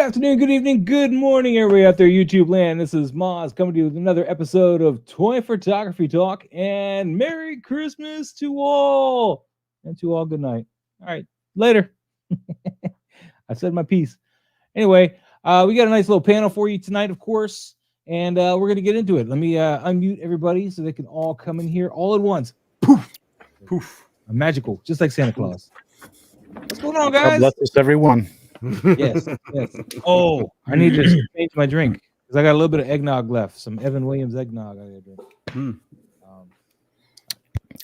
afternoon, good evening, good morning, everybody out there, YouTube land. This is Moz coming to you with another episode of Toy Photography Talk. And Merry Christmas to all. And to all, good night. All right, later. I said my piece. Anyway, we got a nice little panel for you tonight, of course. And we're going to get into it. Let me unmute everybody so they can all come in here all at once. Poof. Poof. Magical, just like Santa Claus. What's going on, guys? God bless us, everyone. Yes. Oh, I need to change my drink because I got a little bit of eggnog left. Some Evan Williams eggnog I got to drink.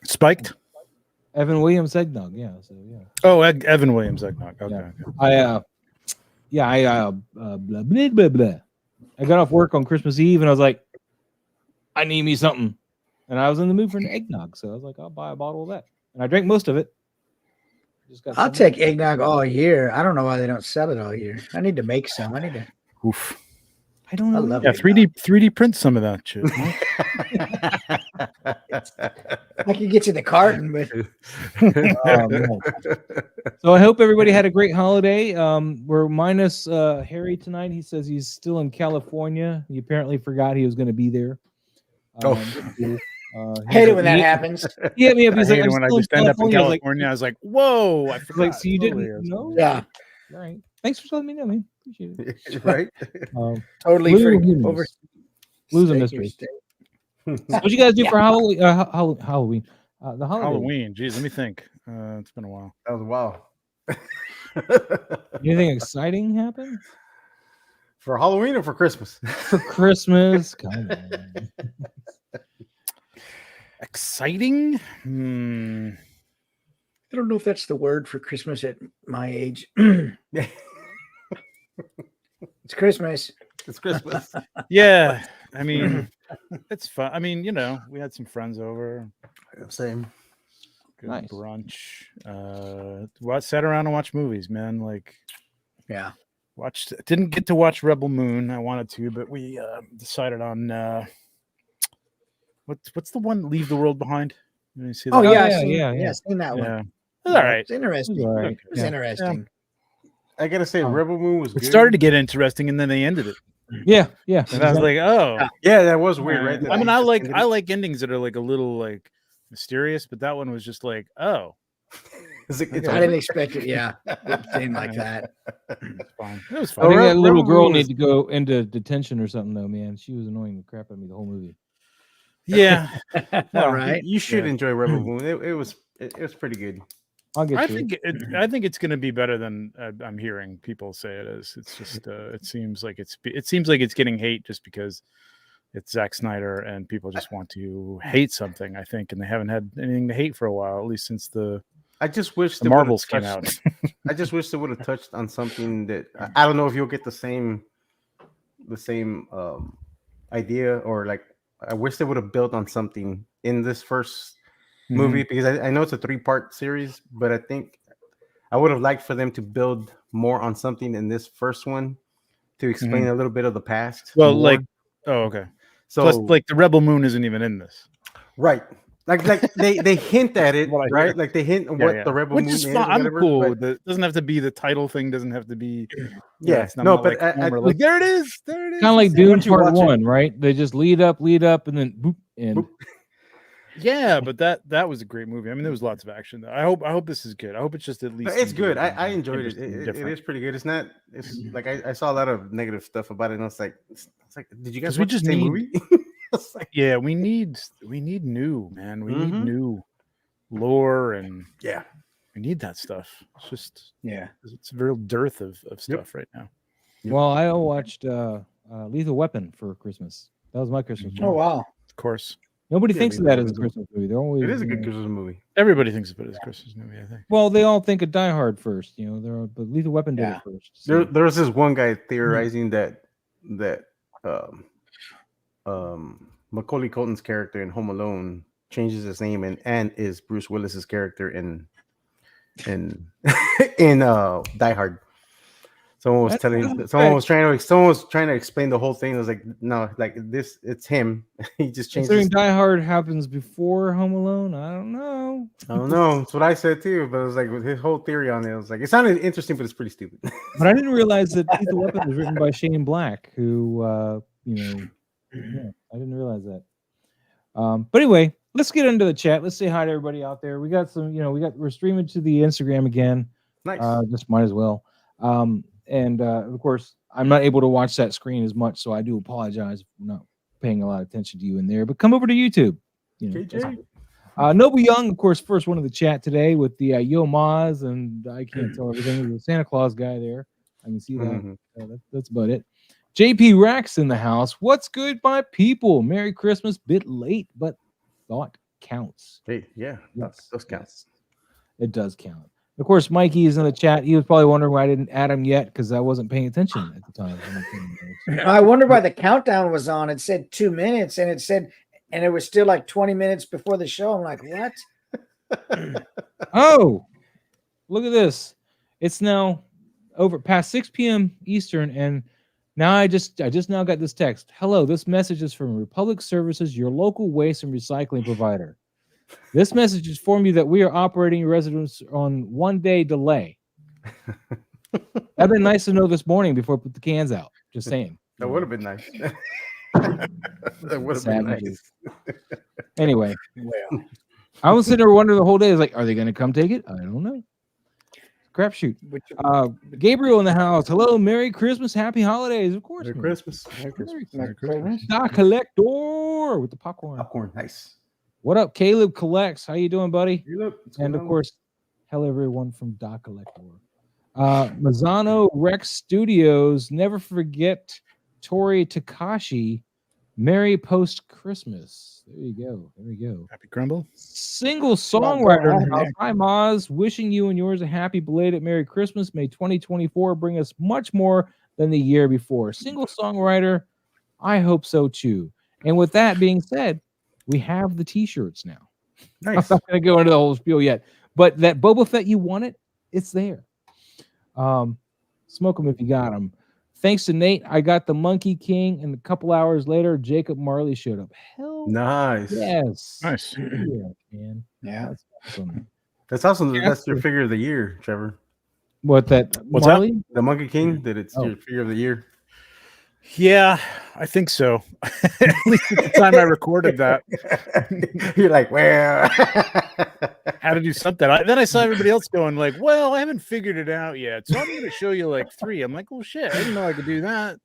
Spiked? Evan Williams eggnog, yeah. So yeah. Oh, Evan Williams eggnog. Okay. Yeah. Blah, blah, blah, blah. I got off work on Christmas Eve and I was like, I need me something. And I was in the mood for an eggnog, so I was like, I'll buy a bottle of that. And I drank most of it. I'll take eggnog all year. I don't know why they don't sell it all year. I need to make some. I need to. Oof. I don't know. I love 3D print some of that shit. I could get you the carton, but. So I hope everybody had a great holiday. We're minus Harry tonight. He says he's still in California. He apparently forgot he was going to be there. Hate it when that happens. Yeah, he's like, when I just end up in California, I was like, "Whoa!" I forgot. Like, so you didn't know? Yeah. All right. Thanks for letting me know, man. Appreciate it. Right? Totally free. Over. Lose a mystery. What you guys do for Halloween? Halloween. The holiday. Halloween. Jeez, let me think. It's been a while. That was wow. Anything exciting happen? For Halloween or for Christmas? For Christmas. Come on. Exciting? I don't know if that's the word for Christmas at my age. It's Christmas. It's Christmas. Yeah. I mean, it's fun. I mean, we had some friends over. Same. Good nice. Brunch. Sat around and watched movies, man. Like, yeah. Didn't get to watch Rebel Moon. I wanted to, but we decided on what's the one? Leave the World Behind. You see that? Oh yeah, yeah. Seen that one. Yeah. It's all right. It's interesting. All right. It was interesting. I gotta say, Rebel Moon was good. It started to get interesting, and then they ended it. Yeah. And I was like, oh, yeah, that was weird, right? I mean, I like endings that are like a little like mysterious, but that one was just like, oh. I didn't expect it. Yeah, it seemed like that. It's fine. It was I fun. think that little girl needed to go into detention or something, though, man. She was annoying the crap out of me the whole movie. Yeah. All right. You should enjoy Rebel Moon. It was pretty good. I think it's going to be better than I'm hearing people say it is. It's just it seems like it's getting hate just because it's Zack Snyder and people just want to hate something. I think, and they haven't had anything to hate for a while, at least since the Marvels came out. I just wish they would have touched on something that I don't know if you'll get the same idea, or like I wish they would have built on something in this first movie, because I know it's a 3-part series, but I think I would have liked for them to build more on something in this first one to explain a little bit of the past. Well, okay. So plus, like the Rebel Moon isn't even in this, right? Like they hint at it, right? Like they hint what the Rebel Moon is. I'm cool with it. Doesn't have to be the title thing. Doesn't have to be. But there it is. Kind of like Dune Part 1, right? They just lead up, and then boop, and. Boop. Yeah, but that was a great movie. I mean, there was lots of action though. I hope this is good. I hope it's just at least. It's good. I enjoyed it. It is pretty good. It's not. It's like I saw a lot of negative stuff about it, and I was like, did you guys watch the same movie? Yeah, we need new, man. We need new lore, and we need that stuff. It's just it's a real dearth of stuff right now. Well, I watched Lethal Weapon for Christmas. That was my Christmas movie. Oh wow! Of course. Nobody thinks of that as a Christmas movie. They're always. It is a good Christmas movie. Everybody thinks of it as a Christmas movie, I think. Well, they all think of Die Hard first, but Lethal Weapon did it first. So. There was this one guy theorizing that Macaulay Culkin's character in Home Alone changes his name and is Bruce Willis's character in Die Hard. Someone was That's someone was trying to explain the whole thing. It was like, no, like this, it's him. He just changed. Considering Die Hard happens before Home Alone, I don't know. I don't know. That's what I said too. But it was like with his whole theory on it. I was like, it sounded interesting, but it's pretty stupid. But I didn't realize that Lethal Weapon was written by Shane Black, who yeah, I didn't realize that. But anyway, let's get into the chat. Let's say hi to everybody out there. We got some, we're streaming to the Instagram again. Nice. Just might as well. And of course, I'm not able to watch that screen as much, so I do apologize for not paying a lot of attention to you in there. But come over to YouTube. Noble Young, of course, first one in the chat today with the Yo Maz, and I can't tell everything. There's a Santa Claus guy there. I can see that. Mm-hmm. That's about it. JP Rex in the house. What's good, my people? Merry Christmas. Bit late, but thought counts. Hey, yeah, those counts. It does count. Of course, Mikey is in the chat. He was probably wondering why I didn't add him yet because I wasn't paying attention at the time. I wonder why the countdown was on. It said 2 minutes, and it was still like 20 minutes before the show. I'm like, what? Oh, look at this. It's now over past 6 p.m. Eastern, and now I just now got this text. Hello, this message is from Republic Services, your local waste and recycling provider. This message is informing you that we are operating your residence on 1-day delay. That'd been nice to know this morning before I put the cans out. Just saying. That would have been nice. That would have been nice. Anyway, I was sitting there wondering the whole day. Like, are they going to come take it? I don't know. Crapshoot. Gabriel in the house. Hello, Merry Christmas, Happy Holidays. Of course. Merry Christmas. Merry Christmas. Doc Collector with the popcorn. Popcorn, nice. What up, Caleb Collects? How you doing, buddy? And of on? course, hello everyone from Doc Collector. Mazzano Rex Studios. Never forget Tori Takashi. Merry post Christmas. There you go. There we go. Happy Crumble. Single songwriter. Hi, Maz. Wishing you and yours a happy belated Merry Christmas. May 2024 bring us much more than the year before. Single songwriter. I hope so too. And with that being said, we have the t-shirts now. Nice. I'm not going to go into the whole spiel yet, but that Boba Fett you wanted, it's there. Smoke them if you got them. Thanks to Nate, I got the Monkey King, and a couple hours later, Jacob Marley showed up. Hell, nice. yes, Nice. Yeah, man. Yeah. That's awesome. That's awesome. That's your figure of the year, Trevor. What that? What's Marley? The Monkey King. That it's your figure of the year. Yeah, I think so. At least at the time I recorded that. You're like, well, How to do something. Then I saw everybody else going like, well, I haven't figured it out yet. So I'm going to show you like 3. I'm like, well, shit, I didn't know I could do that.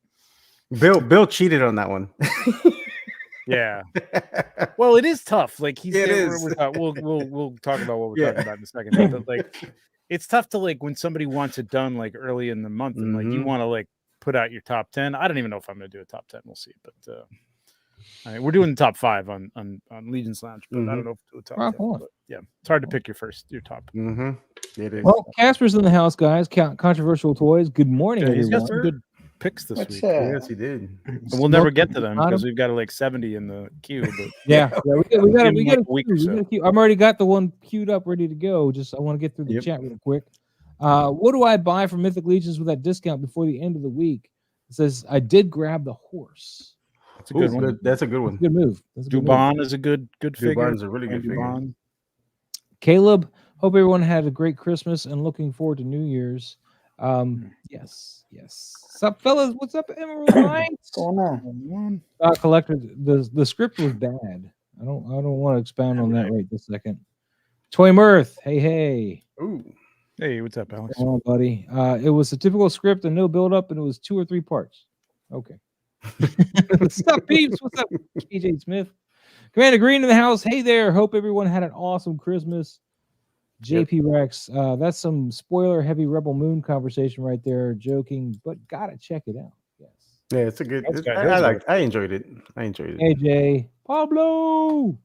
Bill cheated on that one. Yeah. Well, it is tough. Like he's It there, is. we'll talk about what we're talking about in a second. But like it's tough to like when somebody wants it done like early in the month and like you want to like put out your top 10. I don't even know if I'm going to do a top 10. We'll see. But we're doing the top 5 on Legion's Lounge, but I don't know if we'll do a top 10. But yeah, it's hard to pick your top. It is. Well, Casper's in the house, guys. Controversial Toys. Good morning, He's got everyone. some good picks this week. Yes, he did. And we'll never get to them because we've got like 70 in the queue. But Yeah, we got a week or so. I've already got the one queued up, ready to go. Just I want to get through the chat real quick. What do I buy from Mythic Legions with that discount before the end of the week? It says I did grab the horse. That's a good one. That's a good one. Good move. Dubon is a good figure. Dubon's a really good figure. Caleb, hope everyone had a great Christmas and looking forward to New Year's. Yes. What's up, fellas? What's up, Emerald Lights? What's going on? Collector, the script was bad. I don't want to expound on that right this second. Toy Mirth, hey. Ooh. Hey, what's up, Alex? Oh, buddy. It was a typical script and no build up, and it was 2 or 3 parts. Okay. What's up, peeps? What's up, PJ Smith? Commander Green in the house. Hey there. Hope everyone had an awesome Christmas. JP Rex. That's some spoiler heavy Rebel Moon conversation right there. Joking, but gotta check it out. Yes. Yeah, it's a good. I enjoyed it. AJ Pablo.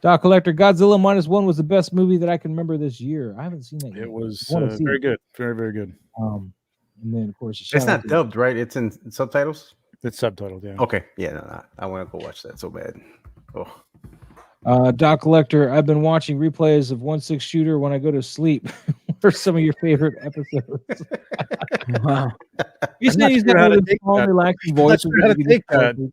Doc Collector. Godzilla -1 was the best movie that I can remember this year. I haven't seen that yet. It was very good. Very, very good. And then of course it's not dubbed, right? It's in subtitles. It's subtitled, yeah. Okay. Yeah, no. I want to go watch that so bad. Oh. Doc Collector, I've been watching replays of 1/6 Shooter when I go to sleep. What are some of your favorite episodes? Wow. You I'm said not he's sure got how to one of take those calm, that. relaxing I'm not voices. sure how that to you can take just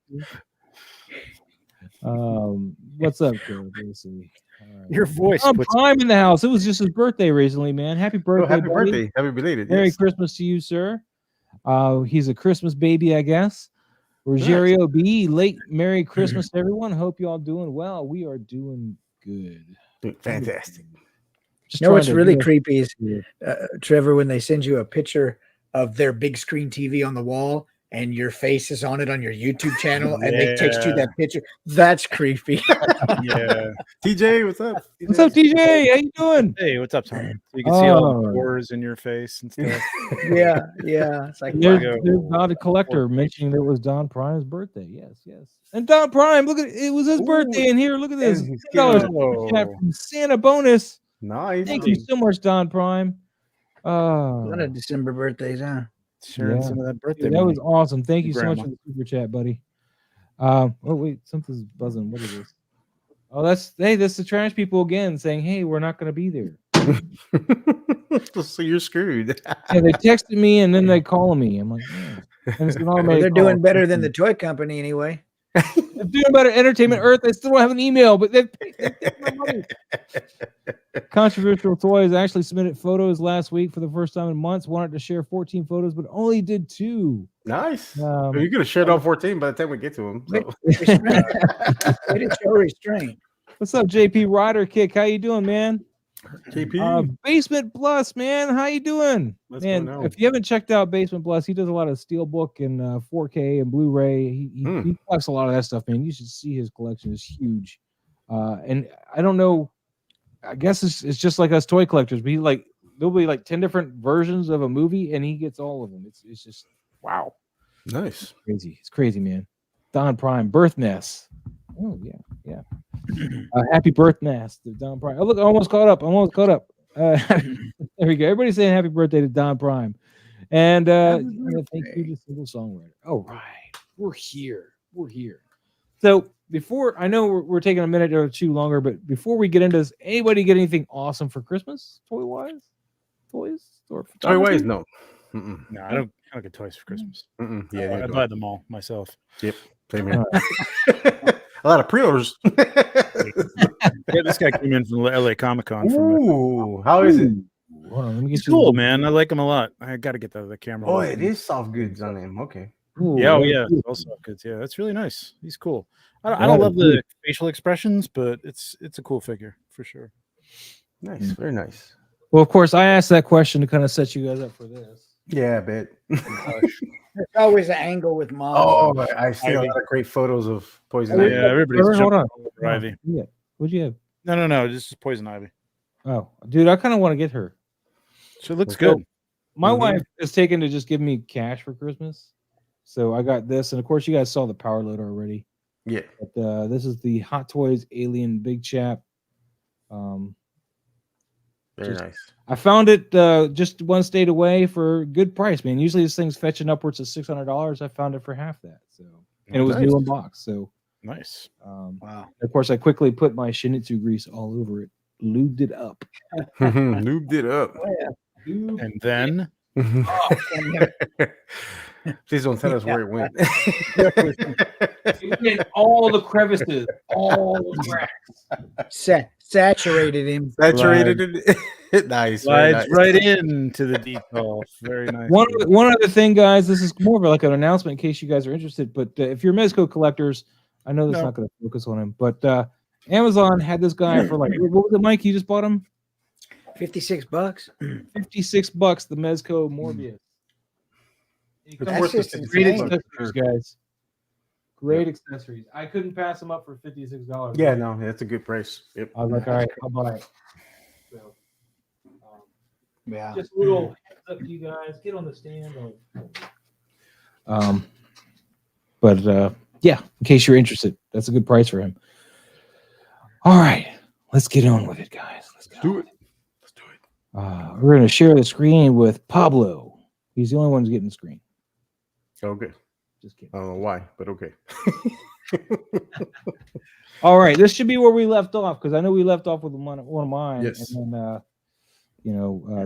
that. What's up, Joe? Let's see. All right. Your voice Tom puts Prime in the house. It was just his birthday recently, man. Happy birthday, Oh, happy buddy. birthday. Happy belated. Merry Yes. Christmas to you, sir. He's a Christmas baby, I guess. Rogerio B, late Merry Christmas, everyone. Hope you all doing well. We are doing good. Fantastic. Just You know what's trying to really do creepy is, Yeah. Trevor, when they send you a picture of their big screen TV on the wall and your face is on it on your YouTube channel and they text you Yeah. that picture. That's creepy. Yeah. TJ, what's up? What's up, TJ? How you doing? Hey, what's up, Tom? So you can see all Oh. the pores in your face and stuff. yeah. It's like, There's, wow. there's Don the Collector mentioning that it was Don Prime's birthday. Yes. And Don Prime, look at it. It was his Ooh. birthday. And here, look at this. And he's $10 killing it. chat from Santa Bonus. Nice. Thank you so much, Don Prime. A lot of December birthdays, huh? Sharing Yeah. some of that birthday. Dude, that was money. awesome. Thank you so much Grandma. for the super chat, buddy. Oh wait, something's buzzing. What is this? Oh, that's the trash people again saying, "Hey, we're not going to be there." So you're screwed. Yeah, they texted me and then they call me. I'm like, yeah. And it's an Well, automated they're call. doing better than the toy company anyway. They're doing better. Entertainment Earth. They still don't have an email, but they've paid my money. Controversial Toys actually submitted photos last week for the first time in months. Wanted to share 14 photos, but only did 2. Nice. Well, you could have shared all 14 by the time we get to them. So. Way to show restraint. What's up, JP Rider Kick? How you doing, man? JP. Basement Plus, man. How you doing? What's Man, going on? if you haven't checked out Basement Plus, he does a lot of Steelbook and 4K and Blu-ray. He collects a lot of that stuff, man. You should see his collection. It's huge. And I don't know. I guess it's just like us toy collectors. But there'll be like 10 different versions of a movie, and he gets all of them. It's just wow. Nice. Crazy. It's crazy, man. Don Prime, Birth Nest. Oh, yeah. Happy Birth Nest to Don Prime. Oh, look, I almost caught up. There we go. Everybody's saying happy birthday to Don Prime. And thank you to Single Songwriter. All right. We're here. So before, I know we're taking a minute or two longer, but before we get into this, anybody get anything awesome for Christmas? Toy-wise? Toys? Or Toy-wise? No. No, I don't get toys for Christmas. Yeah, I buy them all myself. Yep. Same here. A lot of pre-orders. Yeah, this guy came in from LA Comic Con. Ooh, how is it? Hold on, let me get It's you cool, man. I like him a lot. I got to get the camera. Oh, it is soft goods on him. Okay. Ooh, Yeah, that's yeah. cool. Also good. Yeah, that's really nice. He's cool. I don't love the facial expressions, but it's a cool figure for sure. Nice. Very nice. Well, of course, I asked that question to kind of set you guys up for this. Yeah, I bet. There's always an angle with mom. Oh, I see a lot of great photos of Poison Ivy. Yeah, everybody's Hold jumping on. all over Ivy. Yeah. What'd you have? No. This is Poison Ivy. Oh, dude, I kind of want to get her. So it looks So, good. My wife is taken to just give me cash for Christmas. So I got this. And of course, you guys saw the power loader already. Yeah. But this is the Hot Toys Alien Big Chap. Very nice. I found it just one state away for a good price, man. Usually this thing's fetching upwards of $600. I found it for half that. So, and it was new in box. So Nice. Wow. of course, I quickly put my Shinizu grease all over it, lubed it up. Lubed it up. And then Please don't tell us where it went. In all the crevices, all the cracks. Saturated him. Saturated it. Nice. Very slides nice. right into the detail. Very nice. One other thing, guys, this is more of like an announcement in case you guys are interested. But if you're Mezco collectors, I know that's not going to focus on him. But Amazon had this guy for like, what was it, Mike? You just bought him? $56. $56. The Mezco Morbius. That's just Great insane. accessories, guys. Great accessories. I couldn't pass them up for $56. Yeah, no, that's a good price. Yep. I was like, all right, I'll buy it. So, Yeah. just a little heads up to you guys. Get on the stand. But yeah, in case you're interested, that's a good price for him. All right, let's get on with it, guys. Let's do it. Let's do it. We're going to share the screen with Pablo. He's the only one who's getting the screen. Okay. Just kidding. I don't know why, but okay. All right, this should be where we left off because I know we left off with one of mine. Yes. And then,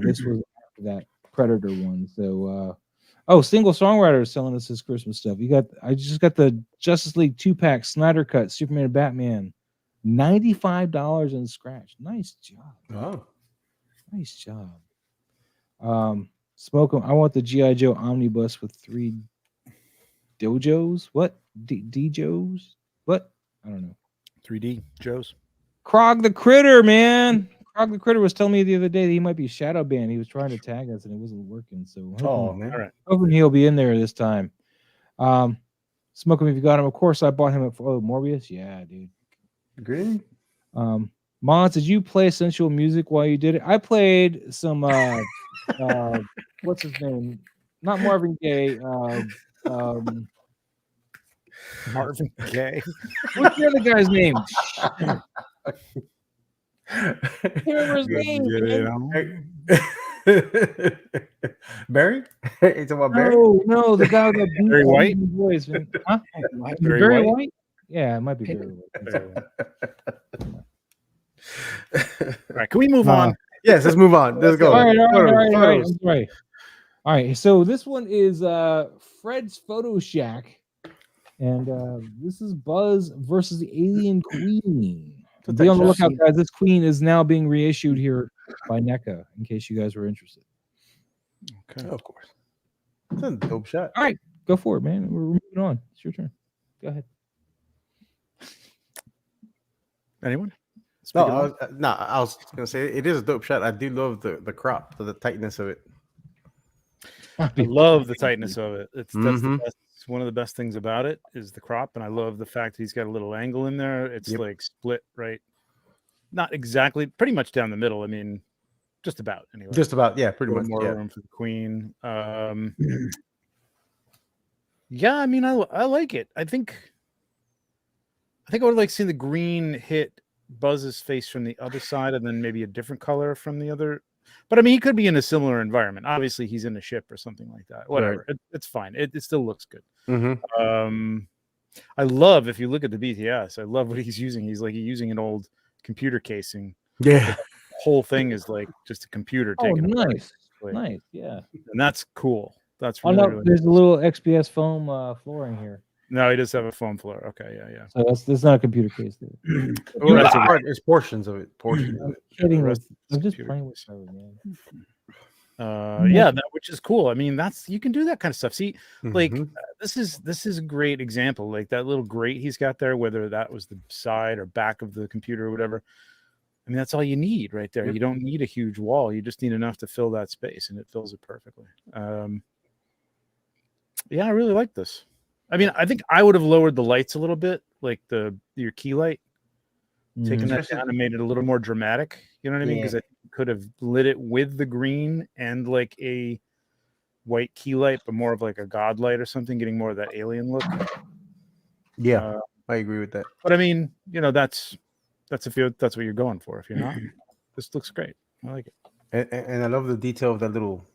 this was after that. Predator one. So single songwriter is selling us his Christmas stuff. I just got the Justice League 2-pack Snyder Cut Superman and Batman, $95 in scratch. Nice job. Oh, Nice job. Smoke 'em. I want the G.I. Joe omnibus with 3 dojos. What? D-Joes? What? I don't know. 3D Joe's. Krog the Critter, man. Krog the Critter was telling me the other day that he might be shadow banned. He was trying to tag us and it wasn't working. So man. All right. hoping he'll be in there this time. Smoke 'em if you got him. Of course, I bought him at Morbius. Yeah, dude. Green. Mons, did you play sensual music while you did it? I played some what's his name? Not Marvin Gaye. Marvin Gaye. What's the other guy's name? Can't remember his name. Barry? It's about Barry? No, the guy with the Barry White? voice. Man. Huh? Barry White? White? Yeah, it might be Barry White. All right, can we move on? Yes, let's move on. Let's go. All right. Photos. I'm sorry. All right, so this one is Fred's Photo Shack, and this is Buzz versus the Alien Queen. Be on the lookout, guys. This queen is now being reissued here by NECA, in case you guys were interested. Okay. Of course. That's a dope shot. All right, go for it, man. We're moving on. It's your turn. Go ahead. Anyone? I was gonna say it is a dope shot. I do love the crop, the tightness of it. I love the tightness of it. That's the best. One of the best things about it is the crop, and I love the fact that he's got a little angle in there. It's like split right, not exactly, pretty much down the middle. I mean, just about anyway. Just about, yeah, pretty much. More room for the queen. Yeah, I mean, I like it. I think I would like to see the green hit Buzz's face from the other side, and then maybe a different color from the other. But I mean, he could be in a similar environment. Obviously, he's in a ship or something like that. Whatever, it's fine. It still looks good. I love, if you look at the BTS, I love what he's using. He's using an old computer casing. Yeah, the whole thing is like just a computer taking. Nice, yeah. And that's cool. That's really, really there's a little XPS foam flooring here. No, he does have a foam floor. Okay, yeah. So that's not a computer case. There's portions of it. I'm kidding. I'm just playing with her, man. Yeah, which is cool. I mean, you can do that kind of stuff. See, this is a great example. Like that little grate he's got there, whether that was the side or back of the computer or whatever. I mean, that's all you need right there. You don't need a huge wall. You just need enough to fill that space, and it fills it perfectly. Yeah, I really like this. I mean, I think I would have lowered the lights a little bit, like your key light, taking that down and made it a little more dramatic. You know what I mean? Because I could have lit it with the green and like a white key light, but more of like a god light or something, getting more of that alien look. Yeah, I agree with that. But I mean, that's what you're going for. If you're not, this looks great. I like it. And I love the detail of that little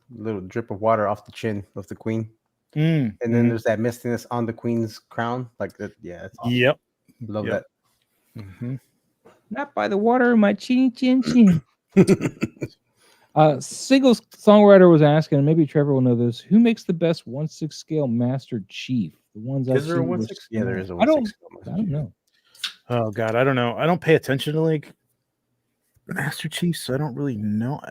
drip of water off the chin of the queen. And then there's that mistiness on the queen's crown, like that. Yeah, it's awesome. Yep, love that. Not by the water, my chin. Single songwriter was asking, and maybe Trevor will know this: who makes the best 1/6 scale Master Chief? The ones is there a 1/6? Yeah, there is a 1/6 scale. I don't know. Oh God, I don't know. I don't pay attention to like Master Chief, so I don't really know.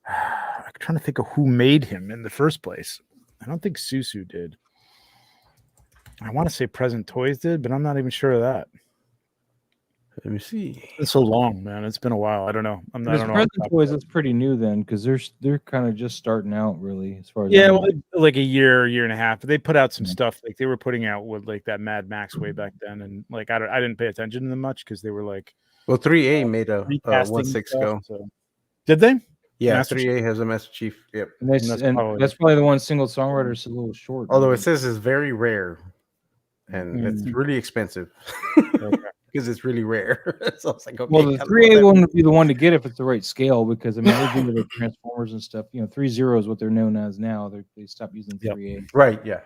I'm trying to think of who made him in the first place. I don't think Susu did. I want to say Present Toys did, but I'm not even sure of that. Let me see. It's so long, man. It's been a while. I don't know. I don't know. Present Toys is pretty new then, because they're kind of just starting out, really, as far as like a year and a half. But they put out some stuff, like they were putting out with like that Mad Max way back then, and like I didn't pay attention to them much because they were like. Well, 3A made a 1/6 scale. So. Did they? Yeah, 3A has a Master Chief. Yep, and that's probably the one single songwriter is a little short. Although it says it's very rare, and it's really expensive because it's really rare. So it's like, okay, well, the 3A one would be the one to get if it's the right scale, because I mean they do the Transformers and stuff. 3.0 is what they're known as now. They stopped using 3A. Right. Yeah.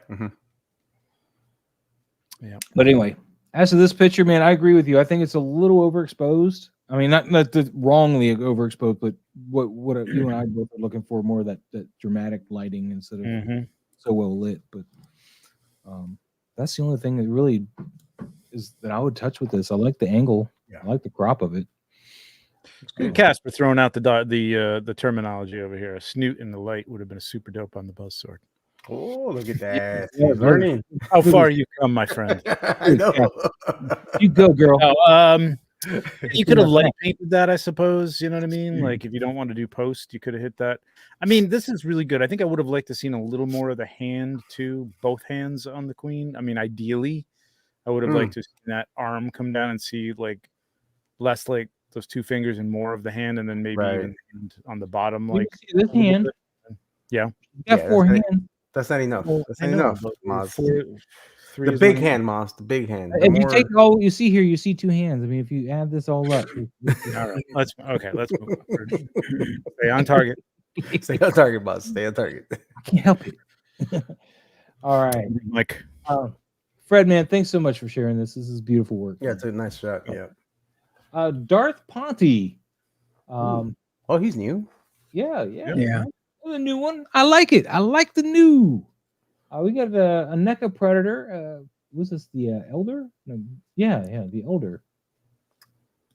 Yeah. But anyway, as to this picture, man, I agree with you. I think it's a little overexposed. I mean, not wrongly overexposed, but what you and I both are looking for, more of that dramatic lighting instead of so well lit. But that's the only thing that really is that I would touch with this. I like the angle. I like the crop of it. Good Casper throwing out the terminology over here. A snoot in the light would have been a super dope on the buzzsword. Oh, look at that. Yeah, He's learning. How far you come, my friend? I know. You go, girl. You could have light painted that, I suppose. You know what I mean? Like if you don't want to do post, you could have hit that. I mean, this is really good. I think I would have liked to seen a little more of the hand too, both hands on the queen. I mean, ideally, I would have liked to see that arm come down and see like less like those two fingers and more of the hand, and then maybe even the hand on the bottom. Like this hand. Yeah. You got 4 hands. That's not enough. That's not enough, Moz. The big hand, Moz. The big hand. If you take all you see here, you see 2 hands. I mean, if you add this all up. All right. Let's move on. Stay on target. Stay on target, Moz. Stay on target. I can't help it. All right. Mike. Fred, man, thanks so much for sharing this. This is beautiful work. Yeah, it's a nice shot. Yeah. Darth Ponte. Oh, he's new. Yeah. The new one. I like it. I like the new. We got a NECA Predator. Was this the Elder? No, yeah, the Elder.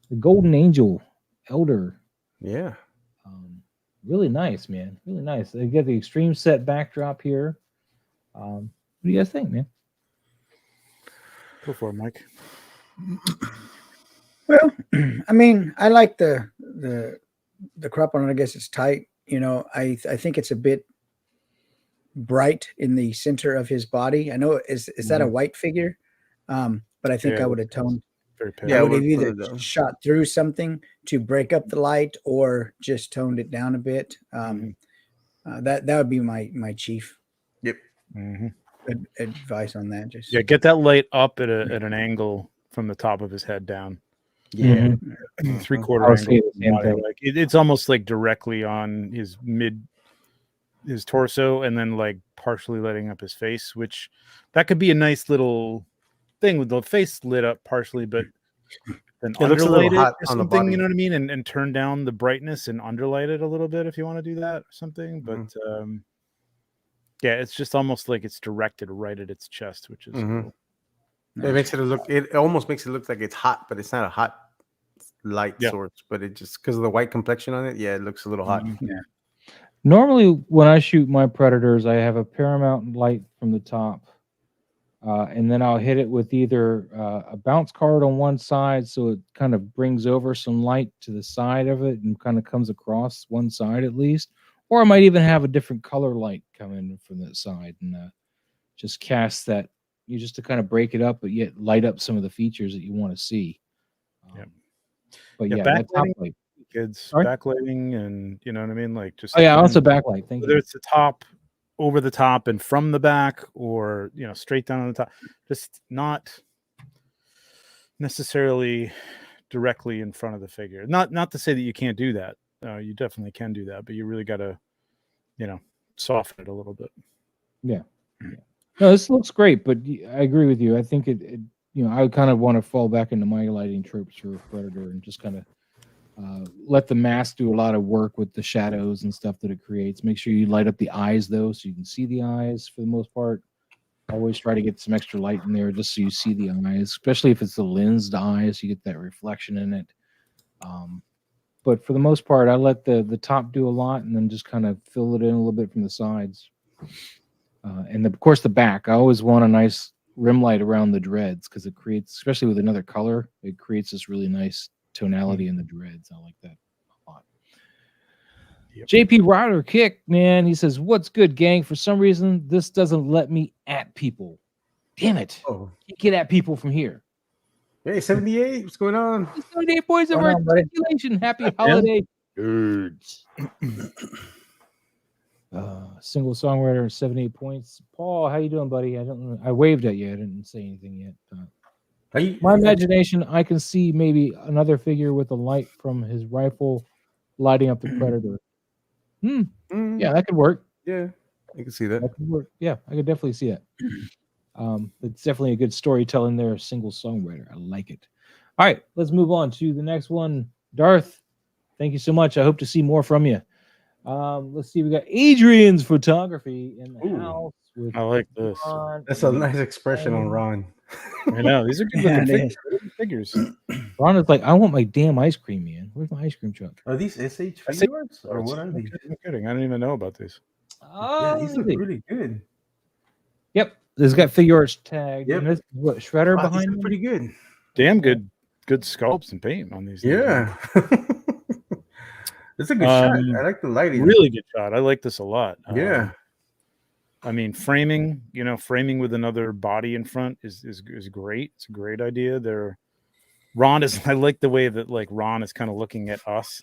The Golden Angel Elder. Yeah. Really nice, man. Really nice. They get the extreme set backdrop here. What do you guys think, man? Go for it, Mike. Well, I mean, I like the crop on it. I guess it's tight. You know, I think it's a bit bright in the center of his body. I know is that a white figure? But I think I would have toned. I would have either shot through something to break up the light or just toned it down a bit. That would be my chief. Yep. Advice on that. Just get that light up at an angle from the top of his head down. Yeah. 3/4 angle. Like it's almost like directly on his torso, and then like partially lighting up his face, which that could be a nice little thing with the face lit up partially, but then underlight it or something, you know what I mean? And turn down the brightness and underlight it a little bit if you want to do that or something. But it's just almost like it's directed right at its chest, which is cool. It makes it look. It almost makes it look like it's hot, but it's not a hot light source. But it just because of the white complexion on it, it looks a little hot. Yeah. Normally, when I shoot my Predators, I have a Paramount light from the top, and then I'll hit it with either a bounce card on one side, so it kind of brings over some light to the side of it and kind of comes across one side at least, or I might even have a different color light come in from that side and just cast that. You just to kind of break it up, but yet light up some of the features that you want to see. But that top light. Kids backlighting, and you know what I mean, like just also backlight. Thank you. Whether it's the top, over the top, and from the back, or straight down on the top, just not necessarily directly in front of the figure. Not to say that you can't do that. You definitely can do that, but you really got to, soften it a little bit. Yeah. No, this looks great, but I agree with you. I think it I kind of want to fall back into my lighting tropes for Predator and just kind of let the mask do a lot of work with the shadows and stuff that it creates. Make sure you light up the eyes, though, so you can see the eyes for the most part. Always try to get some extra light in there just so you see the eyes, especially if it's the lensed eyes, you get that reflection in it. But for the most part, I let the top do a lot and then just kind of fill it in a little bit from the sides. And of course, the back. I always want a nice rim light around the dreads because it creates, especially with another color, it creates this really nice tonality in the dreads. I like that a lot. Yep. JP Ryder Kick, man, he says, "What's good, gang? For some reason, this doesn't let me at people. Damn it! You get at people from here." Hey, 78, what's going on? 78 points of articulation. Happy holiday, nerds. Single songwriter, 78 points. Paul, how you doing, buddy? I waved at you. I didn't say anything yet. My imagination, I can see maybe another figure with a light from his rifle lighting up the Predator. Yeah, that could work. Yeah, I can see that. That could work. Yeah, I could definitely see it. It's definitely a good storytelling there. Single songwriter. I like it. All right, let's move on to the next one. Darth Thank you so much. I hope to see more from you. Let's see. We got Adrian's photography in the Ooh. house. With I like this. Ron That's a and nice expression on Ron. I know these are good Yeah, looking it figures. Ron is like, I want my damn ice cream, man. Where's my ice cream truck? Are these SH I see- figure arts or what are No these? kidding. I didn't even know about these. Yeah, these look really good. Yep. This got figure arts tagged. Yep. And this, what, Shredder Wow, these behind look him? pretty good. Damn good sculpts and paint on these. things, man. Yeah. It's a good shot. I like the lighting. Really good shot. I like this a lot. Yeah. I mean, framing with another body in front is great. It's a great idea. I like the way that like Ron is kind of looking at us.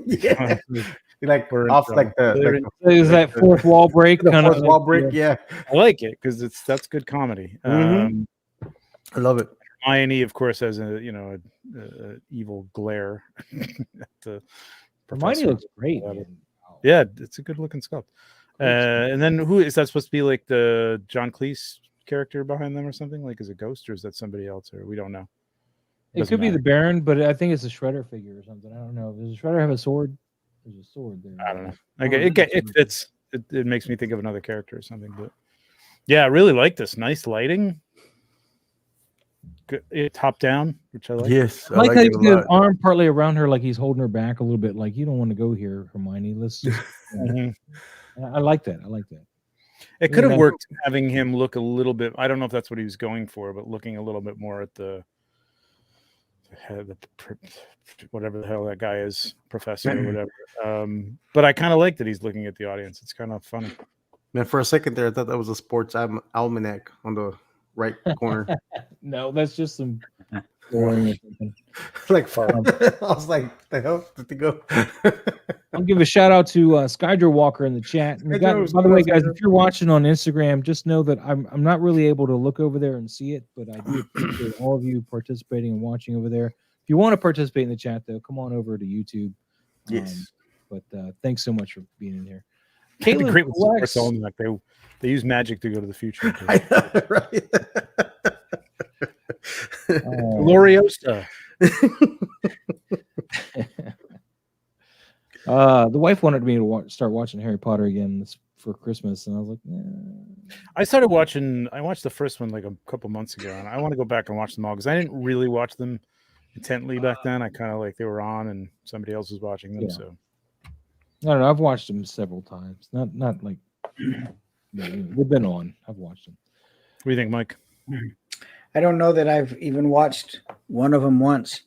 Yeah. Like off like the Is that fourth wall break? the kind fourth of wall break. Yeah. I like it because that's good comedy. Mhm. I love it. Hermione, of course, has a evil glare at the Hermione professor. looks great. Man. Yeah, it's a good looking sculpt. And then who is that supposed to be? Like the John Cleese character behind them or something? Like is it Ghost or is that somebody else? Or we don't know. It could be the Baron, but I think it's a Shredder figure or something. I don't know. Does the Shredder have a sword? There's a sword there. I don't know. It fits. It makes me think of another character or something. But yeah, I really like this. Nice lighting. Good, top down, which I like. Yes. I like how it he's a got his lot. arm partly around her, like he's holding her back a little bit. Like, you don't want to go here, Hermione. Let's just. Mhm. I like that. I like that. It could have Yeah. worked having him look a little bit. I don't know if that's what he was going for, but looking a little bit more at the whatever the hell that guy is, professor or whatever. But I kind of like that he's looking at the audience. It's kind of funny. Man, for a second there, I thought that was a sports almanac on the right corner. No, that's just some boring or something. Like, I was like, the hell did they go? I'll give a shout out to Skydra Walker in the chat. And by the way, guys, if you're watching on Instagram, just know that I'm not really able to look over there and see it, but I do appreciate all of you participating and watching over there. If you want to participate in the chat, though, come on over to YouTube. Yes. But thanks so much for being in here. It'd be Caitlin great with Flex- sports almanac. They use magic to go to the future. I know, right? Gloriosa. The wife wanted me to start watching Harry Potter again for Christmas, and I was like, I watched the first one like a couple months ago, and I want to go back and watch them all because I didn't really watch them intently back then. I kind of like they were on and somebody else was watching them. Yeah. So I don't know. I've watched them several times. Not like they've been on. I've watched them. what do you think, Mike? I don't know that I've even watched one of them once.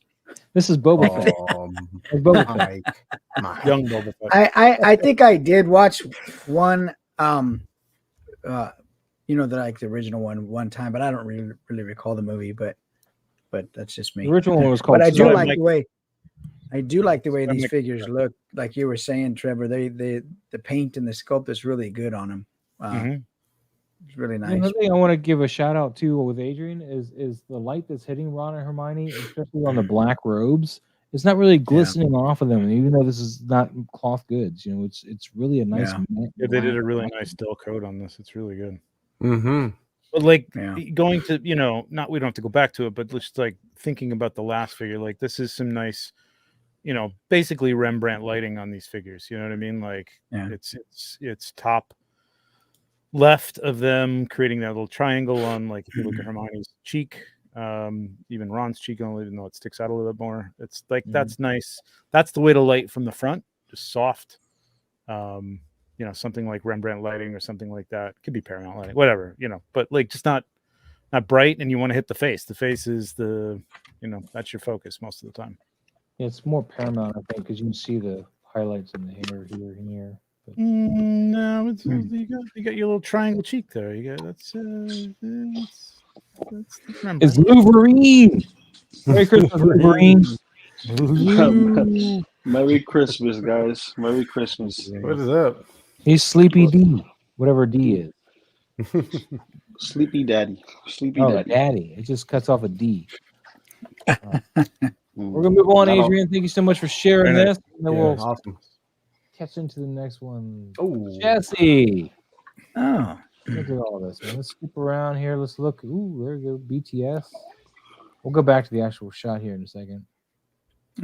This is Boba Fett. Boba Fett. Mike. Young Boba Fett. I think I did watch one the original one time, but I don't really recall the movie, but that's just me. The original one was called. But I do Sorry, like Mike. the way these Mike. figures look. Like you were saying, Trevor, the paint and the sculpt is really good on them. Mhm. It's really nice. Another thing I want to give a shout out to with Adrian is the light that's hitting Ron and Hermione, especially on the black robes. It's not really glistening off of them, and even though this is not cloth goods, it's really a nice. matte Yeah, they did a black really light. nice dull coat on this. It's really good. Mm-hmm. But like Yeah. going to, we don't have to go back to it, but just like thinking about the last figure, like this is some nice, basically Rembrandt lighting on these figures. You know what I mean? Like it's top left of them creating that little triangle on, like if you look at Hermione's cheek, even Ron's cheek, even though it sticks out a little bit more. It's like that's nice. That's the way to light from the front, just soft. Something like Rembrandt lighting or something like that. Could be Paramount lighting, whatever, but like just not bright, and you want to hit the face. The face is that's your focus most of the time. Yeah, it's more Paramount, I think, because you can see the highlights in the hair here and here. But No, you got your little triangle cheek there. You got that's Rembrandt. it's Wolverine. Merry Christmas, Wolverine. Merry Christmas, guys. Merry Christmas. What is up? He's Sleepy D, whatever D is. Sleepy Daddy. Sleepy Oh, Daddy. Daddy. It just cuts off a D. We're gonna move on, Adrian. Thank you so much for sharing Very this. And then we'll Awesome. catch into the next one. Oh, Jesse. Oh, Look at all this, man. Let's scoop around here. Let's look. Ooh, there you go. BTS. We'll go back to the actual shot here in a second.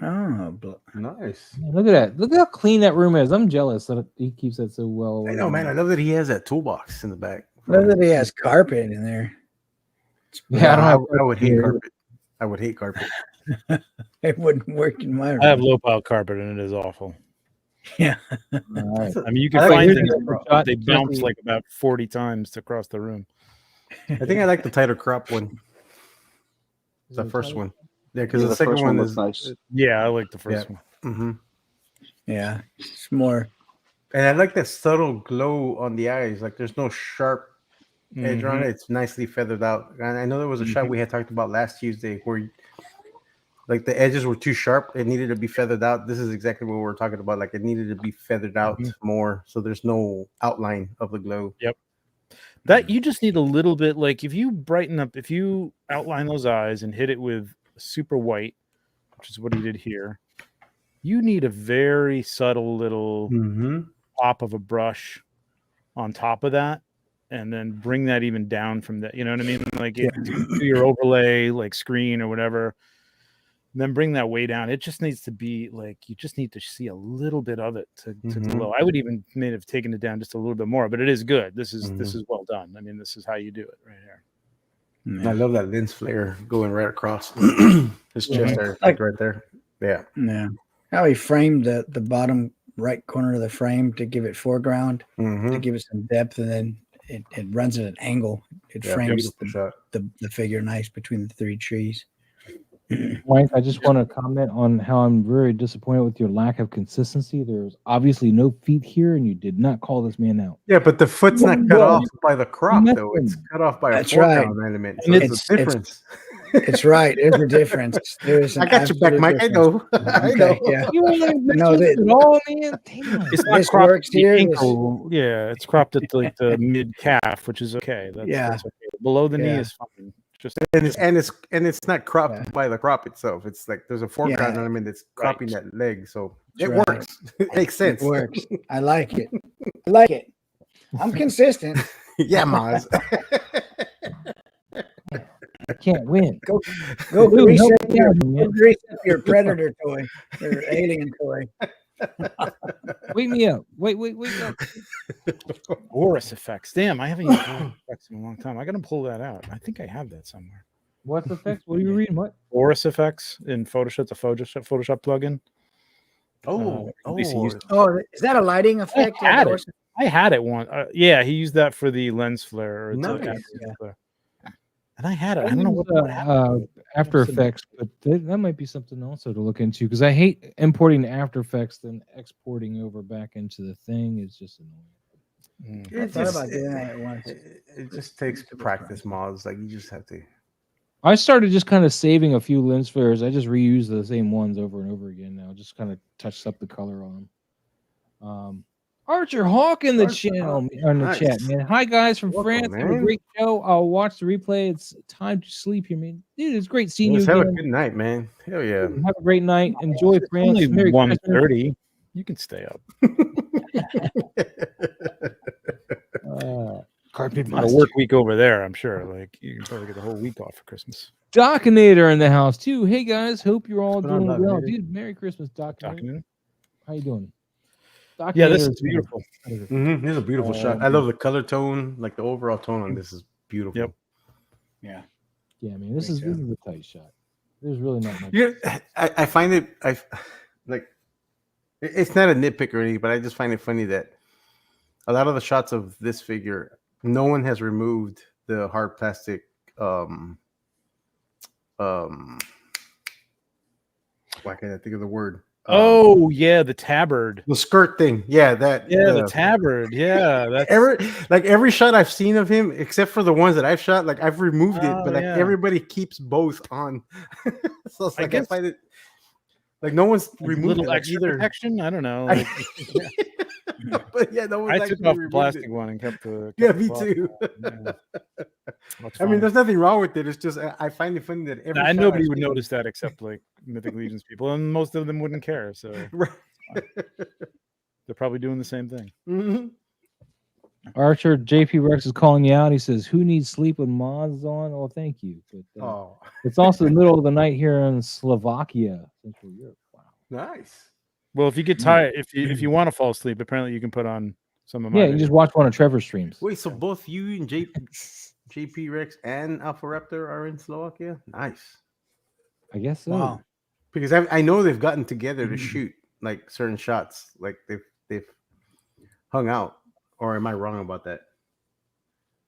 Oh, Nice. Man, look at that. Look at how clean that room is. I'm jealous that he keeps that so well. I know, man. I love that he has that toolbox in the back. love that he has carpet in there. Yeah, I don't have. I would hate here. carpet. I would hate carpet. It wouldn't work in my room. I have low pile carpet and it is awful. Yeah. All right. I mean, you can I like find it. things, Shot, but they bounce Jesse. like about 40 times across the room. I think I like the tighter crop one. Is The it first tight? one. Yeah, because Yeah, the the second first one looks is nice. Yeah, I like the first Yeah. one. hmm Yeah. It's more. And I like that subtle glow on the eyes. Like there's no sharp edge on it. It's nicely feathered out. And I know there was a shot we had talked about last Tuesday where like the edges were too sharp. It needed to be feathered out. This is exactly what we're talking about. Like it needed to be feathered out more, so there's no outline of the glow. Yep. That you just need a little bit, like if you brighten up, if you outline those eyes and hit it with super white, which is what he did here, you need a very subtle little pop of a brush on top of that, and then bring that even down from that. You know what I mean? Like do your overlay, like screen or whatever. Then bring that way down. It just needs to be like you just need to see a little bit of it to glow. I would even may have taken it down just a little bit more, but it is good. This is well done. I mean, this is how you do it right here. I love that lens flare going right across his chest there, like right there. Yeah. Yeah. How he framed the bottom right corner of the frame to give it foreground, to give it some depth, and then it runs at an angle. It frames the figure nice between the three trees. Mike, I just want to comment on how I'm very disappointed with your lack of consistency. There's obviously no feet here, and you did not call this man out. Yeah, but the foot's not cut off by the crop, though. It's cut off by a That's foreground element. So And it's a difference. It's right. There's a difference. There's I got your back, Mike. I know. I know. Yeah. You don't like No, this at all, man. Damn. It's not This cropped works at the here, this- ankle. Yeah, it's cropped at like the mid calf, which is okay. That's okay. Below the knee Yeah. is fine. Just And it's not cropped by the crop itself. It's like there's a foreground element that's cropping that leg, so it Right. works. It makes sense. It works. I like it. I like it. I'm consistent. Yeah, Maz. I can't win. Go Dude, grease help up me your, out, man. grease up your predator toy, your alien toy. Wake me up. Wake up. Boris effects. Damn, I haven't used Boris effects in a long time. I gotta pull that out. I think I have that somewhere. What effects? What are you reading? What? Boris effects in Photoshop, the Photoshop plugin. Is that a lighting effect? I had it. I had it one. Yeah, he used that for the lens flare. Or Nice. flare. And I had it. I don't know what happened. After Effects, but that might be something also to look into because I hate importing After Effects then exporting over back into the thing is just annoying. I thought about doing that at once. It just takes practice, Maz. Like you just have to. I started just kind of saving a few lens flares. I just reuse the same ones over and over again now. Just kind of touched up the color on them. Archer Hawk in the channel on the chat, man. Hi guys from France. Have a great show. I'll watch the replay. It's time to sleep here, man. Dude, it's great seeing you Have again. a good night, man. Hell yeah. Have a great night. Enjoy France. Only Merry Christmas. 1:30. You can stay up. Carpet Not a work week over there, I'm sure. Like you can probably get the whole week off for Christmas. Dockinator in the house too. Hey guys, hope you're all What's going doing on, well. Dockinator? Dude, Merry Christmas, Dockinator. Documented. How you doing? Yeah, this Dockinator is beautiful. This is a beautiful shot. I love the color tone. Like the overall tone on this is beautiful. Yep. Yeah. Yeah, man, this is a tight shot. There's really not much. Yeah, I find it. It's not a nitpick or anything, but I just find it funny that a lot of the shots of this figure, no one has removed the hard plastic. Why can't I think of the word? Oh yeah, the tabard. The skirt thing. Yeah, that. Yeah, the tabard. Yeah, that's every shot I've seen of him, except for the ones that I've shot, like I've removed it, but like everybody keeps both on. So it's like I find it like no one's removed little it, like, extra either. protection. I don't know. Like, But yeah, no one's I took actually off the removed plastic it. one and kept the. Yeah, kept the me plastic too. one. Yeah. That's I mean, fine. there's nothing wrong with it. It's just I find it funny that every And shot nobody I've would seen- notice that except like Mythic Legions people, and most of them wouldn't care. So Right. they're probably doing the same thing. Mhm. Archer JP Rex is calling you out. He says, "Who needs sleep when Maz on?" Oh, thank you. But Oh, it's also the middle of the night here in Slovakia, Central Europe. Nice. Well, if you get tired, if you want to fall asleep, apparently you can put on some of my. Yeah, you just watch one of Trevor's streams. Wait, so both you and JP Rex and Alpha Raptor are in Slovakia? Nice. I guess so. Wow. Because I know they've gotten together to shoot like certain shots. Like they've hung out. Or am I wrong about that?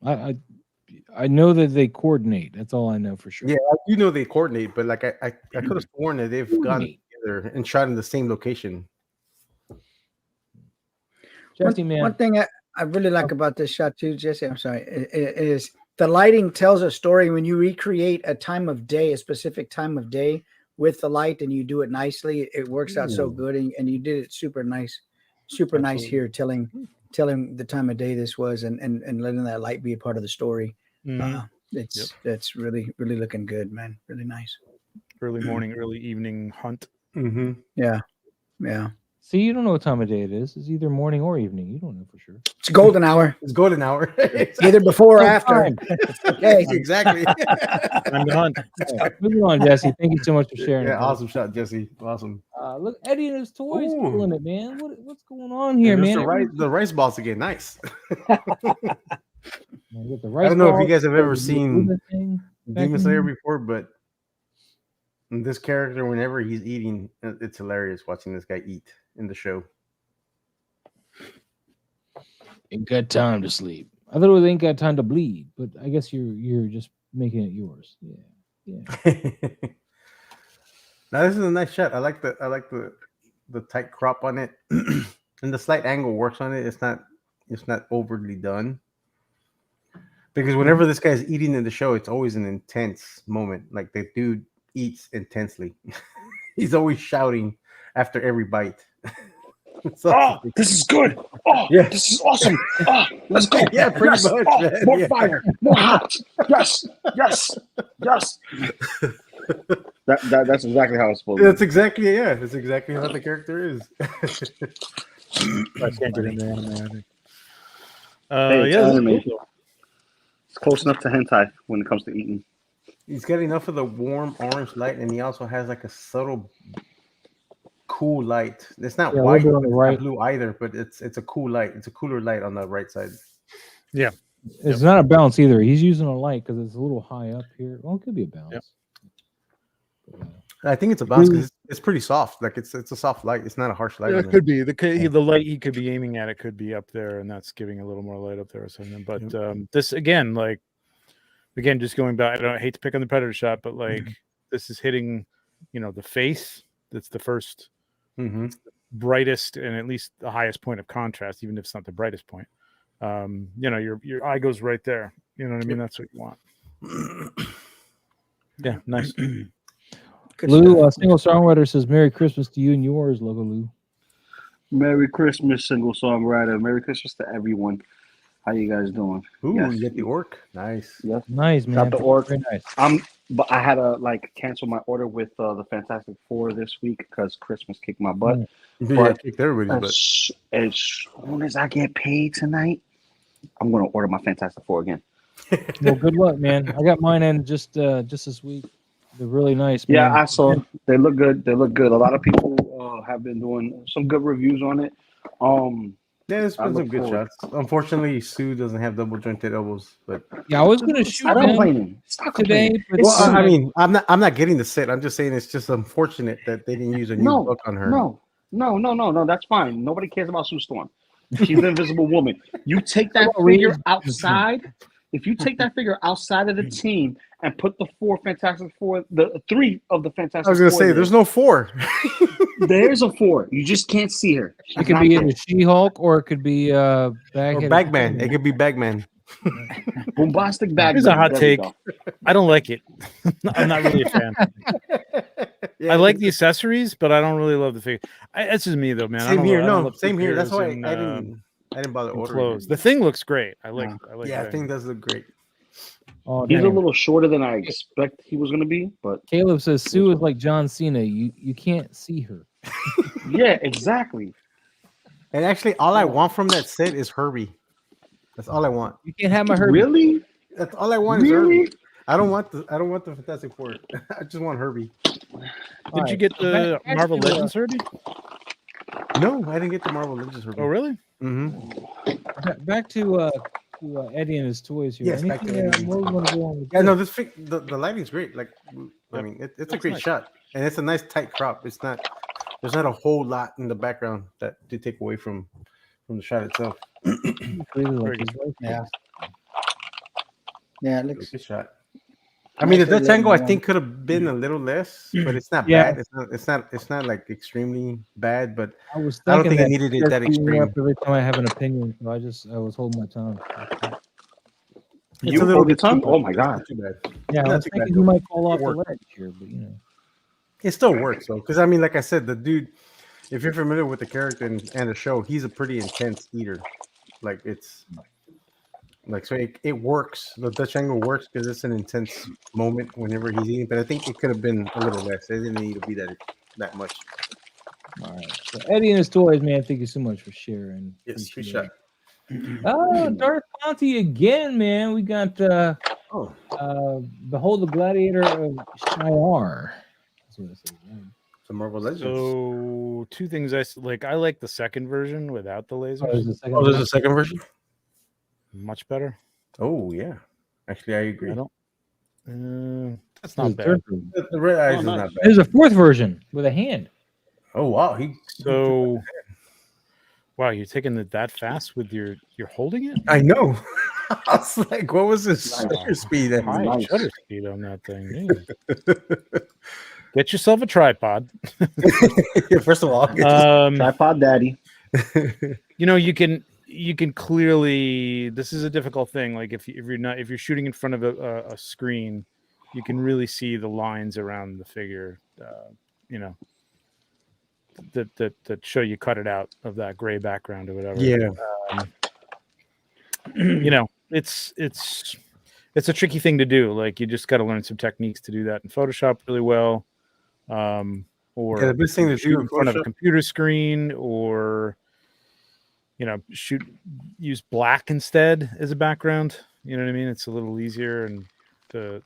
I know that they coordinate. That's all I know for sure. Yeah, I do know they coordinate, but like I could have sworn that they've gotten together and shot in the same location. Jesse, man. One thing I really like about this shot too, Jesse, I'm sorry, is the lighting tells a story. When you recreate a time of day, a specific time of day with the light, and you do it nicely, it works out so good. And you did it super nice here, telling the time of day this was, and letting that light be a part of the story. That's really looking good, man. Really nice. Early morning, early evening hunt. Mm-hmm. Yeah. See, you don't know what time of day it is. It's either morning or evening. You don't know for sure. It's golden hour. It's golden hour. Either before or after. Okay. Exactly. I'm the hunt. Moving on, Jesse. Thank you so much for sharing. Yeah, it, awesome shot, Jesse. Awesome. Look, Eddie and his toys Ooh. killing it, man. What's going on here, And man? there's the rice balls again. Nice. I I don't know if you guys have ever seen Demon Slayer before, but this character, whenever he's eating, it's hilarious watching this guy eat in the show. Ain't got time to sleep. I thought it was ain't got time to bleed, but I guess you're just making it yours. Yeah. Now this is a nice shot. I like the tight crop on it, and the slight angle works on it. It's not overly done. Because whenever this guy's eating in the show, it's always an intense moment. Like the dude eats intensely. He's always shouting after every bite. Oh, this is good. Oh, yeah, this is awesome. Oh, let's go. Yeah, pretty yes. much. Oh, Man. more Yeah. fire, more hot. Yes. That's exactly how it's supposed to be. That's exactly how the character is. I can't get in there. Hey, it's Yeah, anime. It's close enough to hentai when it comes to eating. He's got enough of the warm orange light, and he also has like a subtle, cool light. It's not white, on the right. not blue either, but it's a cool light. It's a cooler light on the right side. Yeah. It's not a bounce either. He's using a light because it's a little high up here. Well, it could be a bounce. Yep. I think it's a bounce because it's pretty soft. Like it's a soft light. It's not a harsh light. Yeah, it could be the light he could be aiming at. It could be up there, and that's giving a little more light up there or something. But this again, just going back. I hate to pick on the Predator shot, but this is hitting, the face. That's the first brightest and at least the highest point of contrast, even if it's not the brightest point. Your eye goes right there. You know what I mean? That's what you want. Yeah, nice. Lou, a single songwriter says, "Merry Christmas to you and yours, Logo Lou." Merry Christmas, single songwriter. Merry Christmas to everyone. How you guys doing? Ooh, Yes. you get the orc. Nice. Yes. Nice, man. Got the orc. Very nice. But I had to cancel my order with the Fantastic Four this week because Christmas kicked my butt. Yeah, kicked everybody's butt. As soon as I get paid tonight, I'm gonna order my Fantastic Four again. Well, good luck, man. I got mine in just this week. They're really nice, man. Yeah, I saw. They look good. They look good. A lot of people have been doing some good reviews on it. Yeah, there's been some good shots. Unfortunately, Sue doesn't have double jointed elbows, but Yeah, I was gonna shoot I don't him blame him. Stop today, complaining. but It's I mean, I'm not getting the set. I'm just saying it's just unfortunate that they didn't use a new book on her. No. That's fine. Nobody cares about Sue Storm. She's the Invisible Woman. You take that figure outside. If you take that figure outside of the team and put the three of the Fantastic Four. I was gonna say there's no 4. There's a 4. You just can't see her. it could be either She-Hulk or it could be Bagman. It could be Bagman. Bombastic bag. Here's a hot There we take. go. I don't like it. I'm not really a fan. Yeah, I like the accessories, but I don't really love the figure. That's just me, though, man. Same here. No, same here. figures That's why and, I didn't bother ordering. clothes. The thing looks great. I like. Yeah, that. thing does look great. Oh, He's a damn. little shorter than I expect he was going to be, but Caleb says Sue is like John Cena. You can't see her. yeah, exactly. And actually, all I want from that set is Herbie. That's all I want. You can't have my Herbie. Really? That's all I want is Really? Herbie. I don't want the Fantastic Four. I just want Herbie. Did you get the Marvel Legends, Herbie? No, I didn't get the Marvel Legends. Oh, really? Mm-hmm. Back to Eddie and his toys here. Yes, back to Anything, Eddie and where his we want to go on with Yeah, this? no, the lighting's great. Like, I mean, it's a That's great nice. shot, and it's a nice tight crop. It's not there's not a whole lot in the background that to take away from the shot itself. Really like Very his wife. Yeah. Yeah, it It's a looks. good shot. I mean, the Nicely Dutch lit angle I one. think could have been a little less, but it's not Yeah. bad. It's not like extremely bad, but I was I don't thinking think I that needed it that starts beating me up extreme. every time I have an opinion, so I was holding my tongue. It's You a little hold your bit too tongue? bad. Oh my It's God. not too bad. Yeah, I Not was too bad, thinking though. he might fall off the Work. ledge here, but you know. It still works though, because I mean, like I said, the dude. If you're familiar with the character and the show, he's a pretty intense eater. Like it's like so it works. The Dutch angle works because it's an intense moment whenever he's eating. But I think it could have been a little less. It didn't need to be that much. All right. So Eddie and his toys, man, thank you so much for sharing. Yes, free Appreciate shot. it. Oh, Darth Ponty again, man. We got Oh, Behold the Gladiator of Shiar. That's what it says, right? the Marvel Legends. So two things I like the second version without the Oh, lasers. there's a second Oh, there's one? a second version. Much better. Oh yeah, actually I agree. I don't. That's There's a not bad. third version. The red eyes Oh, is nice. not bad. There's a fourth version with a hand. Oh wow, So, wow, you're taking it that fast with you're holding it? I know. I was like, what was his Nice. shutter speed? At? High Nice. shutter speed on that thing. Yeah. Get yourself a tripod. First of all, Tripod daddy. You can clearly, this is a difficult thing. Like if you're shooting in front of a screen, you can really see the lines around the figure. That show you cut it out of that gray background or whatever. yeah. It's a tricky thing to do. Like you just got to learn some techniques to do that in Photoshop really well. Or The best thing to shoot do in front of a computer screen, or use black instead as a background. You know what I mean? It's a little easier and to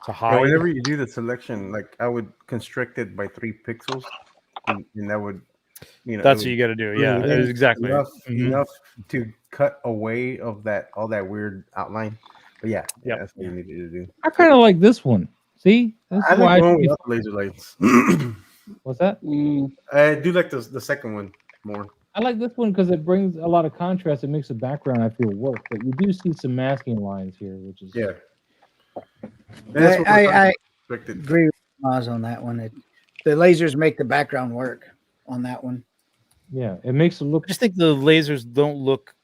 hide. Whenever you do the selection, like I would constrict it by 3 pixels, and that would, That's what you got to do. Yeah, it is exactly. enough to cut away of all that weird outline. But yeah, Yep. that's what you needed to do. I kind of like this one. See? That's I why like the one should- without the laser lights. What's that? I do like the second one more. I like this one because it brings a lot of contrast. It makes the background, I feel, work. But you do see some masking lines here, which is Yeah. That's what I constricted. agree with Maz on that one. The lasers make the background work on that one. yeah, it makes it look. I just think the lasers don't look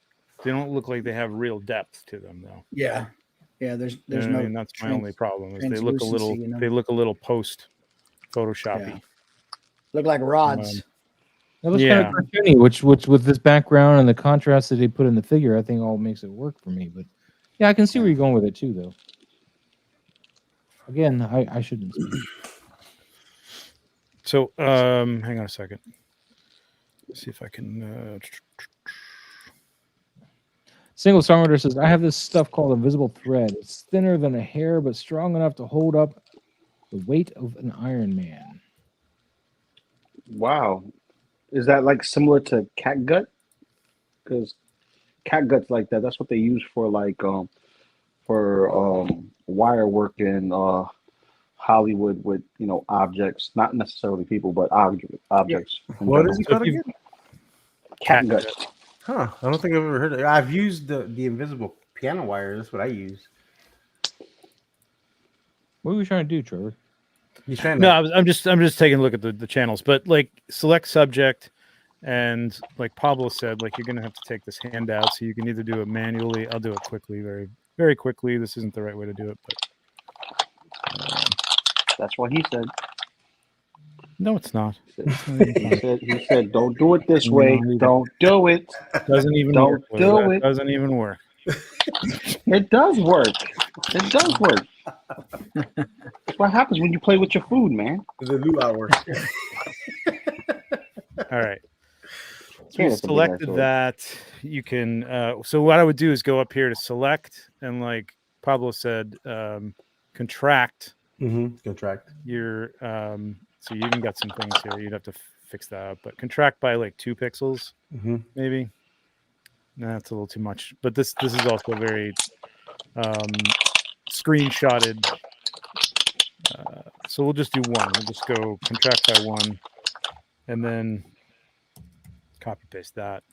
like they have real depth to them, though. Yeah, yeah. There's You know what no. I mean? That's my only problem. Is they look translucency, a little post Photoshoppy. Yeah. Look like rods. It looks Yeah. kind of cartoony, which with this background and the contrast that they put in the figure, I think all makes it work for me. But yeah, I can see where you're going with it too, though. Again, I shouldn't. So, hang on a second. Let's see if I can. Single Songwriter says, I have this stuff called invisible thread. It's thinner than a hair, but strong enough to hold up the weight of an Iron Man. Wow. Is that like similar to cat gut? Because cat gut's like that. That's what they use for wire work in Hollywood with objects, not necessarily people, but objects. in What general. is it called again? Cat gut? Huh? I don't think I've ever heard of it. I've used the invisible piano wire. That's what I use. What are we trying to do, Trevor? He's trying to. No, I'm just taking a look at the channels, but like select subject, and like Pablo said, like you're gonna have to take this handout, so you can either do it manually. I'll do it quickly, very very quickly. This isn't the right way to do it, but That's what he said. no, it's not. He said, don't do it this way. Don't do it. Doesn't even Don't work. do It it. doesn't even work. It does work. It does work. That's what happens when you play with your food, man. the new hour. All right. So Yeah, we that's a big selected ass that. You can. So what I would do is go up here to select, and like Pablo said, contract Contract. You're so you even got some things here. You'd have to fix that up, but contract by like 2 pixels, maybe. No, that's a little too much. But this is also very screenshotted. So we'll just do 1. We'll just go contract by 1, and then copy paste that.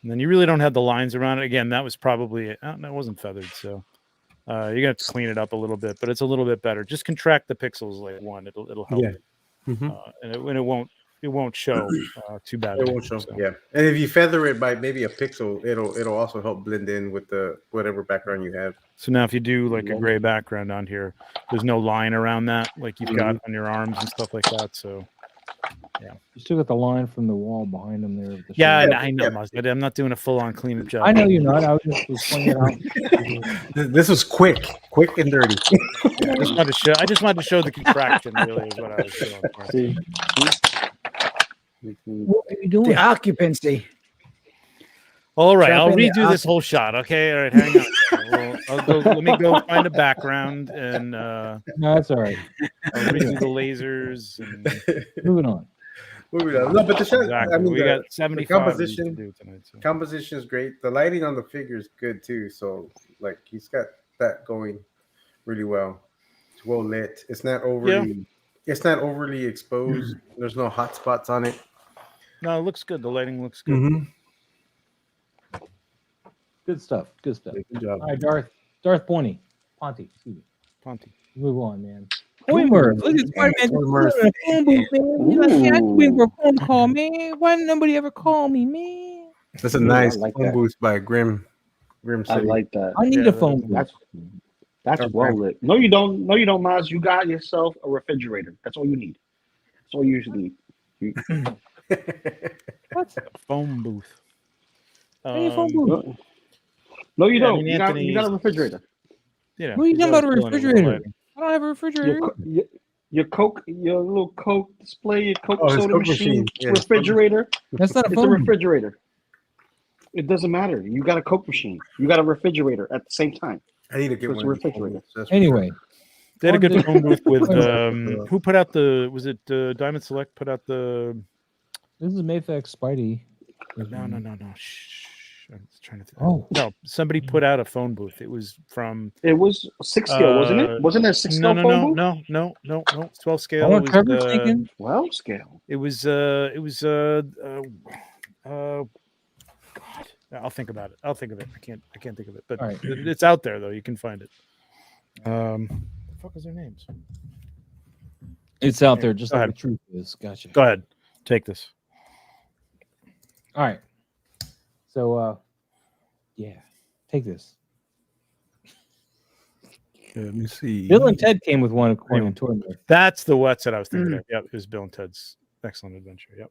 And then you really don't have the lines around it. Again, that was probably it. Oh, no, it wasn't feathered, so you're gonna have to clean it up a little bit, but it's a little bit better. Just contract the pixels like 1. It'll help. Yeah. And it won't show too bad. It won't show. So. Yeah, and if you feather it by maybe a pixel, it'll also help blend in with the whatever background you have. So now if you do like a gray background on here, there's no line around that like you've got on your arms and stuff like that. So yeah, You still got the line from the wall behind him there. The yeah, shadow. I know. Yeah. I'm not doing a full-on cleanup job. I know you're not. I was just pointing it out. This was quick and dirty. I just wanted to show the contraction. Really, is what I was doing. See? What are you doing? The occupancy. All right, Drop I'll in the redo this whole shot. Okay, all right, hang on. Let me go find a background and No, that's all right. I'll redo the lasers. And Moving on. No, but the shot. exactly. I mean, We got 75 composition. to do tonight. So. Composition is great. The lighting on the figure is good too. So like he's got that going really well. It's well lit. It's not overly. It's not overly exposed. There's no hot spots on it. No, it looks good. The lighting looks good. Good stuff. Good stuff. Good job. All right, Darth Ponty. Excuse me. Ponty. Move on, man. Poimer. Look at Spider-Man. Poimer. Phone booth, man. You're like, yeah, I can wait for a phone call, man. Why didn't nobody ever call me, man? That's a nice like phone that. booth by Grim I City. like that. I need a phone booth. That's Okay. well lit. No, you don't. No, you don't, Maz. You got yourself a refrigerator. That's all you need. That's all you usually need. What? Phone booth. I need a phone booth. No, you Yeah, I don't. mean, you got a refrigerator. You know, What are you he's talking about a always killing it with refrigerator? lighting. I don't have a refrigerator. Your Coke, your little Coke display, your Coke Oh, his soda Coke machine, machine. Yeah, his Coke refrigerator. That's not a It's a phone booth. refrigerator. It doesn't matter. You got a Coke machine. You got a refrigerator at the same time. I need to get It's one. a refrigerator. Anyway, They had a good On phone booth with the- who put out the was it Diamond Select put out the this is Mayfax Spidey. no. Shh. I'm just trying to think. Oh. No, somebody put out a phone booth. It was from It was 6 scale, wasn't it? Wasn't it a 6 scale phone booth? No. 12 scale. Oh, It was, Trevor's thinking. 12 scale. It was God. I'll think about it. I'll think of it. I can't think of it. But All right. it's out there though. You can find it. The fuck is their names? It's out there, just Go like ahead. the truth is. Gotcha. Go ahead. Take this. All right. So, yeah, take this. Let me see. Bill and Ted came with one according to Toymaker. That's the what's that I was thinking of. Yep, it was Bill and Ted's Excellent Adventure. Yep.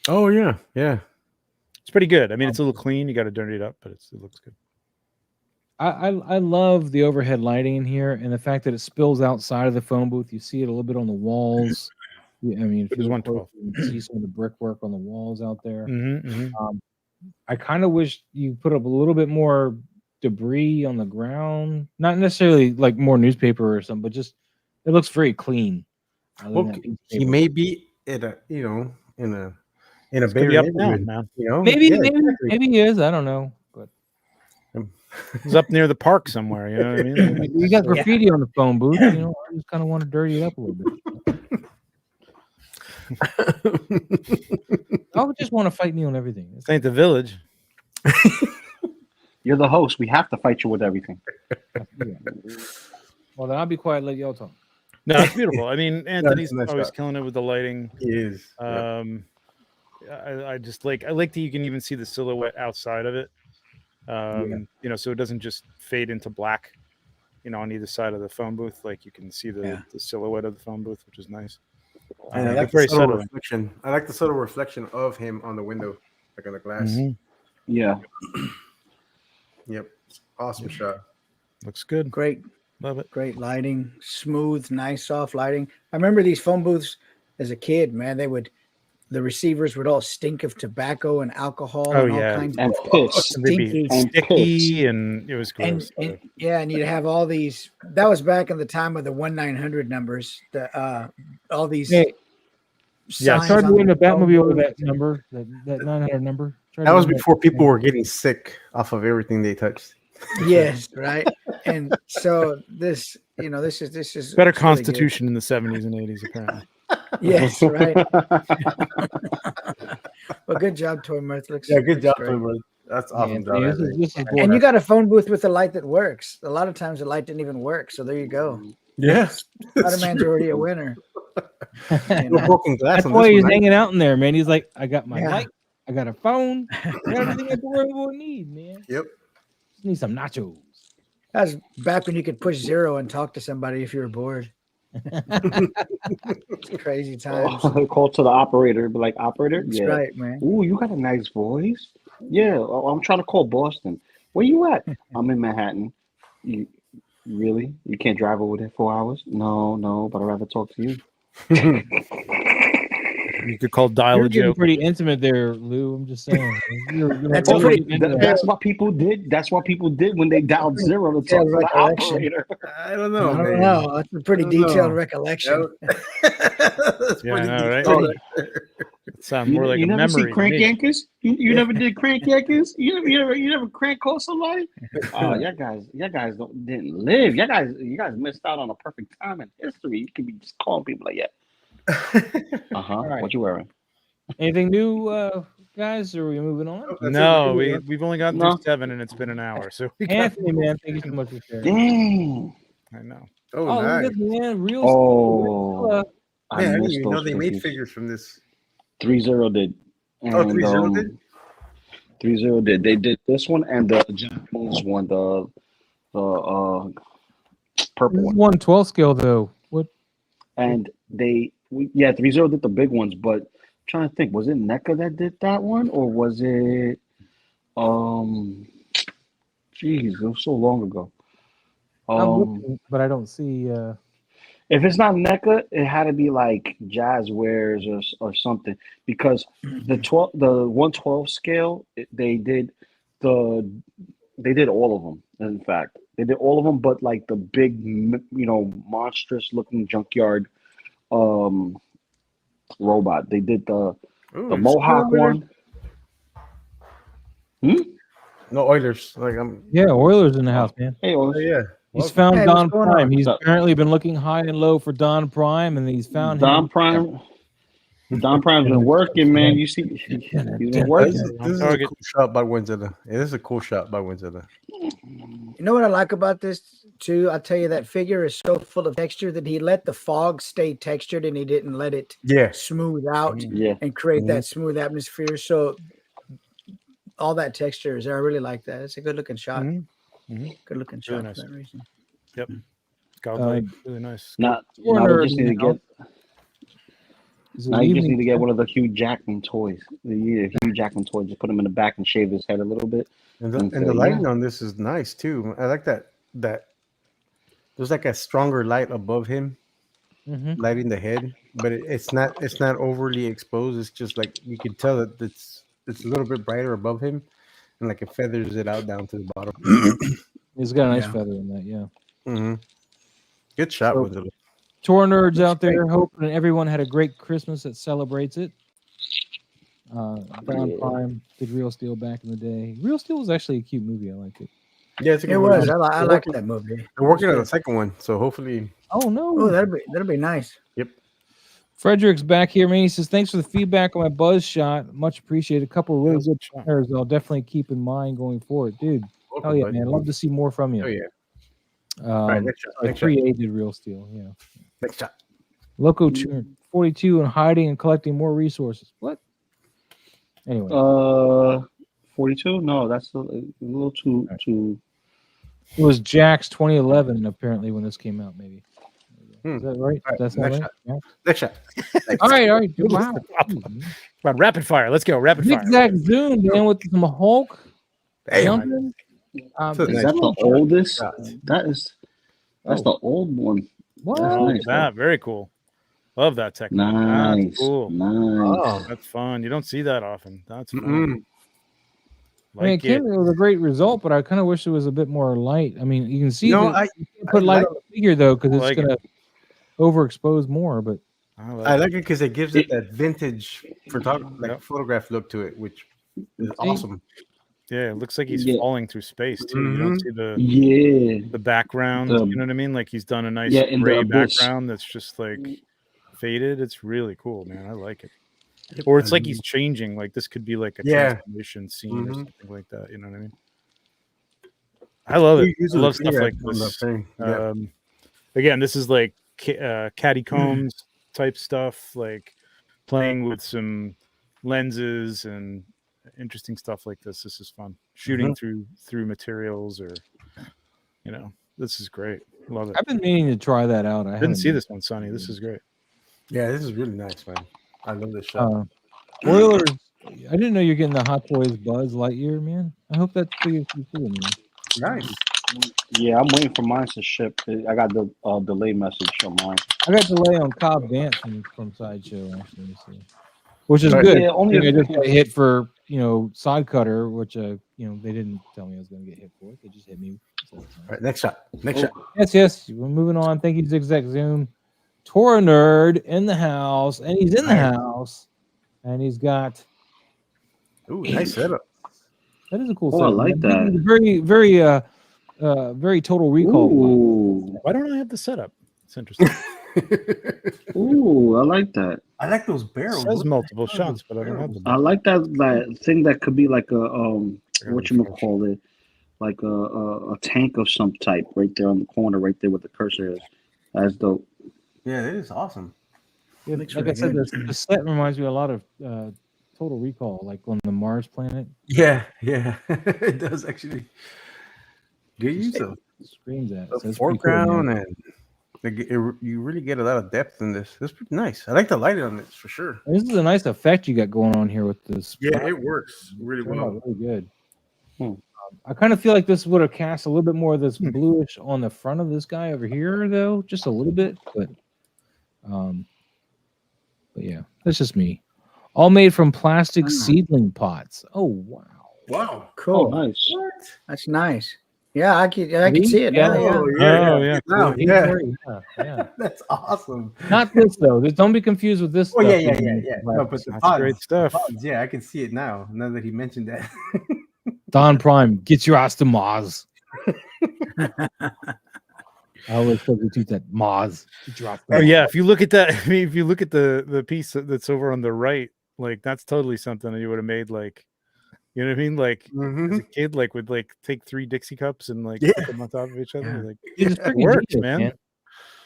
Oh yeah. It's pretty good. I mean, it's a little clean. You got to dirty it up, but it looks good. I love the overhead lighting in here and the fact that it spills outside of the phone booth. You see it a little bit on the walls. Yeah, I mean, if It was you look 112. close, you can see some of the brickwork on the walls out there. Mm-hmm. I kind of wish you put up a little bit more debris on the ground. Not necessarily like more newspaper or something, but just it looks very clean. Well, he may be in a in a It's Bay gonna be up Area now, neighborhood, man. you know. Maybe, Yeah, maybe, exactly. maybe he is. I don't know. But It's up near the park somewhere. You know what I mean? we got graffiti on the phone booth. You know, I just kind of want to dirty it up a little bit. I would just want to fight me on everything. This ain't the village. You're the host. We have to fight you with everything. Yeah. Well, then I'll be quiet. Let y'all talk. No, it's beautiful. I mean, Anthony's nice always shot. killing it with the lighting. He is. Yeah. I just like that you can even see the silhouette outside of it. You know, so it doesn't just fade into black, you know, on either side of the phone booth. Like you can see the silhouette of the phone booth, which is nice. And I like very the subtle subtle. reflection. I like the subtle reflection of him on the window, like on the glass. Mhm. Yeah. Yep. Awesome shot. Looks good. Great, Love it. great lighting, smooth, nice, soft lighting. I remember these phone booths as a kid, man. They would the receivers would all stink of tobacco and alcohol Oh, and all yeah. kinds And of piss. They'd be stinky. And sticky, and it was And, gross. and yeah, and you'd have all these. That was back in the time of the 1-900 numbers. All these. Hey, Yeah, I signs tried to on win the the Batmobile phone with booth. that number, that 900 number. Tried That to was win before people were getting sick off of everything they touched. Yes, right. And so this, this is better it's really good. constitution in the 70s and 80s, apparently. Yes, right. Well, good job, Toy Mirth. Looks Yeah, good looks job, great. Toy. That's Yeah, awesome. Anthony, job, this Anthony. is And gorgeous. you got a phone booth with a light that works. A lot of times the light didn't even work. So there you go. Yes, Spider-Man's already a winner. You no know? broken glass That's on why this he's one. hanging out in there, man. He's like, I got my Yeah. light, I got a phone, I got everything that the world will need, man. Yep. Just need some nachos. That was back when you could push 0 and talk to somebody if you were bored. It's crazy times. Call to the operator, be like, operator. That's Yeah. right, man. Ooh, you got a nice voice. Yeah, I'm trying to call Boston. Where you at? I'm in Manhattan. You really? You can't drive over there 4 hours? No, but I'd rather talk to you. You could call dial You're a getting joke. pretty intimate there, Lou. I'm just saying. That's really pretty- getting into that. That's what people did. That's what people did when they dialed 0 to talk to the recollection. operator. I don't I know, don't man. know. That's a pretty I don't detailed know. recollection. That's Yeah, I pretty know, right? detailed. It sounds more like you a never see memory. to crank me. yankers? You never did crank yankers? You never crank call somebody? Oh, you guys didn't live. You guys missed out on a perfect time in history. You could be just calling people like, yeah. All right. What you wearing? Anything new, guys? Or are we moving on? That's it. No, We're we've only gotten No. through 7 and it's been an hour. So we got, Anthony, man, thank you so much for sharing. Dang. I know. Oh, Oh, look nice. at this, man. Real Oh, I Man, I didn't missed even know those they made figures. figures from this. 3-0 did. And, 3-0 did? 3-0 did. They did this one and the Japanese one, the purple This is one. 112 scale, though. What? And 3-0 did the big ones, but I'm trying to think, was it NECA that did that one, or was it geez, it was so long ago. I'm looking, but I don't see. If it's not NECA, it had to be like Jazz Wares or something, because the 112 scale, they did all of them. In fact, they did all of them, but like the big, monstrous looking junkyard robot. They did the Mohawk one. No Oilers. Like I'm. Yeah, Oilers in the house, man. Hey, Oh yeah. He's found Hey, what's Don going Prime. on? He's What's up? apparently been looking high and low for Don Prime, and he's found Don him. Prime. Don Prime's been working, man. You see, he's been working. This is a cool shot by Wenzilla. Yeah, this is a cool shot by Wenzilla. You know what I like about this too? I'll tell you, that figure is so full of texture that he let the fog stay textured and he didn't let it Yeah. smooth out Yeah. and create that smooth atmosphere. So all that texture is there. I really like that. It's a good looking shot. Good looking shot Really nice. for that reason. Yep. Godlike. Really nice. Now Warner they just need to now. get. Is it Now you just evening? need to get one of the Hugh Jackman toys. The Hugh Jackman toy. Just put him in the back and shave his head a little bit. And And the so, lighting yeah. on this is nice too. I like that there's like a stronger light above him, lighting the head, but it's not overly exposed. It's just like you can tell that it's a little bit brighter above him, and like it feathers it out down to the bottom. He's got a nice Yeah. feather in that, yeah. Mm-hmm. Good shot, So- Wenzilla. Tour nerds out there, hoping everyone had a great Christmas that celebrates it. Don Prime did Real Steel back in the day. Real Steel was actually a cute movie. I liked it. Yeah, it's a It good was. movie. I like that movie. They're working on the second one, so hopefully. Oh no! Oh, that'll be nice. Yep. Frederick's back here, man. He says, thanks for the feedback on my buzz shot. Much appreciated. A couple of really good players I'll definitely keep in mind going forward. Dude, Welcome, hell yeah, bud. man. Love to see more from you. Oh yeah. All right, next shot. Next shot. 3A did Real Steel, yeah. Next shot. Loco 42 and hiding and collecting more resources. What? Anyway. 42? No, that's a little too. It was Jack's 2011, apparently, when this came out, maybe. Is that right? All right, That's not next right? shot. Yeah. Next shot. All right. Good. Wow. Come on, rapid fire. Let's go. Rapid Big fire. Zach Zoom, man, with some Hulk. Damn. Jumping. That's Is nice. that the oldest? shot. That's the old one. What? That's Oh, nice. that very cool. Love that technique. Nice. That's cool. Nice. Oh. That's fun. You don't see that often. That's fun. Mm-mm. I mean, it Like came with a great result, but I kind of wish it was a bit more light. I mean, you can see No, that you can't put light like- on the figure though, because I it's like gonna overexpose more. But I like it because it gives it that vintage photograph look to it, which is awesome. Yeah, it looks like he's Yeah. falling through space too. You don't see the Yeah. background. The- You know what I mean? Like he's done a nice Yeah, in the gray abyss. background that's just like faded. It's really cool, man. I like it. Or it's like he's changing. Like this could be like a transformation scene or something like that. You know what I mean? I love it. I love stuff like this. Again, this is like catacombs type stuff, like playing with some lenses and interesting stuff like this. This is fun. Shooting through materials, or this is great. Love it. I've been meaning to try that out. I didn't see this one, Sonny. This is great. Yeah, this is really nice, man. I love this shot. Oilers. I didn't know you're getting the Hot Toys Buzz Lightyear, man. I hope that's pretty cool, man. Nice. Yeah, I'm waiting for mine to ship. I got the delay message on mine. I got delay on Cobb Vance from Sideshow, actually, so. Which is Right. good. Yeah, only I just got hit for side cutter, which they didn't tell me I was going to get hit for it. They just hit me. So, All right, next shot. Next shot. Yes. We're moving on. Thank you, Zigzag Zoom. Tora Nerd in the house, and he's in the house, and he's got. Ooh, nice setup. That is a cool Oh, setup. I like man. that. Very, very Total Recall. Ooh, Why don't I have the setup? It's interesting. ooh, I like that. I like those It barrels. says multiple shots, but I don't have the. I like that thing that could be like a whatchamacallit, like a tank of some type right there on the corner, right there where the cursor is. That's dope. Yeah, it is awesome. Yeah, like I said, the set reminds me a lot of Total Recall, like on the Mars planet. Yeah, it does actually. Good use of Screams at the it. So it's pretty cool, foreground, man. and you really get a lot of depth in this. This is pretty nice. I like the lighting on this for sure. This is a nice effect you got going on here with this. Yeah, it works really Turned out well. really good. I kind of feel like this would have cast a little bit more of this bluish on the front of this guy over here, though, just a little bit. But yeah, that's just me. All made from plastic seedling pots. Oh wow! Wow, Cool. Oh, nice. What? That's nice. Yeah, I can see it now. Oh, Yeah. Now, Yeah. That's awesome. Not this though. Don't be confused with this. Oh stuff. yeah. No, but the That's pods, great stuff. the pods, yeah, I can see it now. Now that he mentioned that. Don Prime, get your ass to Maz. I always substitute that Maz. Get your ass to Oh Maz. yeah, if you look at that, I mean, if you look at the piece that's over on the right, like that's totally something that you would have made. Like, you know what I mean? Like as a kid, like would like take 3 Dixie cups and like put them on top of each other. Like It's it freaking works, genius, man.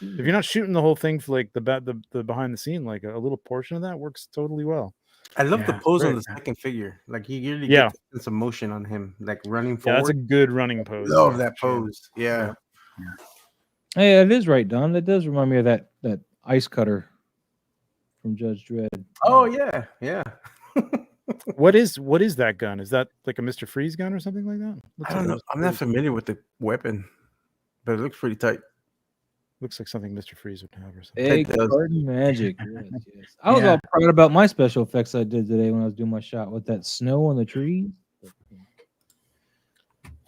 If you're not shooting the whole thing for like the behind the scene, like a little portion of that works totally well. I love the Yeah, pose on great. the second figure. Like he really Yeah. gets some motion on him, like running Yeah, forward. that's a good running pose. Love that Sure. pose. Yeah. Hey, it is right, Don. That does remind me of that ice cutter from Judge Dredd. Oh yeah. What is that gun? Is that like a Mr. Freeze gun or something like that? Looks I don't like a know. Mr. I'm not Freeze. familiar with the weapon, but it looks pretty tight. Looks like something Mr. Freeze would have or something. Egg does. garden magic. Yes. I was all proud about my special effects I did today when I was doing my shot with that snow on the trees.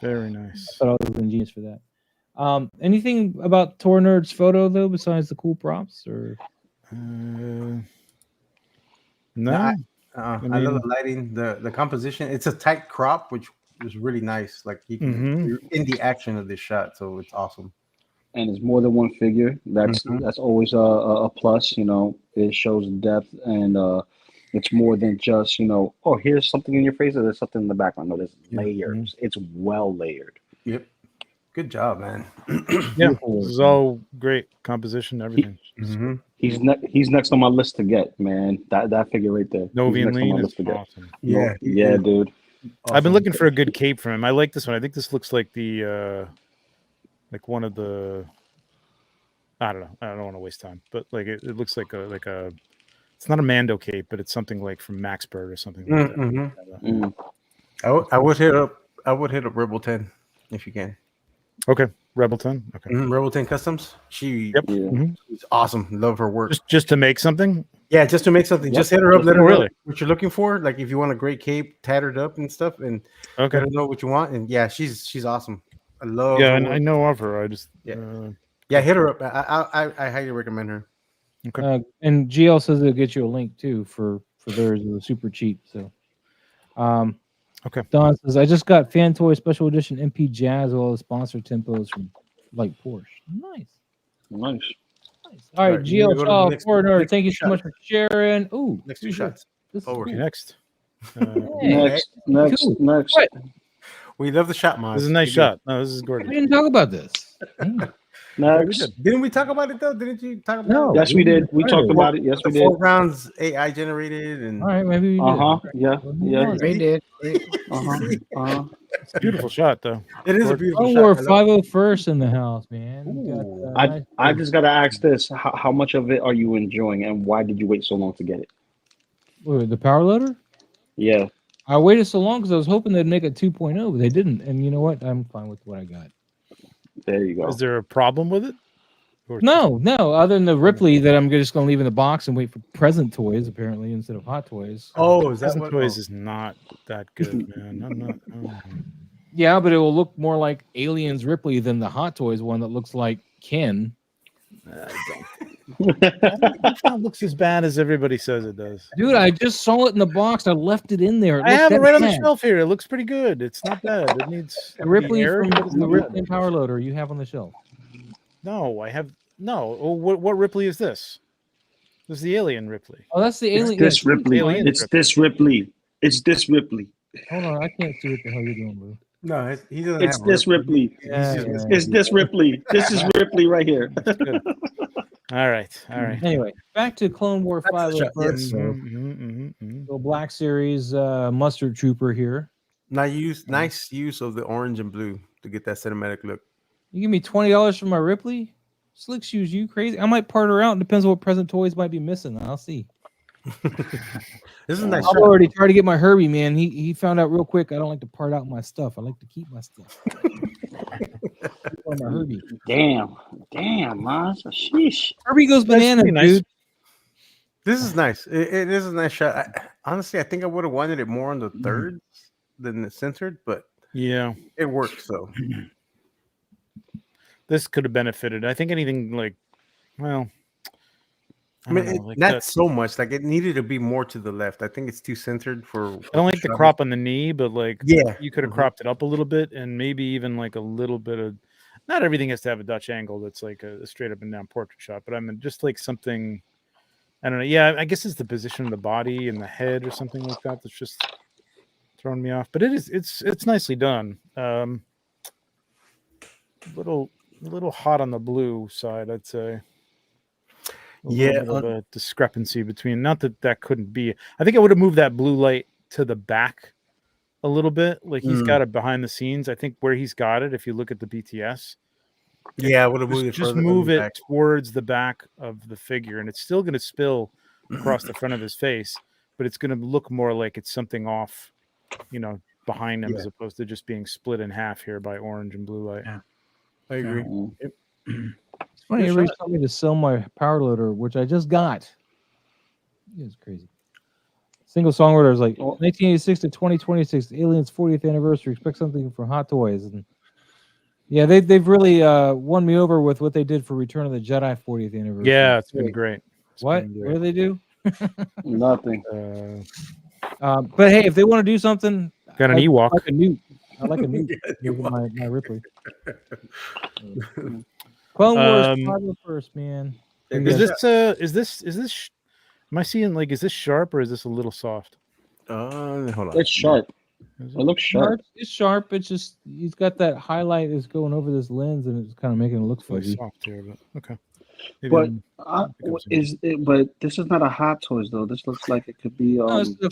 Very nice. I thought I was ingenious for that. Anything about Tor Nerd's photo though, besides the cool props? Or No. I mean- love the lighting, the composition. It's a tight crop, which is really nice. Like you can you're in the action of this shot, so it's awesome. And it's more than one figure. That's always a plus. You know, it shows depth, and it's more than just oh, here's something in your face, or there's something in the background. No, there's layers. It's well layered. Yep. Good job, man. Yeah, this is all great composition, everything. He's next on my list to get, man. That figure right there. Novi He's and next on my Lean list is to get. awesome. Yeah, dude. I've been looking for a good cape from him. I like this one. I think this looks like the like one of the I don't know. I don't want to waste time, but like it looks like a it's not a Mando cape, but it's something like from Maxburg or something like that. Mm. I would hit up Rebel 10 if you can. Okay. Rebelton. Okay. Rebelton Customs. Yep. Yeah. Mhm. She's awesome. Love her work. Just to make something. Yeah, just to make something. Yep. Just hit her up. Let her Oh, know really? what you're looking for. Like if you want a great cape, tattered up and stuff, and Okay. let her know what you want. And yeah, she's awesome. I love. Yeah, her and work. I know of her. I just Yeah, hit her up. I highly recommend her. And GL says they'll get you a link too for theirs. It was super cheap. So, Okay. Don says I just got Fan Toy Special Edition MP Jazz, all the sponsored tempos from like Porsche. Nice. Nice. All right, Right, you wanna GL go to the Shaw, next- foreigner. next Thank you shot. so much for sharing. Ooh, Next 2 who's shots. this? This is Forward. Okay, cool. next. Hey, cool. Next. What? We love the shot, Maz. This is a nice We do. shot. No, this is We gorgeous. didn't talk about this. Damn. Next. Didn't we talk about it though? Didn't you talk about No. it? Yes, we did. We talked about it. Yes, The we did. 4 rounds AI generated and All right, maybe we did. Yeah. Yeah. They did. It's a beautiful shot, though. it is a Gorgeous. beautiful Oh, shot. we're I love it. 501st in the house, man. We got, Ooh. nice- I just gotta ask this: how much of it are you enjoying, and why did you wait so long to get it? Wait, the power loader? Yeah. I waited so long because I was hoping they'd make it 2.0, but they didn't. And you know what? I'm fine with what I got. There you go. Is there a problem with it? Or it's No, other than the Ripley that I'm just going to leave in the box and wait for present toys, apparently, instead of hot toys. Oh, is that Present what? Toys is not that good, man. I'm not. Yeah, but it will look more like Aliens Ripley than the Hot Toys one that looks like Ken. It not looks as bad as everybody says it does. Dude, I just saw it in the box. I left it in there. I have it looked right on the bad. shelf here. It looks pretty good. It's not bad. It needs The Ripley air, from but it's the not Ripley bad. power loader you have on the shelf. No, I have no. Oh, what Ripley is this? This is the Alien Ripley. Oh, that's the It's Alien. this Ripley. Alien It's this Ripley. It's this Ripley. Hold on, I can't see what the hell you're doing, Lou. No, he doesn't It's have this Ripley. Yeah, yeah. It's this Ripley. This is Ripley right here. Good. All right. Anyway, back to Clone War That's the 501st. shot, yes. Little Black Series Mustard Trooper here. Nice use of the orange and blue to get that cinematic look. You give me $20 for my Ripley? Slick shoes, you crazy? I might part her out. It depends on what present toys might be missing. I'll see. This is a nice I've shot. already tried to get my Herbie, man. He found out real quick I don't like to part out my stuff. I like to keep my stuff. My Herbie. Damn, man. Sheesh. Herbie goes bananas, pretty nice. dude. This is nice. It is a nice shot. Honestly, I think I would have wanted it more on the third than the centered, but Yeah, it works. So this could have benefited. I think anything like, well, I mean, don't know, like not that- so much. Like it needed to be more to the left. I think it's too centered for. I don't like the crop on the knee, but like, Yeah, you could have Mhm. cropped it up a little bit, and maybe even like a little bit of. Not everything has to have a Dutch angle. That's like a straight up and down portrait shot, but I mean, just like something. I don't know. Yeah, I guess it's the position of the body and the head or something like that that's just throwing me off. But it's nicely done. A little hot on the blue side, I'd say. A Yeah, little bit of a discrepancy between. Not that couldn't be. I think I would have moved that blue light to the back a little bit. Like he's got it behind the scenes. I think where he's got it, if you look at the BTS, Yeah, I would have moved it. just further move it back. towards the back of the figure, and it's still going to spill across the front of his face, but it's going to look more like it's something off, behind him, Yeah. as opposed to just being split in half here by orange and blue light. Yeah. I agree. It's funny, Good everybody's shot. telling me to sell my power loader, which I just got. It's crazy. Single song order is like Oh. 1986 to 2026, Aliens 40th anniversary. Expect something from Hot Toys, and yeah, they've really won me over with what they did for Return of the Jedi 40th anniversary. Yeah, it's been great. It's What? been What great. do they do? Nothing. But hey, if they want to do something, Got an I Ewok. like a newt. I like a newt. Yeah, Over my Ripley. Clone Wars 501st, man. Is this? Am I seeing like? Is this sharp or is this a little soft? Hold on. It's sharp. Is It looks sharp. It's sharp. It's just he's got that highlight that's going over this lens, and it's kind of making it look really fuzzy. soft here, but okay. Maybe But I'm- but this is not a Hot Toys though. This looks like it could be. No, it's No,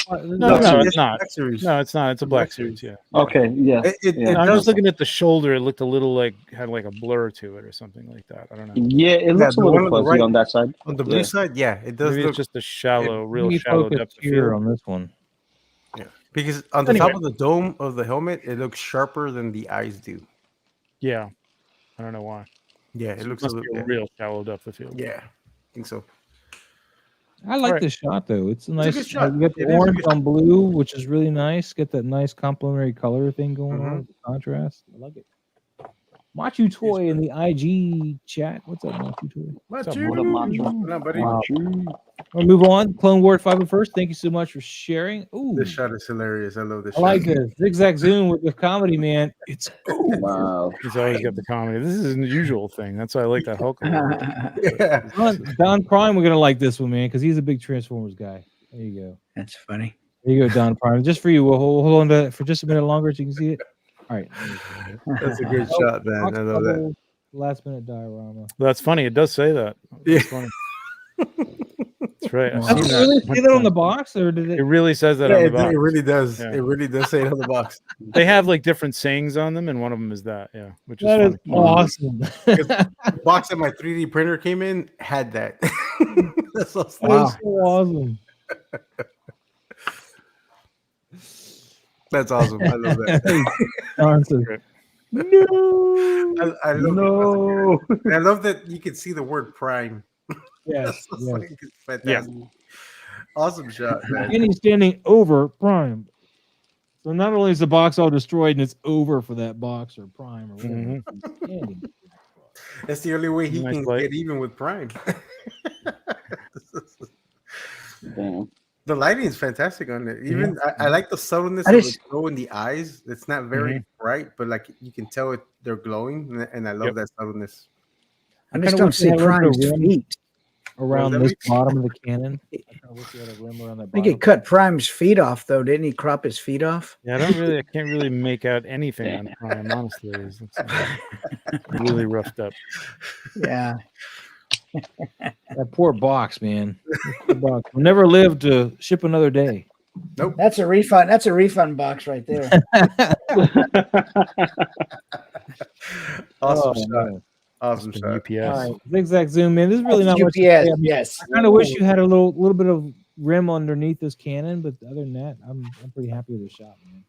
Series. it's not. Black Series. No, it's not. It's a black series. Yeah. Okay, yeah. It Yeah. I'm does- just looking at the shoulder. It looked a little like had like a blur to it or something like that. I don't know. Yeah, it looks the a one little on the fuzzy right. on that side. on the blue Yeah. side. Yeah, it does Maybe look it's just a shallow, real Let me shallow focus depth of here field. on this one. because on the Anyway. top of the dome of the helmet, it looks sharper than the eyes do. Yeah. I don't know why. Yeah, it looks Must a be little. a real shallow depth of field. Yeah, I think so. I like Right. the shot though. It's a a nice. good shot. You got the It is a orange good on blue, which is really nice. Get that nice complementary color thing going on Mhm. with the contrast. I like it. Machu Toy in the IG chat. What's up, Machu Toy? What's up, What up, Macho? What up, buddy? Wow. Macho. We'll move on. Clone Ward 5 first. Thank you so much for sharing. Ooh, This shot is hilarious. I love this I like shot. this zigzag zoom with the comedy, man. It's Wow. He's always got the comedy. This is an unusual thing. That's why I like that Hulk. a lot. Yeah. Don Prime. We're gonna like this one, man, because he's a big Transformers guy. There you go. That's funny. There you go, Don Prime. Just for you. We'll hold on to that for just a minute longer so you can see it. All right. That's a good shot, man. I love that. Last minute diorama. That's funny. It does say that. Yeah. It's funny. That's right. I've Does seen it that. really say that on the box, or did It it? really says that Yeah, on the it box. really does. Yeah. It really does say it on the box. They have like different sayings on them, and one of them is that. Yeah, which is That funny. is awesome. The box that my 3D printer came in had that. That's so That Wow. is so awesome. That's awesome. I love that. Awesome. Great. No. I love No. that. I love that you can see the word prime. Yes. That's yes. like fantastic. Awesome shot, man. And he's standing over Prime. So not only is the box all destroyed and it's over for that box or Prime or whatever. Mhm. He's standing. That's the only way he Nice can light. get even with prime. Damn. The lighting is fantastic on it. Even I like the subtleness I of just- the glow in the eyes. It's not very bright, but like you can tell they're glowing, and I love Yep. that subtleness. I kinda just don't wish they see had like a Prime's rim feet. around that this mean? bottom of the cannon. I kind of wish he had a rim around that I think bottom. he cut Prime's feet off, though. Didn't he crop his feet off? Yeah, I can't really make out anything on Prime. Honestly, it's really roughed up. Yeah. That poor box, man. That poor box. Will never live to ship another day. That's a refund. That's a refund box right there. Awesome Oh, shot. man. Awesome Been shot. UPS. All right, zigzag zoom, man. This is really not much to UPS. say. I mean, Yes. I kind of wish you had a little bit of rim underneath this cannon, but other than that, I'm pretty happy with the shot, man.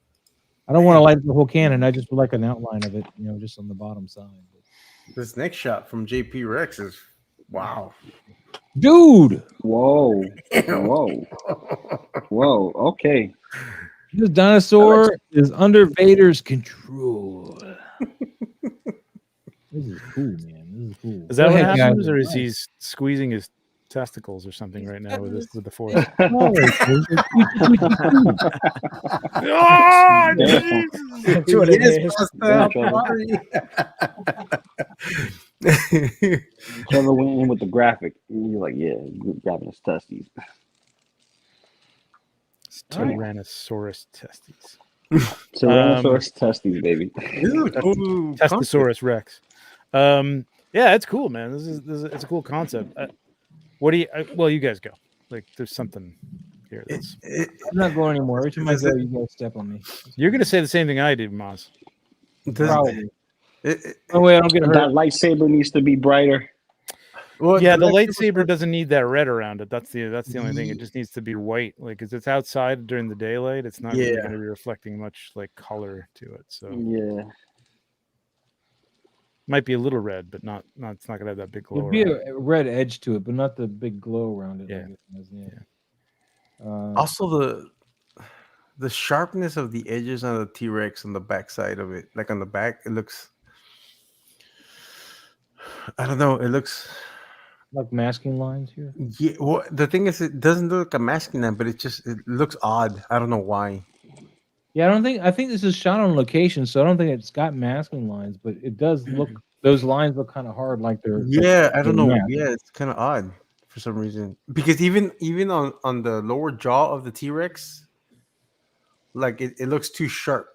I don't want to light the whole cannon. I just would like an outline of it, just on the bottom side. This next shot from JP Rex is wow. Dude, Whoa. Whoa. Whoa. Okay. this dinosaur is under Vader's control. This is cool, man. This is cool. Is that Go what ahead, happens, guys. or is he squeezing his testicles or something right now with the force? Oh, Oh, Damn. Jesus! That's what it is. Damn, Trevor went in with the graphic. And you're like, yeah, you're grabbing his testes. It's Tyrannosaurus testes. Tyrannosaurus testes, baby. Ooh, Testosaurus Rex. Yeah, it's cool, man. This is it's a cool concept. What do you? Well, you guys go. Like, there's something here that's. I'm not going anymore. Every time I go, you guys step on me. You're gonna say the same thing I did, Maz. Probably. Oh wait, I don't get hurt. That lightsaber needs to be brighter. Well, Yeah, the lightsaber's lightsaber doesn't need that red around it. That's the only thing. It just needs to be white. Like, 'cause it's outside during the daylight, it's not really Yeah. going to be reflecting much like color to it. So Yeah. might be a little red, but not. It's not going to have that big glow. There'd be around it. a red edge to it, but not the big glow around it. Yeah. like it has, yeah. Also the sharpness of the edges on the T-Rex on the back side of it, like on the back, it looks. I don't know. It looks. Like masking lines here. Yeah. Well, the thing is, it doesn't look like a masking line, but it looks odd. I don't know why. Yeah, I think this is shot on location, so I don't think it's got masking lines, but it does look. Those lines look kind of hard, like they're. Yeah, I don't know. masked. Yeah, it's kind of odd for some reason. Because even on the lower jaw of the T-Rex, like it looks too sharp,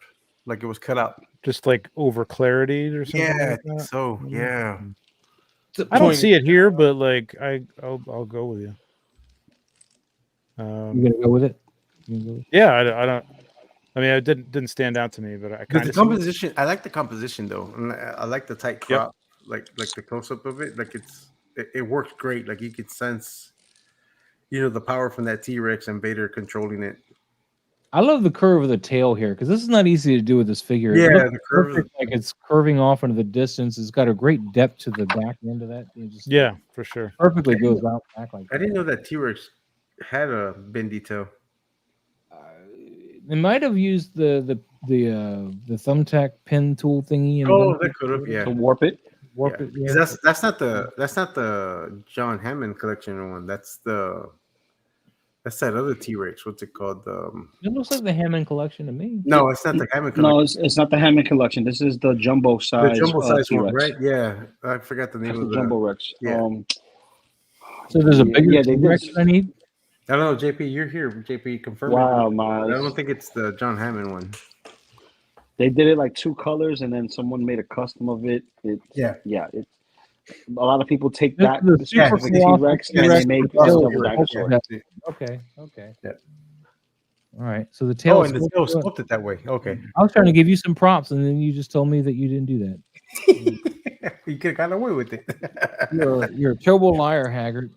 like it was cut out. Just like over clarity or something. Yeah, I like think that. so. Yeah. I don't see it here, but like I'll go with you. You gonna go with it? You gonna go with it? Yeah, I don't. I mean, it didn't stand out to me, but I But kind the of composition, I like the composition though, and I like the tight crop, like the close up of it. Like it works great. Like you could sense, the power from that T-Rex and Vader controlling it. I love the curve of the tail here because this is not easy to do with this figure. It Yeah, looks the curve of perfect, like it's curving off into the distance. It's got a great depth to the back end of that. It just Yeah, for sure. perfectly goes out back like I that. didn't know that T-Rex had a bendy tail. They might have used the thumbtack pin tool thingy and Oh, then that could have, yeah. To warp it. warp Yeah, it. 'cause Yeah. that's not the John Hammond collection one. That's that other T-Rex. What's it called? It looks like the Hammond collection to me. No, it's not the Hammond No, collection. it's not the Hammond collection. This is the jumbo The size. jumbo size one, T-Rex. right? Yeah, I forgot the name That's the of jumbo Rex. yeah. So there's a bigger yeah, they T-Rex did. I need. I don't know, JP. You're here. JP, confirm. Wow, it. I Miles. don't think it's the John Hammond one. They did it like 2 colors, and then someone made a custom of it. Yeah. It's a lot of people take This that is the super specific colossal T-Rex and T-Rex they make with a tail. double dinosaur. Yeah. Okay. Yeah. All right. So the tail. Oh, is and the tail sculpted that way. Okay. I was trying to give you some props, and then you just told me that you didn't do that. You could have gotten away with it. You're a terrible liar, Haggard.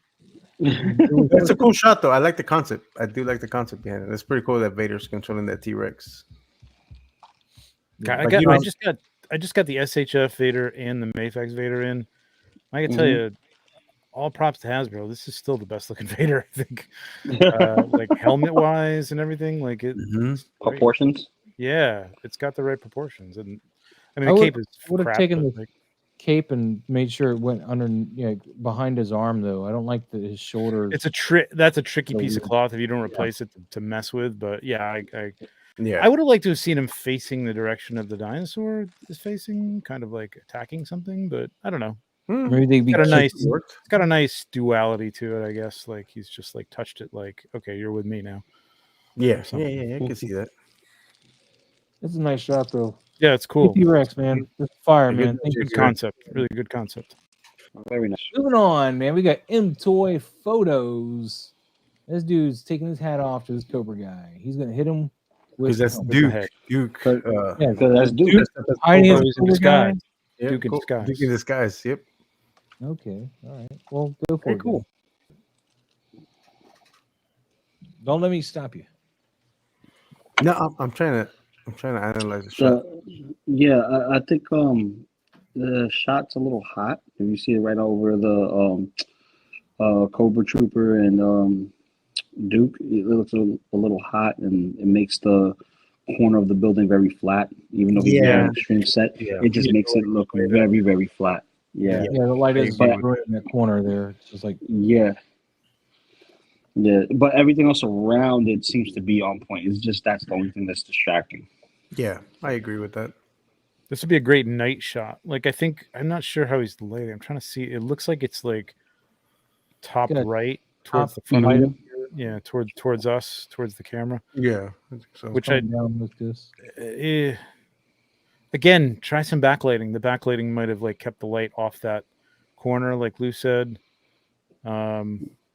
It's a cool shot, though. I like the concept. I do like the concept behind it. It's pretty cool that Vader's controlling that T-Rex. I just got the SHF Vader and the Mayfax Vader in. I can tell you, all props to Hasbro. This is still the best looking Vader, I think. Like helmet wise and everything, like it. Proportions. Yeah, it's got the right proportions, and I mean I the would- cape is. I would have crap, taken but, the like, cape and made sure it went under, behind his arm though. I don't like his shoulders. it's a trick. That's a tricky So piece of weird. cloth if you don't replace it to mess with. But yeah, I Yeah. would have liked to have seen him facing the direction of the dinosaur is facing, kind of like attacking something. But I don't know. Maybe they'd be Got a nice. kicking- It's got a nice duality to it, I guess. Like he's just like touched it. Like okay, you're with me now. Yeah. something. Yeah. I can see that. That's a nice shot though. Yeah, it's cool. T-Rex, man. This fire, Good- man. Thank you. Good concept. Really good concept. Very nice. Moving on, man. We got M-Toy Photos. This dude's taking his hat off to this Cobra guy. He's gonna hit him with Because that's the Duke. head. Duke. Yeah, So that's Duke. hiding Cobra his is in Cobra guy. disguise. Yeah, Duke in cool. disguise. Duke in disguise. Yep. Okay, all right. Well, go for Very it. cool. guys. Don't let me stop you. No, I'm trying to analyze the shot. So, yeah, I think the shot's a little hot. If you see it right over the Cobra Trooper and Duke, it looks a little hot, and it makes the corner of the building very flat. Even though he's Yeah. wearing extreme set, Yeah. it just makes it look very, very flat. Yeah. Yeah, the light is But- right in that corner there. It's just like Yeah. But everything else around it seems to be on point. It's just that's the only thing that's distracting. Yeah, I agree with that. This would be a great night shot. Like I'm not sure how he's laid. I'm trying to see. It looks like it's like top Got a right towards top the front light of up it. Yeah, towards us, towards the camera. Yeah. I think so. Which I coming down like this. Again, try some backlighting. The backlighting might have like kept the light off that corner, like Lou said.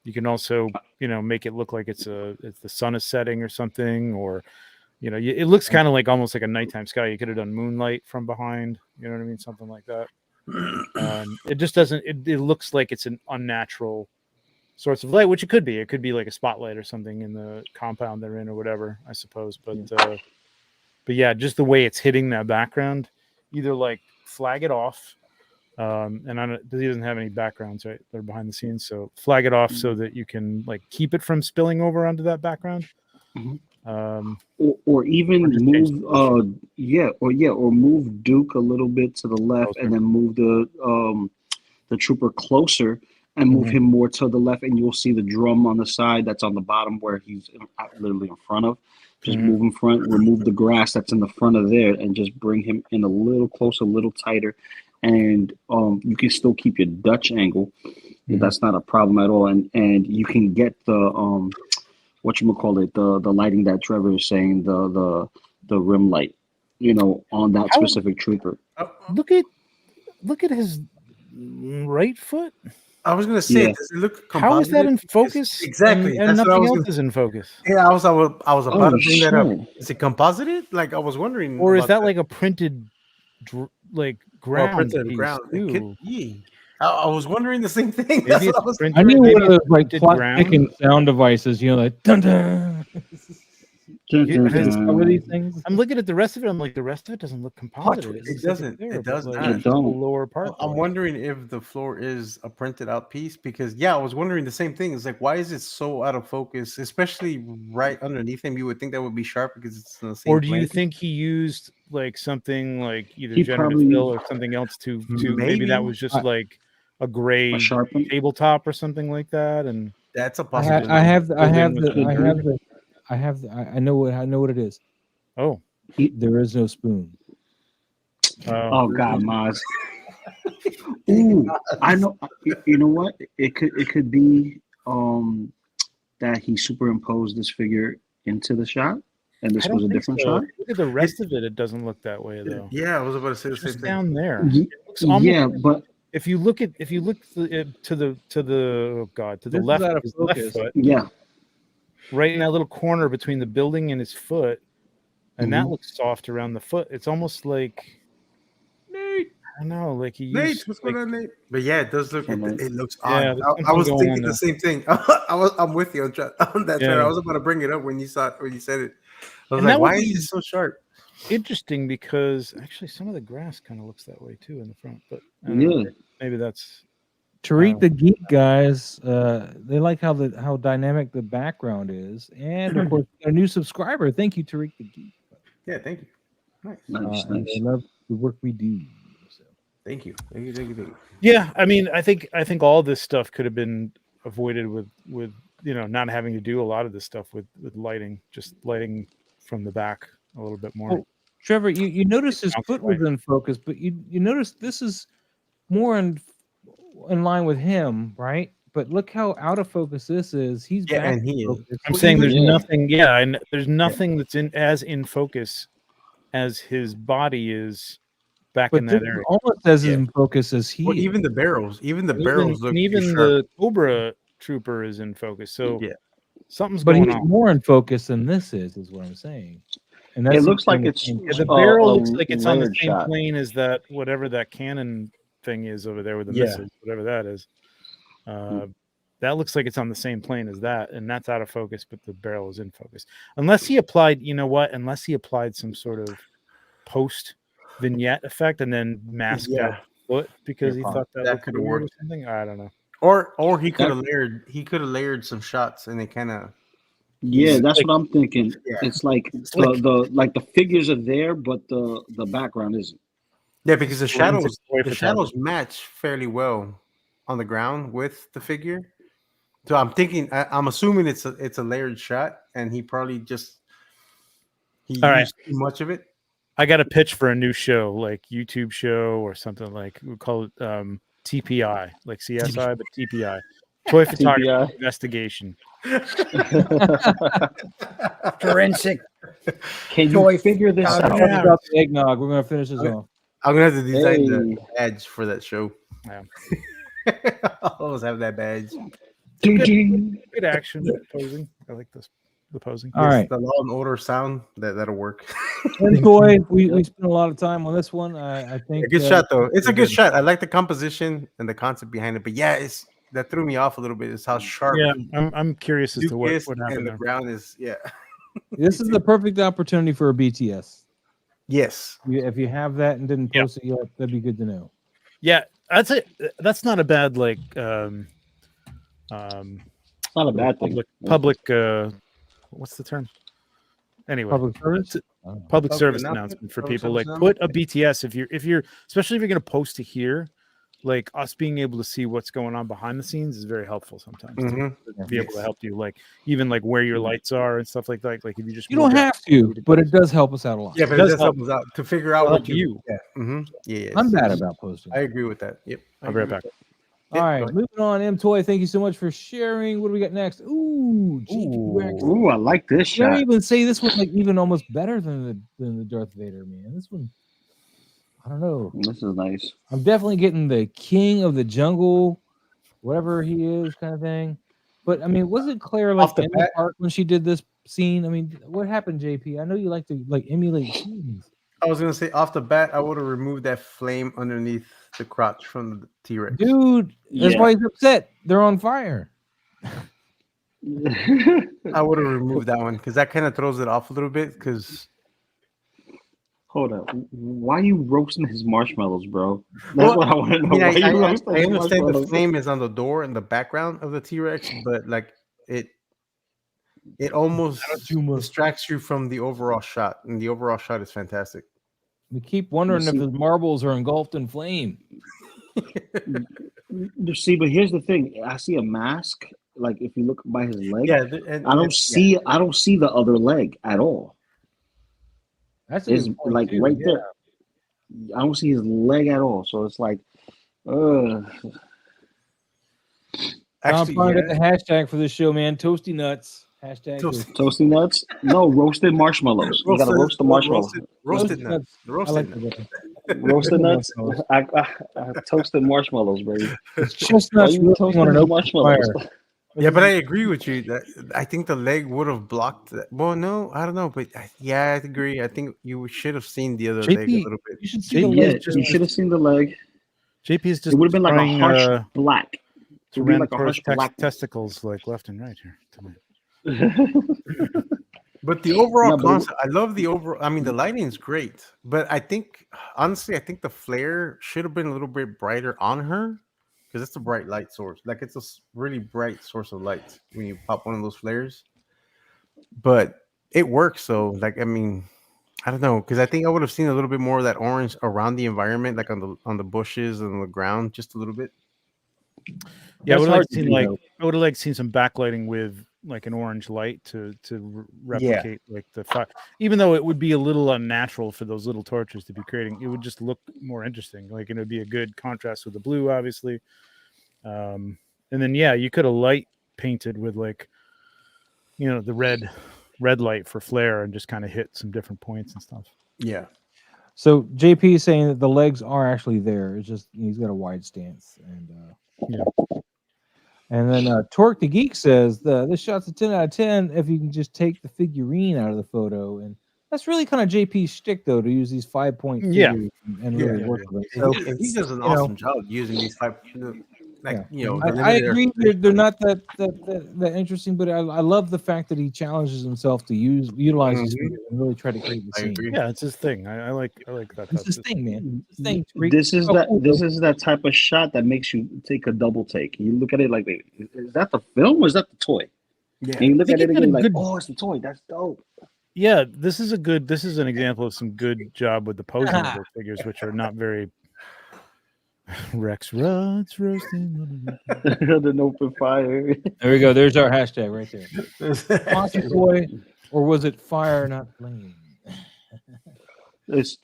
You can also, make it look like it's the sun is setting or something, or it looks kind of like almost like a nighttime sky. You could have done moonlight from behind. You know what I mean? Something like that. It just doesn't. It looks like it's an unnatural source of light, which it could be. It could be like a spotlight or something in the compound they're in, or whatever, I suppose. But yeah, just the way it's hitting that background, either like flag it off. And he doesn't have any backgrounds, right? They're behind the scenes, so flag it off so that you can like keep it from spilling over onto that background. Or even Or just change move or move Duke a little bit to the left, Closer. and then move the trooper closer and move him more to the left, and you'll see the drum on the side that's on the bottom where he's literally in front of. Just move in front, remove the grass that's in the front of there, and just bring him in a little closer, a little tighter, and you can still keep your Dutch angle. That's not a problem at all, and you can get the the lighting that Trevor is saying, the rim light, on that specific trooper. Look at his right foot. I was gonna say, Yeah. does it look How is that in composited? focus? Exactly. and That's what I nothing was else gonna- is in focus. Yeah, I was about to bring that up. shit. Is it composited? Like I was wondering. Or is about that like a printed, like Or ground? printed piece, ground? It could too? be. I was wondering the same thing. That's Maybe what it's I was. printed. I need maybe one of it's those like printed plot ground. picking sound devices, like dun dun. What are these things? I'm looking at the rest of it. I'm like, the rest of it doesn't look composited. It doesn't. It does like, not. just the lower part. I'm wondering if the floor is a printed out piece because I was wondering the same thing. It's like, why is it so out of focus, especially right underneath him? You would think that would be sharp because it's in the same. Or do you plane. think he used like something like either He generative probably- fill or something else to maybe that was just like a gray sharpen tabletop or something like that? And that's a I possibility. I know what it is. Oh, there is no spoon. Oh God, Maz. Ooh, I know. You know what? It could be that he superimposed this figure into the shot, and this was a different shot. Look at the rest of it; it doesn't look that way though. Yeah, I was about to say the same Just thing. down there. It looks almost Yeah, but if you look to the left of his left foot, yeah, right in that little corner between the building and his foot, and that looks soft around the foot. It's almost like Nate. I don't know, like he Nate, used, what's like, going on, Nate? But yeah, it does look. It looks Yeah, odd. I was going thinking on the there. same thing. I'm with you on that. Yeah. I was about to bring it up when you said it. I was And like, that would why be- is it so sharp? interesting because actually some of the grass kind of looks that way too in the front, but I don't know, maybe that's Tariq the Geek guys, they like how dynamic the background is, and of course a new subscriber. Thank you, Tariq the Geek. Yeah, thank you. nice. And they love the work we do. So. Thank you. yeah. I mean, I think all this stuff could have been avoided with not having to do a lot of this stuff with lighting, just lighting from the back a little bit more. Oh, Trevor, you notice his foot was in focus, but you notice this is more in line with him, right? But look how out of focus this is. He's back and he in is. focus. I'm saying there's nothing. Yeah, and there's nothing that's in focus as his body is back in that area. Almost as in focus as he. Well, is. even the barrels, look. And even sharp. the Cobra Trooper is in focus. So something's But going he's on. more in focus than this is what I'm saying. And It looks like it's The barrel a looks like it's on the layered same shot. plane as that whatever that cannon thing is over there with the missiles, whatever that is. That looks like it's on the same plane as that, and that's out of focus, but the barrel is in focus. Unless he applied, unless he applied some sort of post vignette effect and then masked that foot because he thought that could have have worked or worked. something. I don't know. Or he could have layered some shots and it kind of. Yeah, that's like- what I'm thinking. Yeah. It's like Slick. the figures are there, but the background isn't. Yeah, because the Forensic shadows match fairly well on the ground with the figure. So I'm thinking, I'm assuming it's a layered shot, and he probably just used too much of it. I got a pitch for a new show, like YouTube show or something like we call it TPI, like CSI, but TPI, Toy Photography TPI. Investigation. Forensic. Can you figure this Talk out? about the eggnog. We're gonna finish this off. I'm gonna have to design the Hey. badge for that show. Yeah. I'll always have that badge. Ding. Good action posing. I like this. The posing. All right. The Law and Order sound that'll work. And Toy, we spent a lot of time on this one. I think A good shot though. It's a good shot. I like the composition and the concept behind it. But yeah, that threw me off a little bit. Is how sharp. Yeah, I'm curious as to Duke what is, happened and the there. ground is This is the perfect opportunity for a BTS. Yes. If you have that and didn't post it yet, that'd be good to know. Yeah, I'd say that's not a bad It's not a bad thing. public what's the term? Anyway, Public service. public service announcement? announcement for Public people. Like service put a BTS if you're especially if you're going to post to here, like us being able to see what's going on behind the scenes is very helpful sometimes. Mhm. To be able to help you, like even like where your lights are and stuff like that. Like if you just You don't have to, but it does help us out a lot. Yeah, but it does does help us out to figure out It'll what help you. Yeah. Mm-hmm. Yeah. I'm bad about posting. I agree with that. Yep. I'll be right back. All right, moving on. M Toy, thank you so much for sharing. What do we got next? Ooh, Ooh, I like this Should I shot. even say this one like even almost better than the Darth Vader, man? This one, I don't know. This is nice. I'm definitely getting the King of the Jungle, whatever he is, kind of thing. But I mean, wasn't Claire like Off the Emma bat- Park when she did this scene? I mean, what happened, JP? I know you like to like emulate scenes. I was gonna say off the bat, I would have removed that flame underneath the crotch from the T-Rex. Dude, that's Yeah. why he's upset. They're on fire. I would have removed that one because that kind of throws it off a little bit. Because Hold up. Why are you roasting his marshmallows, bro? That's what I want to know. Why you roasting I his understand the marshmallows? flame is on the door in the background of the T-Rex, but like it almost distracts you from the overall shot, and the overall shot is fantastic. We keep wondering if his marbles are engulfed in flame. You see, but here's the thing. I see a mask. Like if you look by his leg, Yeah, I don't see the other leg at all. That's It's like too, right there. I don't see his leg at all. So it's like, Actually, I'm get the hashtag for this show, man. Toasty nuts. Hashtag toasty nuts. No, roasted marshmallows. You gotta roast the marshmallows. Roasted nuts. Roasted nuts. Roasted nuts. I toasted marshmallows, baby. Chestnuts. You toasted marshmallows. Yeah, but I agree with you. That I think the leg would have blocked that. Well, no, I don't know, but yeah, I agree. I think you should have seen the other leg a little bit. You should see the leg. You should have seen the leg. JP is just. It would have been like a harsh black. To run like a harsh black testicles, like left and right here tonight. But the overall concept, I love the overall. I mean, the lighting is great, but I think honestly, I think the flare should have been a little bit brighter on her. Because it's a bright light source. Like it's a really bright source of light when you pop one of those flares. But it works. So, like, I mean, I don't know. Because I think I would have seen a little bit more of that orange around the environment, like on the bushes and the ground, just a little bit. Yeah, I would have liked seen some backlighting with like an orange light to replicate like the fire. Even though it would be a little unnatural for those little torches to be creating, it would just look more interesting. Like it would be a good contrast with the blue, obviously. And then you could have light painted with like, the red light for flare and just kind of hit some different points and stuff. Yeah. So JP is saying that the legs are actually there. It's just he's got a wide stance and And then Torque the Geek says this shot's a 10 out of 10 if you can just take the figurine out of the photo. And that's really kind of JP's shtick, though, to use these 5-point figures and really work with it. So he does an awesome job using these 5. I agree they're not that interesting, but I love the fact that he challenges himself to utilize these figures and really try to create the scene. Yeah, it's his thing. I like that. It's his thing, man. This is that type of shot that makes you take a double take. You look at it like, is that the film or is that the toy? Yeah. And you look at it again like, oh, it's the toy. That's dope. Yeah, this is an example of some good job with the posing of those figures, which are not very. Rex Rods roasting an open fire. There we go. There's our hashtag right there. Awesome toy, or was it fire, not flame? It's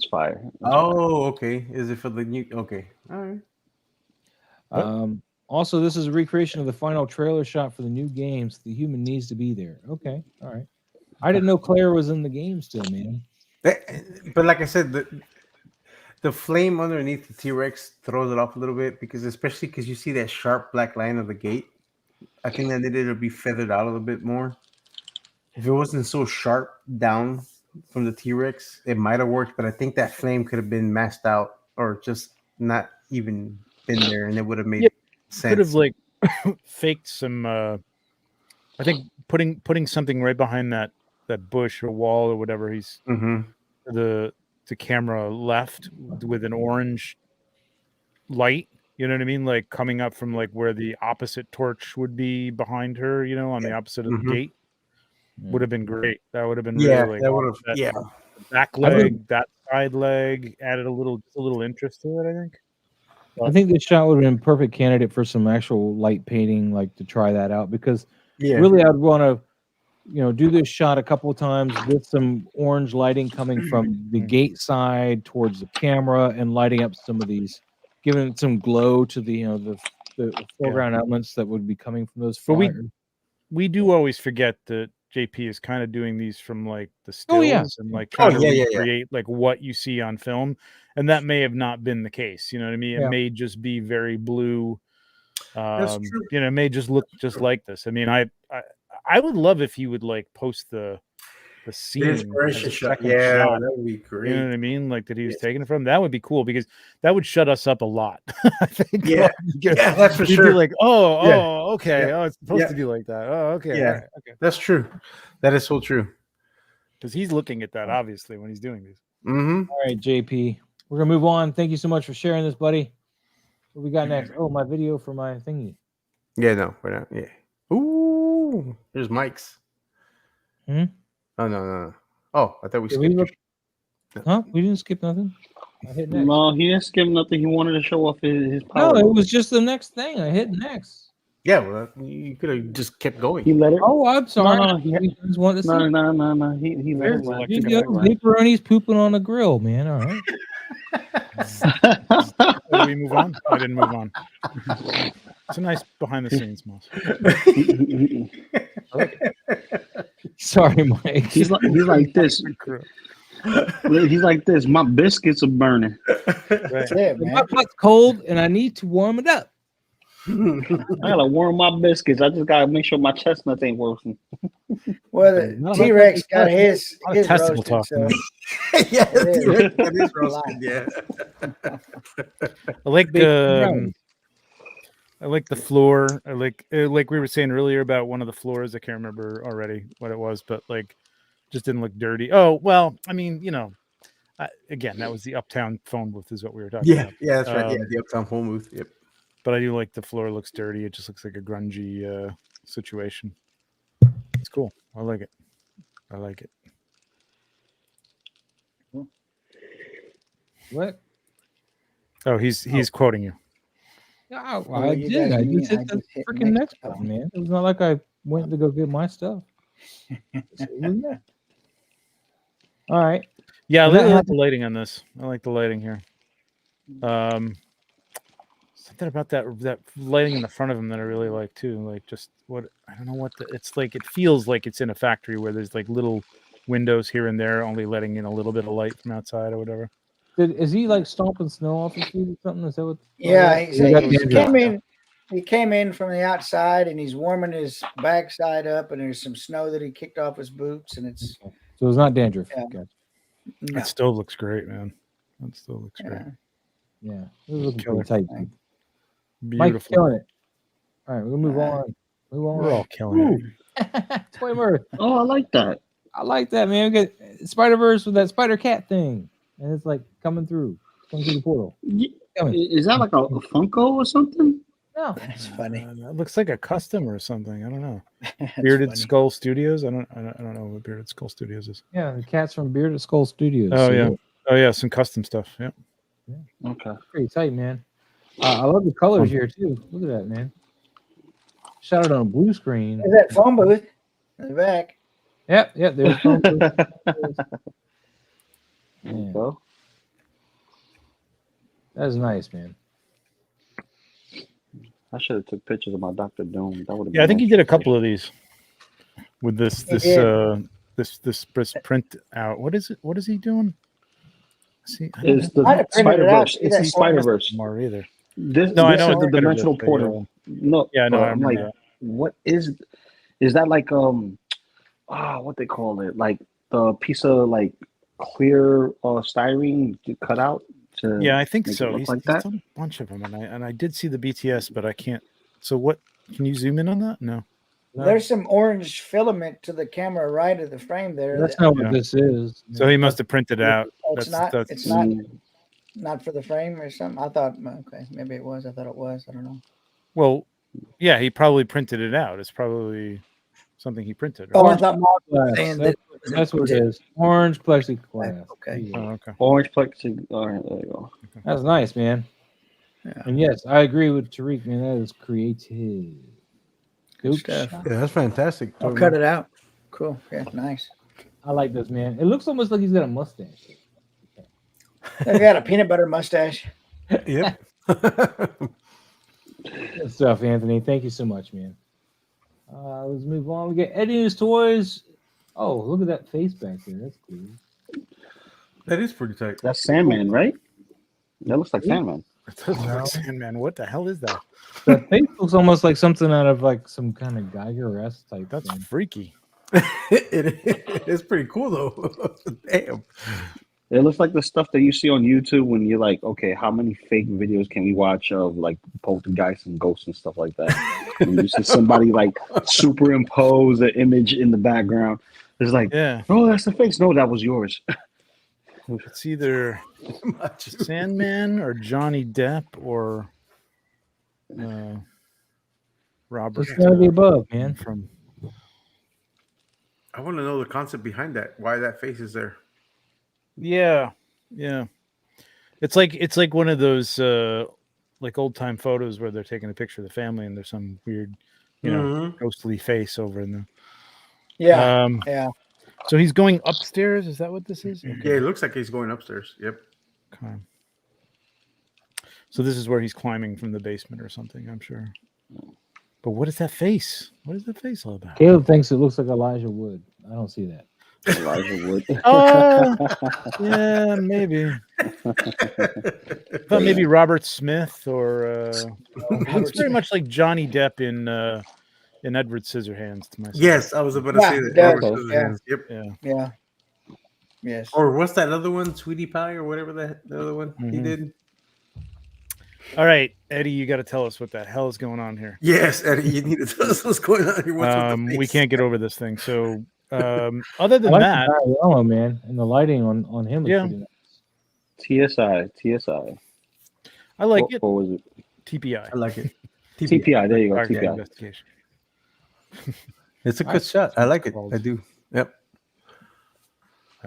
fire. Okay. Is it for the new? Okay, all right. Also, this is a recreation of the final trailer shot for the new games. The human needs to be there. Okay, all right. I didn't know Claire was in the game still, man. But like I said, the flame underneath the T-Rex throws it off a little bit especially because you see that sharp black line of the gate. I think that needed to be feathered out a little bit more. If it wasn't so sharp down from the T-Rex, it might have worked, but I think that flame could have been masked out or just not even been there, and it would have made sense. Could have like faked some. I think putting something right behind that bush or wall or whatever he's the camera left with an orange light, you know what I mean? Like coming up from like where the opposite torch would be behind her, on the opposite of the gate would have been great. That would have been really that would have back leg, that side leg added a little interest to it, I think. I think this shot would have been a perfect candidate for some actual light painting, like to try that out, because really I'd want to do this shot a couple of times with some orange lighting coming from the gate side towards the camera and lighting up some of these, giving it some glow to the the foreground elements that would be coming from those fires. But we do always forget that JP is kind of doing these from like the stills and like trying to recreate like what you see on film, and that may have not been the case. You know what I mean? It may just be very blue. It may just look just like this. I mean, I would love if he would like post the the scene, The as inspiration a shot. second Yeah, shot. that would be great. You know what I mean? Like that he was Yes. taking it from. That would be cool because that would shut us up a lot. I think. Yeah. Because Yeah, that's for we'd sure. be like, oh, Yeah. okay. Yeah. Oh, it's supposed Yeah. to be like that. Oh, okay. Yeah. All right, okay. That's true. That is so true. Because he's looking at that obviously when he's doing these. Mm-hmm. All right, JP. We're gonna move on. Thank you so much for sharing this, buddy. What we got next? Oh, my video for my thingy. Yeah, no, we're not. Yeah. Ooh, there's Mike's. Hmm? Oh no. Oh, I thought we Did we skipped. look- Huh? We didn't skip nothing. I hit next. No, he didn't skim nothing. He wanted to show off his No, power. it was just the next thing. I hit next. Yeah, well, you could have just kept going. He let it. Oh, I'm sorry. No, he- You guys want to see? No. He let it. There's There you electric go. light. Pepperoni's pooping on the grill, man. All right. Did we move on? I didn't move on. It's a nice behind the scenes, Moss. Sorry, Mike. He's like this. He's like this. My biscuits are burning. That's it, man. My butt's cold, and I need to warm it up. I gotta warm my biscuits. I just gotta make sure my chestnuts ain't roasting. Well, the No, T-Rex got his testicle roasted, talk, so man. Yeah, It is. that is roasted. Yeah. I like Big I like the floor. I like we were saying earlier about one of the floors. I can't remember already what it was, but like just didn't look dirty. Oh well, I mean, you know, again, that was the Uptown phone booth, is what we were talking Yeah, about. yeah, that's right. Yeah, the Uptown phone booth. Yep. But I do like the floor looks dirty. It just looks like a grungy situation. It's cool. I like it. I like it. What? Oh, he's quoting you. Oh, Well, I you did. guys I mean just I hit the just hit freaking next next button, man. It was not like I went to go get my stuff. All right. Yeah, I Does that like have- the lighting on this. I like the lighting here. Something about that lighting in the front of him that I really like too. Like just what I don't know what it's like. It feels like it's in a factory where there's like little windows here and there, only letting in a little bit of light from outside or whatever. Is he like stomping snow off his feet or something? Is that what? Yeah, He got he dandruff. came in. He came in from the outside, and he's warming his backside up, and there's some snow that he kicked off his boots, and it's So it's not dandruff. Yeah. Gotcha. no, That stove looks great, man. That stove looks great. yeah. Yeah, it was looking Killer. pretty tight. Mike's Beautiful. killing it. All right, we'll move on. Move on. We're all killing it. Toy Mirth. Oh, I like that. I like that, man. We got Spider-Verse with that Spider Cat thing, and it's like coming through the portal. Is that like a Funko or something? No, That's funny. That looks like a custom or something. I don't know. That's Bearded funny. Skull Studios. I don't know what Bearded Skull Studios is. yeah, the cat's from Bearded Skull Studios. Oh So yeah. Oh yeah, some custom stuff. Yeah. Okay. pretty tight, man. I love the colors here too. Look at that, man. Shot it on a blue screen. There's that phone booth in the back. Yep. There's phone booth. There you Yeah, go. that's nice, man. I should have took pictures of my Dr. Doom. That would have. Yeah, I think he did a couple of these with this He did. this print out. What is it? What is he doing? See, I It's don't Might the have printed it Spider out. Verse. See It's that the Spider Verse. know more either. This, No, I this know is it's the a bit of dimensional this, but portal. No, Yeah, no, I I'm remember like, that. what is that like? What they call it? Like the piece of like clear styrene to cut out. To Yeah, I think make it so. look He's, like he's that? done a bunch of them, and I did see the BTS, but I can't. So what? Can you zoom in on that? No. No, There's some orange filament to the camera right of the frame there. that's that- not what Yeah. this is. So he must have printed out. Oh, it's not. That's- It's not for the frame or something. I thought. Okay, maybe it was. I thought it was. I don't know. Well, yeah, he probably printed it out. It's probably something he printed. Oh, Right? I thought Mark was Glass. saying That's, that. that's what it is. Orange plexiglass. Okay. There you go. Oh, okay. Orange plexi. All right, there you go. That's nice, man. Yeah. And yes, I agree with Tariq, man. That is creative. Good Good stuff. shot. Yeah, that's fantastic. I'll cut it out. Cool. Yeah, nice. I like this, man. It looks almost like he's got a mustache. I got a peanut butter mustache. Yep. Good stuff, Anthony. Thank you so much, man. Let's move on. We get Eddie's Toys. Oh, look at that face back there. That's cool. That is pretty tight. That's Sandman, right? That looks like Yeah. Sandman. It does look like Sandman. What the hell is that? That face looks almost like something out of like some kind of Geiger-esque type That's thing. freaky. It is pretty cool though. Damn. It looks like the stuff that you see on YouTube when you're like, okay, how many fake videos can we watch of like poltergeists and ghosts and stuff like that? When you see somebody like superimpose an image in the background, it's like, Yeah, oh, that's the face. No, that was yours. it's either Sandman or Johnny Depp or Robert. It's none of the above, man. From I want to know the concept behind that. Why that face is there? yeah. It's like one of those like old time photos where they're taking a picture of the family and there's some weird, ghostly face over in the. Yeah. Um, Yeah. So he's going upstairs. Is that what this is? Okay. Yeah, it looks like he's going upstairs. Yep. Okay. So this is where he's climbing from the basement or something, I'm sure. But what is that face? What is that face all about? Caleb thinks it looks like Elijah Wood. I don't see that. Elijah Wood. Yeah, maybe. I thought maybe Robert Smith or it's very much like Johnny Depp in Edward Scissorhands to myself. Yes, I was about to Yeah, say that. yeah, Edward Scissorhands. Yep. Yeah. Yeah. Yes. Or what's that other one? Sweetie Pie or whatever the other one he Mhm. did? All right, Eddie, you got to tell us what the hell is going on here. Yes, Eddie, you need to tell us what's going on here. What's with the We face? can't get over this thing. So other I than like that, the yellow, man, and the lighting on him. Is Yeah. pretty nice. TSI. I like it. Or was it TPI. I like it. TPI? There you go. Target TPI. investigation. It's a good Nice. shot. I like it. I do. Yep.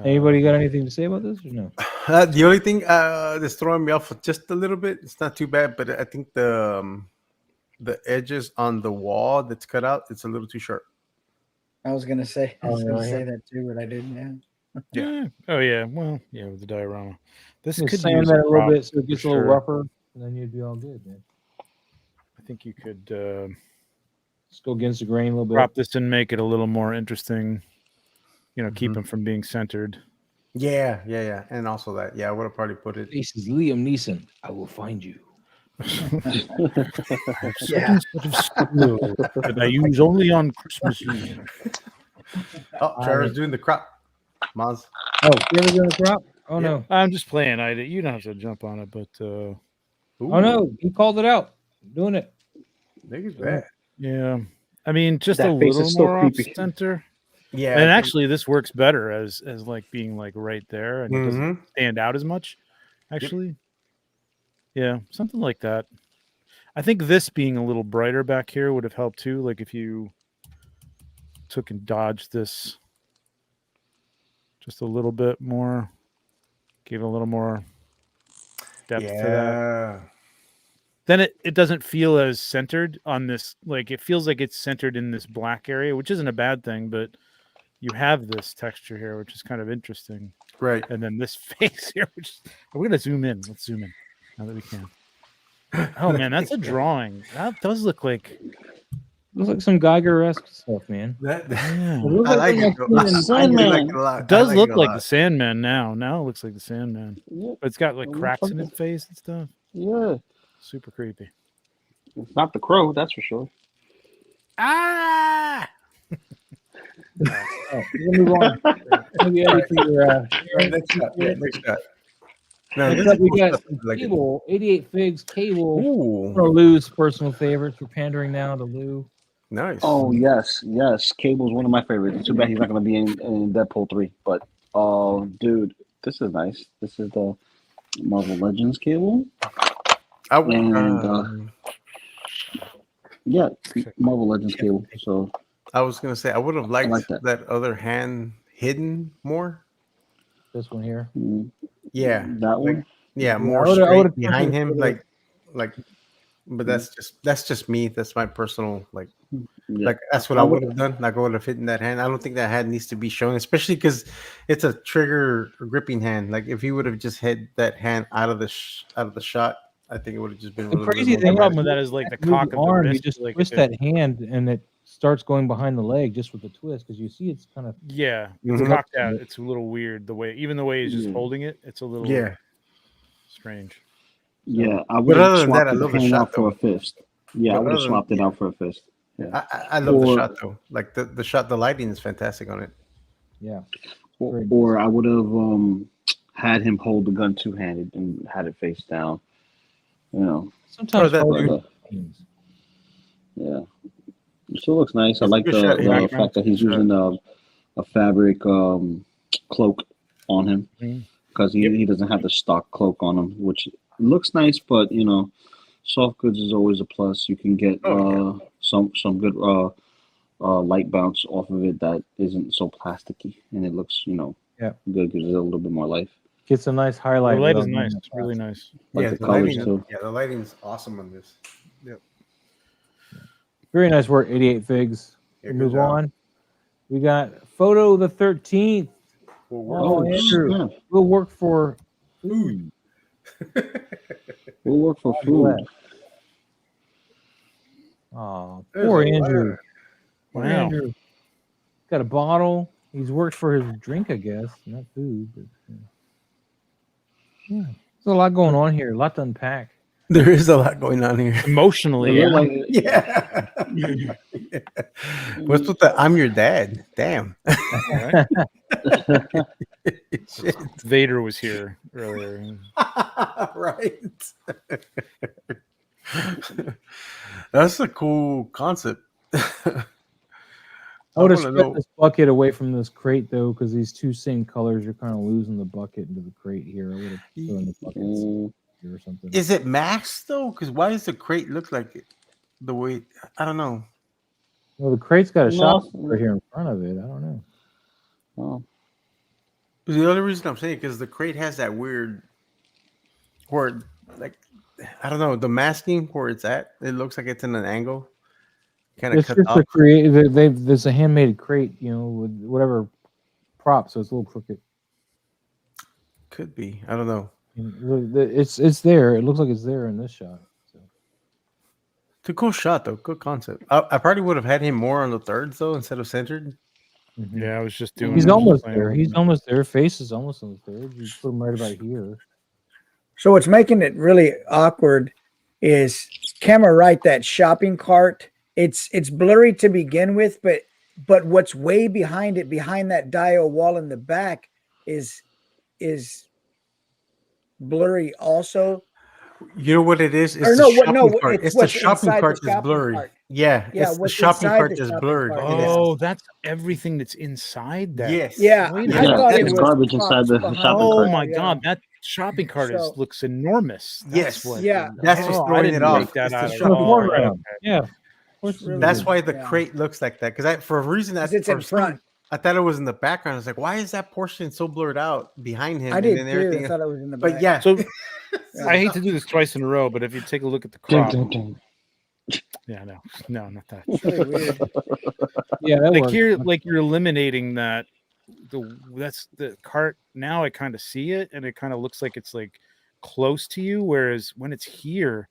Anybody got anything to say about this or no? The only thing that's throwing me off just a little bit, it's not too bad, but I think the edges on the wall that's cut out, it's a little too sharp. I was gonna say yeah. say that too, but I didn't. Yeah. Yeah. Oh yeah. Well, yeah, with the diorama. This Just could sand use that a little prop bit so it gets for a little sure. rougher, and then you'd be all good, man. I think you could Just go against the grain a little bit. prop this and make it a little more interesting. Keep him from being centered. Yeah. And also that, I would have probably put it. This is Liam Neeson. I will find you. Yeah. That I use only on Christmas Eve. Oh, Trevor's doing the crop. Maz. Oh, you ever doing a crop? Oh Yeah. no! I'm just playing. You don't have to jump on it, but Oh no! He called it out. I'm doing it. Look at that. yeah. I mean, just That a face little is so more off creepy. center. Yeah. And actually, this works better as like being like right there, and it doesn't stand out as much. Actually, yeah, something like that. I think this being a little brighter back here would have helped too. Like if you took and dodged this just a little bit more, gave it a little more depth to that. Then it doesn't feel as centered on this. Like it feels like it's centered in this black area, which isn't a bad thing, but you have this texture here, which is kind of interesting. Right. And then this face here, which we're gonna zoom in. Let's zoom in now that we can. Oh man, that's a drawing. That does look like Looks like some Geiger-esque stuff, man. yeah. It looks I like like it. though. I'm seeing I like it a lot. It does I look it a like lot. the Sandman now. Now it looks like the Sandman. Yeah. But it's got like It looks cracks like in its face and stuff. Yeah. Super creepy. It's not the Crow, that's for sure. Ah! Oh, we're gonna move on. Maybe Eddie for your, Next shot. Yeah, next shot. No, next this up, is we cool got stuff. I like it. Cable, 88 Figs, Cable. Ooh, One of Lou's personal favorites. We're pandering now to Lou. nice. Oh yes. Cable's one of my favorites. Too bad he's not gonna be in Deadpool 3. But dude, this is nice. This is the Marvel Legends Cable. I would, And yeah, Marvel Legends Cable. So I was gonna say I would have liked like that. that other hand hidden more. This one here. Yeah, that one. yeah, I more would've- I straight would've behind him, preferred like. But that's just me. That's my personal Yeah. like that's what I would have done. Like I would have hidden that hand. I don't think that hand needs to be shown, especially because it's a trigger gripping hand. Like if he would have just had that hand out of the shot, I think it would have just been. The a little crazy bit The thing more problem with that is like the Move cock the of the arm, you wrist. just like, twist that hand and it starts going behind the leg just with the twist because you see it's kind of Yeah, it's Mhm. cocked out. It's a little weird the way he's just holding it. It's a little Yeah. strange. Yeah, I But would other have than that, swapped I the love the hand shot, out for a fist. Yeah, I But would have other than- swapped it out for a fist. I love the Or- shot though. Like the shot, the lighting is fantastic on it. Yeah. Or I would have had him hold the gun two-handed and had it face down. You know, Sometimes that hard dude. scenes. yeah. It still looks nice. I It's a like good the, shot, yeah. the fact that he's using a fabric cloak on him Mhm. because he doesn't have the stock cloak on him, which looks nice, but you know, soft goods is always a plus. You can get some good light bounce off of it that isn't so plasticky, and it looks good, gives it a little bit more life. Gets a nice highlight. The light is without nice, being a really plastic. nice. Like Yeah, the the colors lighting. too. Yeah, the lighting's awesome on this. Very nice work, 88 Figs. Yeah, We good move job. on. We got Photo the 13th. Well, Oh, Andrew, snap. we'll work for food. We'll work for God food. bless. Oh, There's poor a lot. Andrew. Poor Wow. Andrew. Got a bottle. He's worked for his drink, I guess, not food. But, yeah, there's a lot going on here. A lot to unpack. There is a lot going on here. Emotionally, It yeah. looked like- Yeah. What's with the I'm your dad? Damn. Right? Shit. Vader was here earlier. Right. That's a cool concept. I would have wanna spread know- this bucket away from this crate, though, because these two same colors, you're kind of losing the bucket into the crate here. I would have thrown the buckets here or something. Is it masked though? Because why does the crate look like it? The way I don't know. Well, the crate's got a No. shop right here in front of it. I don't know. Oh. The only reason I'm saying because the crate has that weird, where like I don't know the masking where it's at. It looks like it's in an angle, kind of It's cut just off. a there's a handmade crate, with whatever prop, so it's a little crooked. Could be. I don't know. And it's there. It looks like it's there in this shot. So. It's a cool shot though. Good concept. I probably would have had him more on the thirds though instead of centered. Mhm. Yeah, I was just doing. He's just almost playing there. with He's it. almost there. Face is almost on the third. You put him right about here. So what's making it really awkward is camera right, that shopping cart. It's blurry to begin with, but what's way behind it, behind that dial wall in the back, is blurry also. You know what it is? It's Or the no, shopping cart. It's the what's shopping inside the cart that's shopping blurry. cart. Yeah, Yeah, it's the what's shopping inside cart the that's shopping blurred. cart. It is. Oh, that's everything that's inside that. Yes. Yeah, Wait a I minute. thought Yeah, it it's was garbage inside the behind shopping Oh cart. my yeah. god, that shopping cart So- looks enormous. Yes. Yeah. That's what's Oh, I throwing didn't it off. make that It's the out at shopping all. cart. Foreground. Okay. Yeah. Of course Really it That's is. why the Yeah. crate looks like that. Because for a reason that It's in for some- front. I thought it was in the background. I was like, why is that portion so blurred out behind him? I did and then too. everything. I thought it was in the But back. yeah, So I hate to do this twice in a row, but if you take a look at the crop, yeah, no, not that. It's really weird. Yeah, that Like works. here, like you're eliminating that. That's the cart. Now I kind of see it, and it kind of looks like it's like close to you. Whereas when it's here,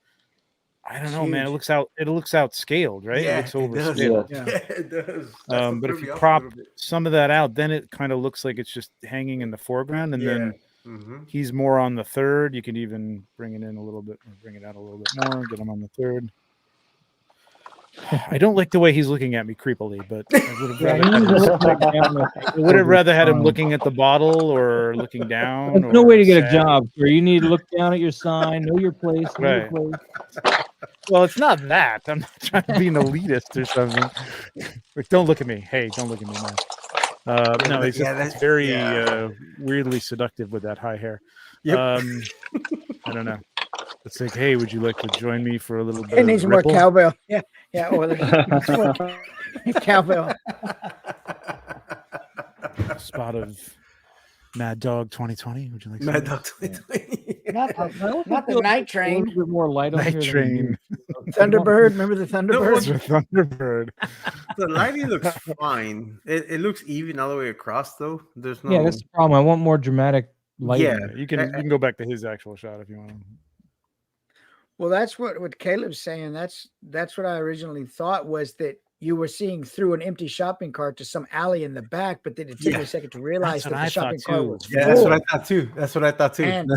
I don't It's know, man. It huge. looks out. It looks outscaled, right? Yeah, it looks it does. overscaled. Yeah. yeah, it does. That's what But threw if me you off a crop little bit. some of that out, then it kind of looks like it's just hanging in the foreground, and then Mhm. he's more on the third. You can even bring it in a little bit, or bring it out a little bit more. Get him on the third. I don't like the way he's looking at me creepily, but I would have Yeah, rather, he had needs to him, look back down. I would have rather had him looking at the bottle or looking down. There's no or way to get a sad. job, sir. You need to look down at your sign, know your place, know your Right. place. Well, it's not that. I'm not trying to be an elitist or something. Like, don't look at me. Hey, don't look at me now. No, it's, Yeah, just, it's that's- very yeah. weirdly seductive with that high hair. Yep. I don't know. It's like, hey, would you like to join me for a little bit It needs of more ripple? cowbell. Yeah, yeah. Well, there's more cowbell. Spot of Mad Dog 2020. Would you like Mad some? Dog 2020. Not the night A train. little bit more light on Night here than Train. you. Thunderbird. Remember the Thunderbird? It's a Thunderbird. The lighting looks fine. It looks even all the way across though. There's no. Yeah, that's the problem. I want more dramatic light. Yeah. You can go back to his actual shot if you want. Well, that's what Caleb's saying. That's what I originally thought was that you were seeing through an empty shopping cart to some alley in the back, but then it took me a second to realize what that I the shopping thought cart too. was Yeah, that's full. what I thought too. That's what I thought too. And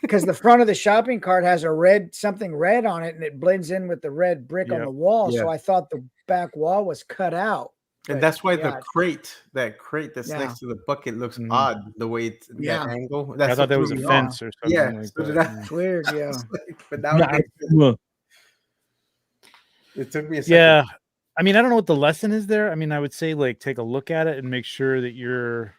because the front of the shopping cart has something red on it, and it blends in with the red brick on Yep. the wall. Yeah. So I thought the back wall was cut out. And But that's why yeah, that crate that's Yeah. next to the bucket looks Mhm. odd, the way it's Yeah. that angle. I That's thought that what was a threw me off. fence or something Yeah, like so that. did I. yeah. it's weird. Yeah. But now it makes sense. Well, It took me a second. Yeah. I mean, I don't know what the lesson is there. I mean, I would say like take a look at it and make sure that you're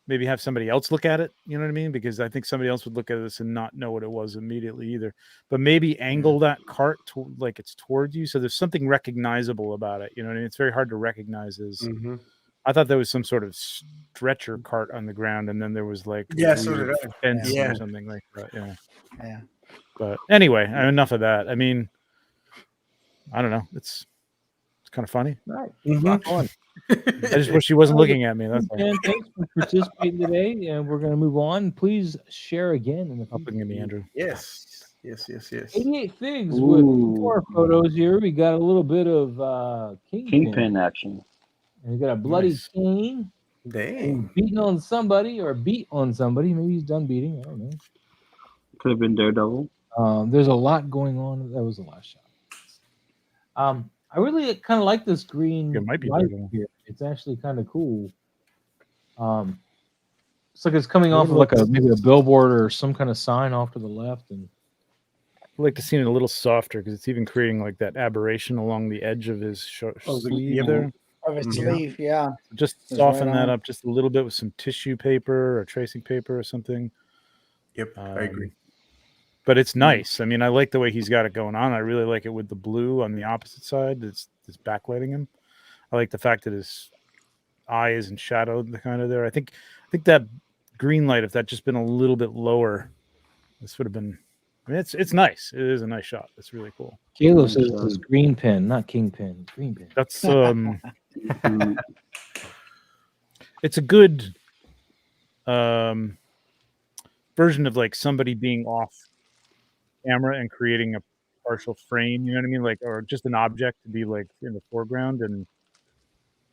maybe have somebody else look at it. You know what I mean? Because I think somebody else would look at this and not know what it was immediately either. But maybe angle that cart to, like it's towards you, so there's something recognizable about it. You know what I mean? It's very hard to recognize as. Mhm. I thought there was some sort of stretcher cart on the ground, and then there was like Yeah, so weird did I. fencing Yeah. or something like that. Yeah. Yeah. But anyway, enough of that. I mean, I don't know. It's kind of funny. right. Mhm. Rock on. I just wish she wasn't looking at me. That's all. And thanks for participating today. And we're going to move on. Please share again in the Stop looking at me, Andrew. Yes. 88 Figs with more photos here. We got a little bit of Kingpin action. And we got a bloody Nice. cane. Dang. Beating on somebody or beat on somebody. Maybe he's done beating. I don't know. Could have been Daredevil. There's a lot going on. That was the last shot. I really kind of like this green It might be light Daredevil. here. It's actually kind of cool. It's like it's coming off of like maybe a billboard or some kind of sign off to the left. And I'd like to see it a little softer because it's even creating like that aberration along the edge of his sleeve yep. there. Of his Yeah. sleeve. Yeah. Just That's soften right that on. up just a little bit with some tissue paper or tracing paper or something. Yep, I agree. But it's nice. I mean, I like the way he's got it going on. I really like it with the blue on the opposite side that's backlighting him. I like the fact that his eye isn't shadowed kind of there. I think that green light, if that just been a little bit lower, this would have been. I mean, it's nice. It is a nice shot. It's really cool. Caleb says this is green pen, not kingpin. Green pen. That's it's a good version of like somebody being off camera and creating a partial frame, you know what I mean? Like, or just an object to be like in the foreground, and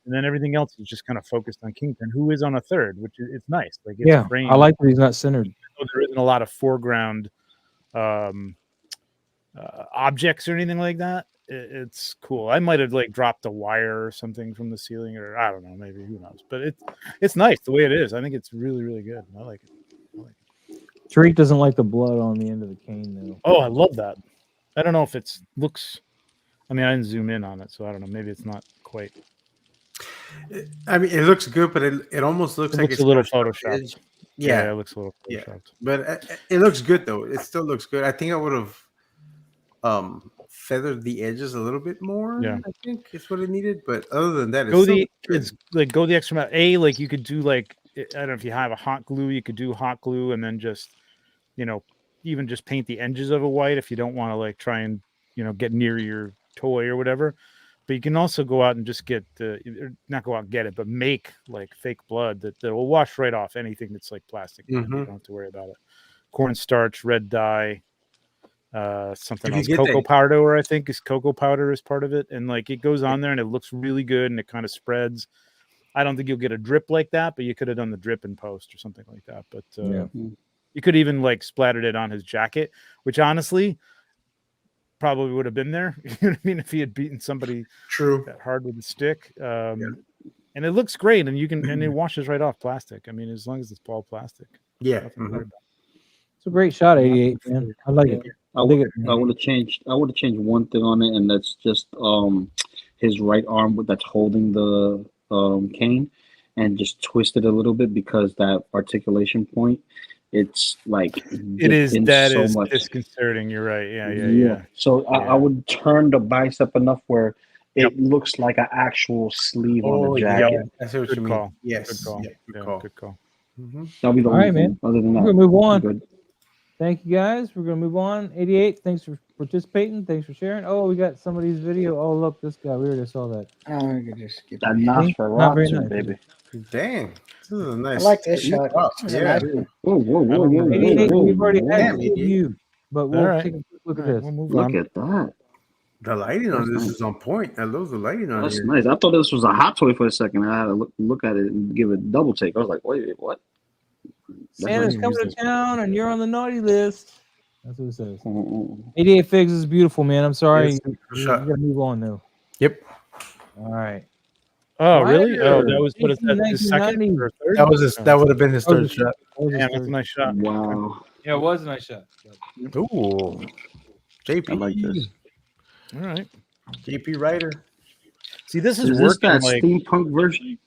then everything else is just kind of focused on Kingpin, who is on a third, which is it's nice. Like, it's Yeah, framed. I like that he's not centered. So there isn't a lot of foreground objects or anything like that. It's cool. I might have like dropped a wire or something from the ceiling, or I don't know, maybe, who knows. But it's nice the way it is. I think it's really, really good. I like it. Tariq doesn't like the blood on the end of the cane though. Oh, I love that. I don't know if it looks. I mean, I didn't zoom in on it, so I don't know. Maybe it's not quite. I mean, it looks good, but it almost looks It like looks it's a little got photoshopped. Yeah, it looks a little Yeah. photoshopped. but it looks good though. It still looks good. I think I would have feathered the edges a little bit more. Yeah. I think is what it needed. But other than that, Go it's the good. it's like go the extra mile. Like you could do like, I don't know if you have a hot glue, you could do hot glue and then just, even just paint the edges of it white if you don't want to like try and get near your toy or whatever. But you can also go out and just get not go out and get it, but make like fake blood that will wash right off anything that's like plastic. You don't have to worry about it. Cornstarch, red dye, something If you else. get Cocoa that- powder, I think, is cocoa powder is part of it, and like it goes on there and it looks really good and it kind of spreads. I don't think you'll get a drip like that, but you could have done the drip in post or something like that. But you could even like splattered it on his jacket, which honestly probably would have been there. You know what I mean? If he had beaten somebody True. that hard with a stick. And it looks great, and and it washes right off plastic. I mean, as long as it's all plastic. Yeah. Nothing to worry about. It's a great shot, 88, man. I like it. I dig it. would have changed one thing on it, and that's just his right arm that's holding the cane, and just twist it a little bit because that articulation point, it's like It is disconcerting. You're right. Yeah. So I would turn the bicep enough where it looks like an actual sleeve on the jacket. I see what Good you mean. call. Yes. Good call. Yeah, good Yeah, call. good call. That'll be the All only right, thing. Other than that, We're gonna move on. I'm good. Thank you guys. We're gonna move on. 88. Thanks for participating. Thanks for sharing. Oh, we got somebody's video. Oh, look, this guy. We already saw that. Oh, I could just skip That it. Not very Nosferatu, nice. baby. Dang. This is a nice. I like this shot. Wow, This is a yeah. nice one. Whoa. 88. We've already had Damn, a 88. review, but we'll All right. take a quick look at All right, this. we'll move Look on. at that. The lighting on this is on point. I love the lighting on That's here. nice. I thought this was a hot toy for a second. I had to look at it and give it a double take. I was like, wait, what? Santa's nice. coming to town, and you're on the naughty list. That's what it says. Mm-mm. 88 Figs is beautiful, man. I'm sorry. Yes, We shot. gotta move on though. Yep. All right. Oh, really? Oh, Ryder, that was what is that? His second 1990. or third? That was his, Oh, that would have been his third shot. damn, that's a nice shot. Wow. Yeah, it was a nice shot. Ooh. JP. I like this. All right. JP Ryder. See, this Is is this working that like steampunk version?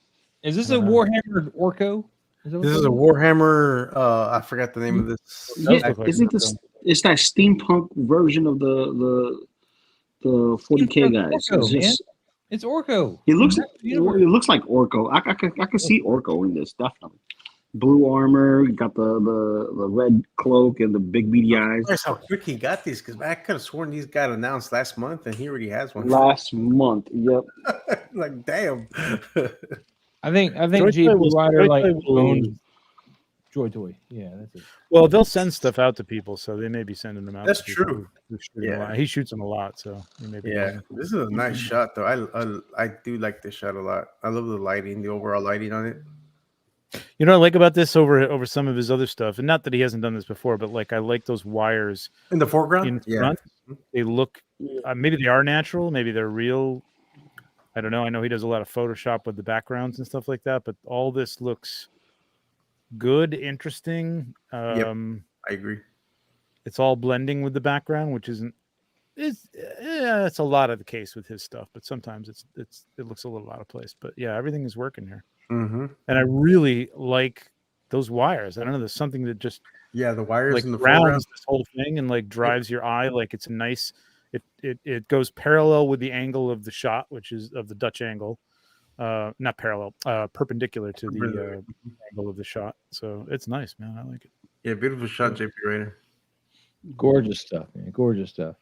Is this a Warhammer Orko? Is that what This is that a Warhammer. I forgot the name of this. Does look like Isn't Orko. this? It's that steampunk version of the 40K guys. Orko, It's just, It's Orko. it looks Universe. it looks like Orko. I could see Orko in this definitely. Blue armor, you got the red cloak and the big beady eyes. That's how quick he got these, because I could have sworn these got announced last month and he already has one. Last month, yep. Like, damn. I think Joy JP Toy was- Ryder Joy like Toy will- owns Joy Toy. Yeah, that's it. Well, they'll send stuff out to people, so they may be sending them out. That's to people true. who shoot him a Yeah. lot. He shoots them a lot, so he may be Yeah, doing it. this is a nice shot, though. I do like this shot a lot. I love the lighting, the overall lighting on it. You know what I like about this over some of his other stuff, and not that he hasn't done this before, but like I like those wires In the foreground? in front. They look maybe they are natural, maybe they're real. I don't know. I know he does a lot of Photoshop with the backgrounds and stuff like that, but all this looks good, interesting. I agree. It's all blending with the background, which isn't. It's a lot of the case with his stuff, but sometimes it looks a little out of place. But yeah, everything is working here. Mm-hmm. And I really like those wires. I don't know. There's something that just Yeah, the wires like in the foreground. rounds this whole thing and like drives your eye. Like it's a nice. It goes parallel with the angle of the shot, which is of the Dutch angle. Not parallel, perpendicular to the angle of the shot. So it's nice, man. I like it. Yeah, beautiful shot, JP Ryder. Gorgeous stuff, man. Gorgeous stuff.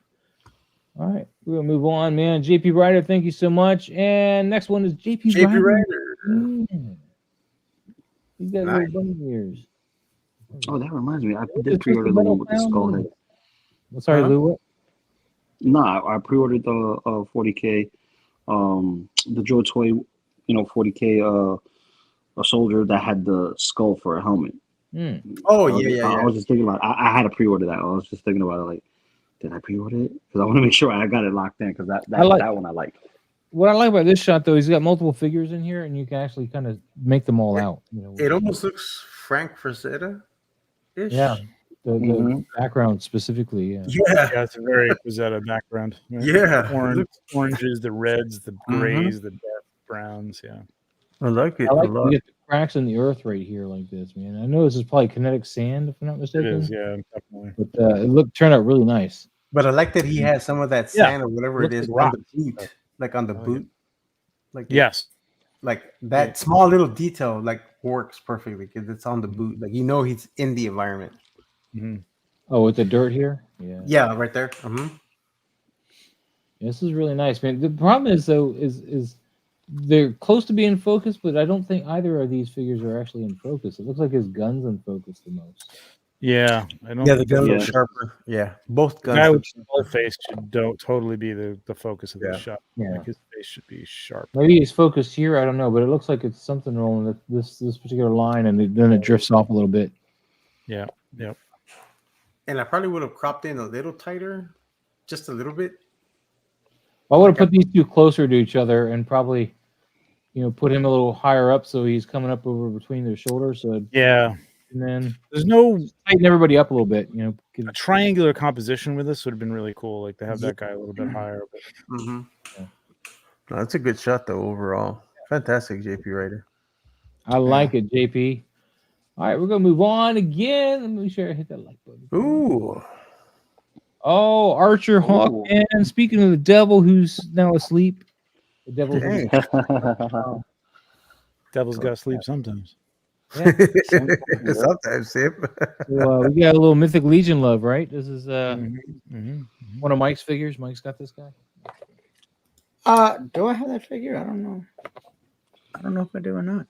All right, we're gonna move on, man. JP Ryder, thank you so much. And next one is JP Ryder. Ryder. Yeah. He's got Nice. little bunny ears. Oh, that reminds me. I Is did this pre-order the metal one with the crown? skull head. Well, sorry, Huh? Lou. What? No, I pre-ordered the 40K, the Joy Toy, 40K, a soldier that had the skull for a helmet. Oh, I was just thinking about. I had to pre-order that. I was just thinking about it. Like, did I pre-order it? Because I want to make sure I got it locked in. Because that one I like. What I like about this shot, though, he's got multiple figures in here, and you can actually kind of make them all out. It almost looks Frank Frazetta-ish. Yeah. The Mhm. background specifically. Yeah. Yeah. It's a very Rosetta background. Right? Yeah. Oranges, the reds, the grays, the dark browns. Yeah. I like it I like a to lot. get the cracks in the earth right here like this, man. I know this is probably kinetic sand, if I'm not It mistaken. is. Yeah, definitely. But it turned out really nice. But I like that he has some of that Yeah. sand or whatever it Looks is like on the boot. Like on the I like boot. Like Yes. like that small little detail like works perfectly because it's on the boot. Like he's in the environment. Mhm. Oh, with the dirt here? Yeah. Yeah, right there. Mm-hmm. This is really nice, man. The problem is though, is they're close to being focused, but I don't think either of these figures are actually in focus. It looks like his gun's in focus the most. Yeah. I don't. Yeah, the think gun the looks sharper. Yeah, both guy guns. with the skull face should totally be the focus of the Yeah. shot. Yeah. Like his face should be sharp. Maybe he's focused here. I don't know, but it looks like it's something wrong with this particular line, and then it drifts off a little bit. Yeah. Yep. And I probably would have cropped in a little tighter, just a little bit. I would have put these two closer to each other and probably, put him a little higher up so he's coming up over between their shoulders. So, Yeah. and then There's no tighten everybody up a little bit. a triangular composition with this would have been really cool. Like to have that guy a little bit higher. But Mm-hmm. Yeah. No, that's a good shot though. Overall, fantastic, JP Ryder. I like it, JP. All right, we're gonna move on again. Let me make sure I hit that like button. Ooh, Oh, Archer Hawk. Ooh. And speaking of the devil who's now asleep, the devil. dang. Devil's got to sleep sometimes. Sometimes, Sip. So, we got a little Mythic Legion love, right? This is Mm-hmm. one of Mike's figures. Mike's got this guy. Do I have that figure? I don't know. I don't know if I do or not.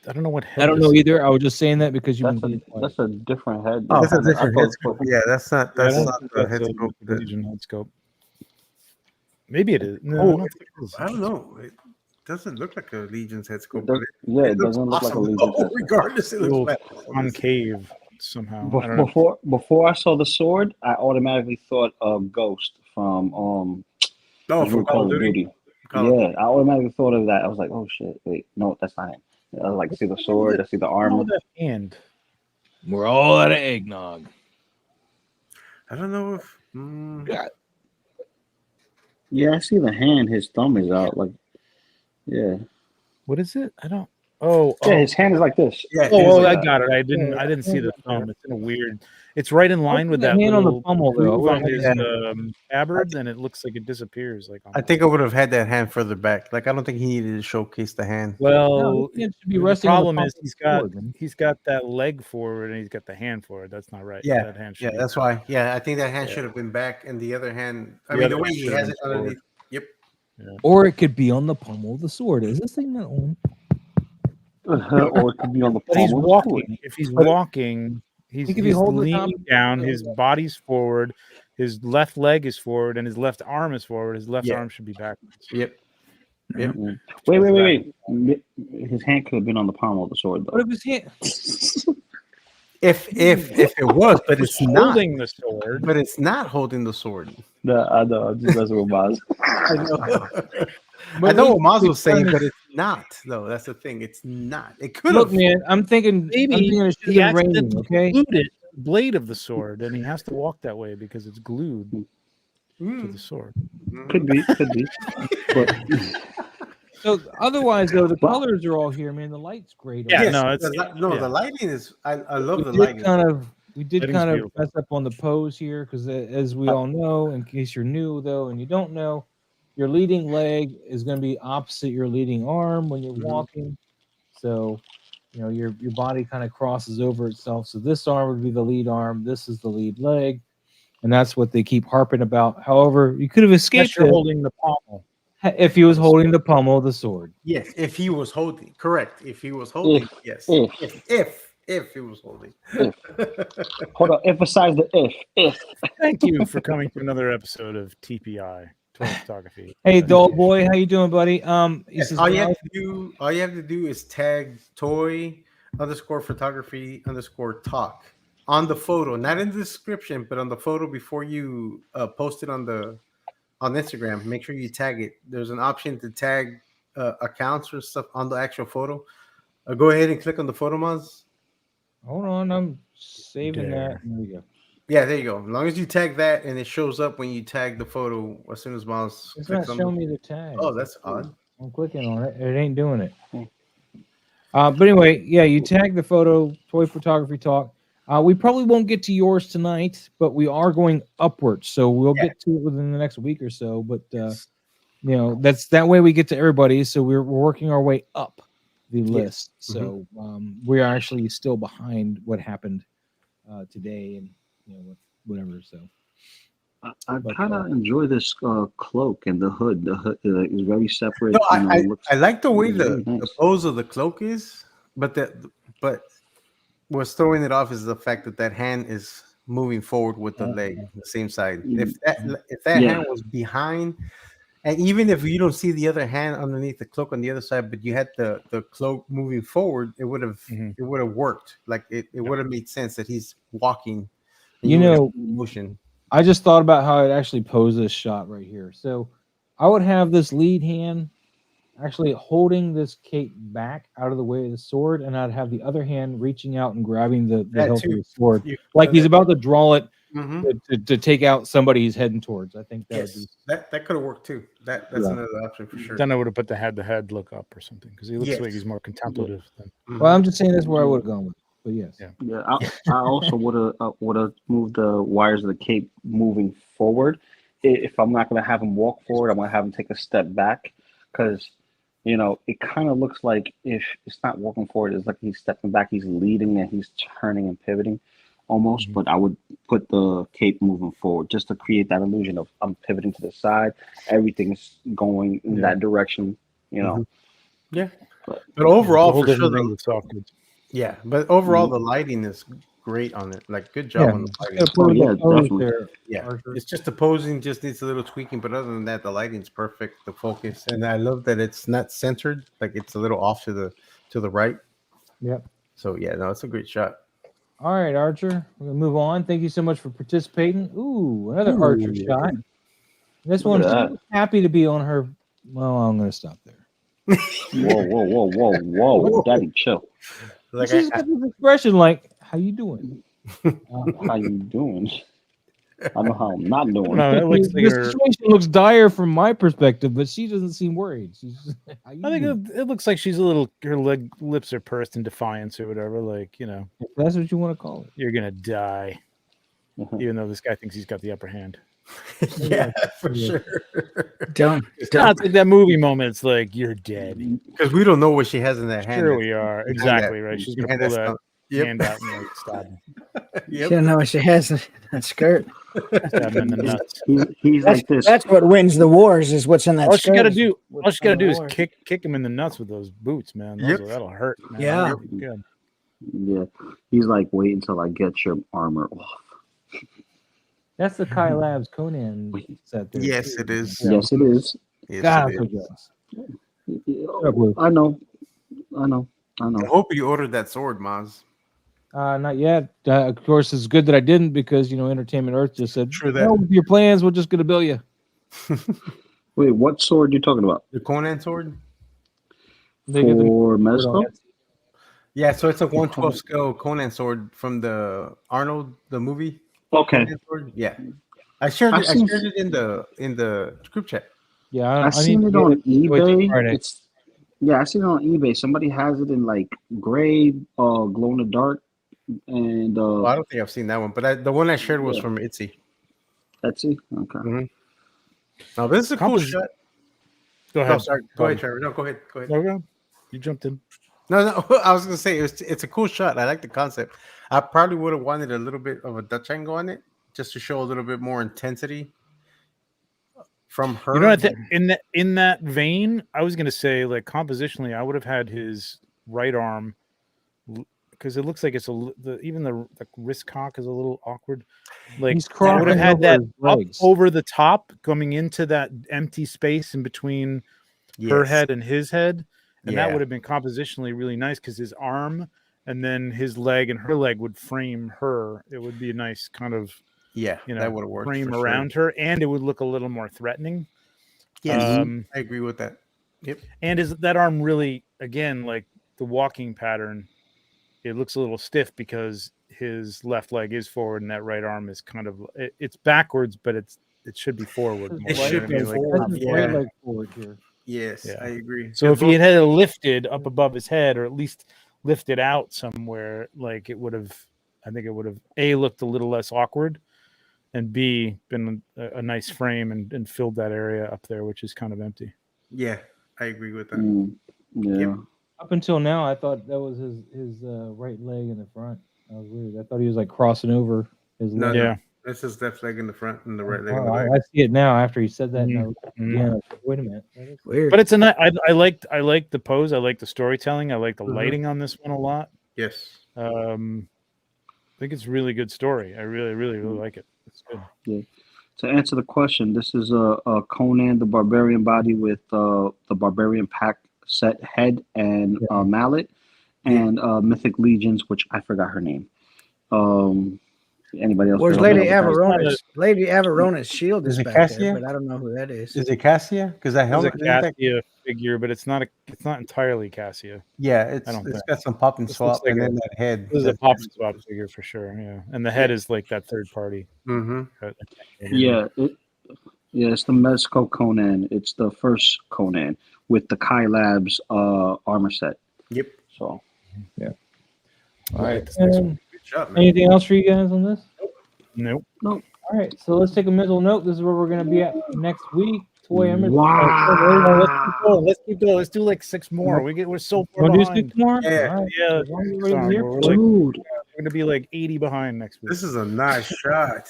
I don't know what. I don't know either. I was just saying that because you've been. That's a different head. Oh, that's a I different thought- head scope. Yeah, that's not the head scope. Legion head scope. Maybe it is. No, I Oh, don't think it is. I don't know. It doesn't look like a Legion's head sculpt. It But does- yeah, it looks doesn't look like a awesome. Legion's head sculpt. Regardless, it A little looks bad. concave somehow. I don't know. Before I saw the sword, I automatically thought of Ghost from Oh, from Call of Duty. Call of Yeah, I automatically thought of that. I was like, oh shit, wait, no, that's not him. I was like, see the sword, I see the armor. Oh, that hand. We're all out of eggnog. I don't know if. Yeah, I see the hand. His thumb is out. Like, yeah, What is it? I don't. Oh, yeah. His hand is like this. Yeah. Oh, it's I like- got it. I didn't see the thumb. It's in a weird. It's right in line with that hand on the little pummel, though. groove on his Yeah. tabard, and it looks like it disappears. Like on I think I would have had that hand further back. Like I don't think he needed to showcase the hand. Well, it should be the resting on the problem pummel is of the sword. he's got that leg forward and he's got the hand forward. That's not right. Yeah, that hand should Yeah, be- that's why. Yeah, I think that hand Yeah. should have been back, and the other hand. I The mean, the other way hand he should have has been it underneath. Yep. Or it could be on the pummel of the sword. Is this thing not on? Or it could be on the But he's palm of the sword. walking. If he's walking, He could be he's holding the top leaning of the down. sword. His body's forward. His left leg is forward, and his left arm is forward. His left Yeah. arm should be backwards. Yep. Yep. Wait. His hand could have been on the palm of the sword, What though. if his hand? If it was, but it's not. Holding the sword. But it's not holding the sword. I know. I'm just messing with Maz. I know what Maz was saying, but it's not. Though that's the thing. It's not. It could Look, have. man, I'm thinking Maybe it should he have been raining, accidentally okay? glued it to the blade of the sword, and he has to walk that way because it's glued to the sword. Could be. But So otherwise, though, the colors are all here, man. The light's great. Yeah, Yes, no, it's the lighting is. I love the we lighting. did kind of Lighting's beautiful. mess up on the pose here because, as we all know, in case you're new though and you don't know, your leading leg is going to be opposite your leading arm when you're walking. So, your body kind of crosses over itself. So this arm would be the lead arm. This is the lead leg, and that's what they keep harping about. However, you could have escaped Unless you're it holding the pommel. if he was holding the pummel of the sword. Yes, if he was holding. Correct. If he was holding. Yes. If he was holding. hold on. Emphasize the if. Thank you for coming to another episode of TPI, Toy Photography. Hey, doll boy, how you doing, buddy? He Yes, says, all you have to do is tag toy_photography_talk on the photo, not in the description, but on the photo before you post it on Instagram. Make sure you tag it. There's an option to tag accounts or stuff on the actual photo. Go ahead and click on the photo, Maz. Hold on, I'm saving that. There. There we go. Yeah, there you go. As long as you tag that and it shows up when you tag the photo, as soon as Maz It's not clicks on showing me the tag. Oh, that's odd. I'm clicking on it. It ain't doing it. But anyway, yeah, you tag the photo, Toy Photography Talk. We probably won't get to yours tonight, but we are going upwards. So we'll get to it within the next week or so. But, that's that way we get to everybody. So we're working our way up the list. So we are actually still behind what happened today and, whatever. So I kind of enjoy this cloak and the hood. The hood is very separate. No, looks- I like the way very the nice. pose of the cloak is, but what's throwing it off is the fact that hand is moving forward with the leg, the same side. If that hand was behind, and even if you don't see the other hand underneath the cloak on the other side, but you had the cloak moving forward, it would have worked. Like it would have made sense that he's walking. and motion. I just thought about how I'd actually pose this shot right here. So I would have this lead hand actually holding this cape back out of the way of the sword, and I'd have the other hand reaching out and grabbing the hilt of the sword, like he's about to draw it to take out somebody he's heading towards. I think that would be that could have worked too. That's another option for sure. Then I would have put the head look up or something because he looks like he's more contemplative. Well, I'm just saying that's where I would have gone with it. But yes. Yeah, I also would have moved the wires of the cape moving forward. If I'm not going to have him walk forward, I'm going to have him take a step back because, it kind of looks like if it's not walking forward, it's like he's stepping back, he's leading, and he's turning and pivoting almost. But I would put the cape moving forward just to create that illusion of I'm pivoting to the side. Everything's going in that direction, Yeah. But overall, for sure, with soft goods. yeah, but overall the lighting is great on it. Like, good job Yeah, on the just lighting. gotta put yeah, the colors definitely. there. Yeah, Archer. it's just the posing just needs a little tweaking, but other than that, the lighting's perfect. The focus, and I love that it's not centered, like it's a little off to the right. Yep. So yeah, no, it's a great shot. All right, Archer. We're gonna move on. Thank you so much for participating. Ooh, another Archer shot. This Look one, at she that. was happy to be on her. Well, I'm gonna stop there. Whoa, Daddy, chill. Like She's got this expression like, "How you doing?" How you doing? I know how I'm not doing. No, it looks like the her, situation looks dire from my perspective, but she doesn't seem worried. She's just, how you I think doing? it looks like she's a little. Her lips are pursed in defiance or whatever. Like, you know, If that's what you want to call it. you're gonna die, even though this guy thinks he's got the upper hand. yeah, for Yeah. sure. Don't. It's like that movie moment. It's like you're dead. Because we don't know what she has in that hand. Sure, we are behind exactly that- right. She's gonna behind pull that that stump. Yep. hand out and like stab him. She don't know what she has in that skirt. Stab him in the nuts. He's That's, like this. that's what wins the wars. Is what's in that All skirt. she gotta is do, what's all she gotta in the do is war. kick him in the nuts with those boots, man. Yep. That'll hurt. Man. Yeah. That'll be good. Yeah, he's like, wait until I get your armor off. That's the Kai Labs Conan set there. Yes, too. it is. Yeah. Yes, it is. Yes, God, it I'm is. so jealous. Blue. I know. I hope you ordered that sword, Maz. Not yet. Of course, it's good that I didn't because Entertainment Earth just said, True that. "No, with your plans, we're just gonna bill you." Wait, what sword you talking about? The Conan sword. They get the For word Mesco? on it. Yeah, so it's a 112 scale Conan sword from the Arnold the movie. Okay. Conan sword. Yeah, I shared I've it. I seen- shared it in the group chat. Yeah, I've I seen need it to on get Wait till eBay. Friday. I seen it on eBay. Somebody has it in like gray, glow in the dark, and Well, I don't think I've seen that one, but the one I shared was Yeah. from Etsy. Etsy. Okay. Now this is a cool Compos- shot. Go Oh, ahead. sorry. Go ahead, Trevor. No, go ahead. Go ahead. Okay. You jumped in. No. I was gonna say it's a cool shot. I like the concept. I probably would have wanted a little bit of a Dutch angle on it, just to show a little bit more intensity from her. You know, in that vein, I was gonna say, like, compositionally, I would have had his right arm because it looks like it's even the wrist cock is a little awkward. Like, He's I would have crossing had over that his up legs. over the top, coming into that empty space in between her Yes. head and his head, and that Yeah. would have been compositionally really nice because his arm and then his leg and her leg would frame her. It would be a nice kind of Yeah, that would have worked. frame for sure. around her, and it would look a little more threatening. Yes, Um, I agree with that. Yep. And is that arm really, again, like the walking pattern? It looks a little stiff because his left leg is forward and that right arm is kind of it's backwards, but it should be forward. More. It You know should what I be mean? Like, forward. That's his Yeah. right leg forward here. Yes, Yeah. I agree. so if he had it lifted up above his head, or at least lifted out somewhere, like it would have, I think it would have A, looked a little less awkward, and B, been a nice frame and filled that area up there, which is kind of empty. Yeah, I agree with that. Yeah. Yep. Up until now, I thought that was his right leg in the front. That was weird. I thought he was like crossing over his No, leg. Yeah. That's his left leg in the front and the right leg in Oh, the back. I see it now after he said that. and I was like, Mhm. yeah, I was like, wait a minute. That is- Weird. But it's I liked the pose. I like the storytelling. I like the lighting on this one a lot. Yes. I think it's a really good story. I really, really, really like it. It's good. To answer the question, this is a Conan the Barbarian body with the Barbarian pack set head and mallet, and Mythic Legions, which I forgot her name. Anybody else? Where's know? Lady It's not Avarona's? Lady Avarona's shield is Is it back Cassia? there, but I don't know who that is. Is it Cassia? Because that It's a helmet. isn't that- Cassia figure, but it's not entirely Cassia. Yeah, it's I don't it's think. this got some pop and This swap, looks like and a- then that head. This is a pop and swap figure for sure. Yeah, and the head is like that third party. Mm-hmm. Yeah, it's the Mezco Conan. It's the first Conan with the Kai Labs armor set. Yep. So All right. This next one. Good shot, man. Anything else for you guys on this? Nope. All right. So let's take a mental note. This is where we're going to be at next week. Toy Emerson. Wow. Let's keep going. Let's do like 6 more. We're so far Want to do behind. 6 more? Yeah. All right. Yeah, As long as six everybody's on. here. We're Dude, gonna be like 80 behind next week. This is a nice shot.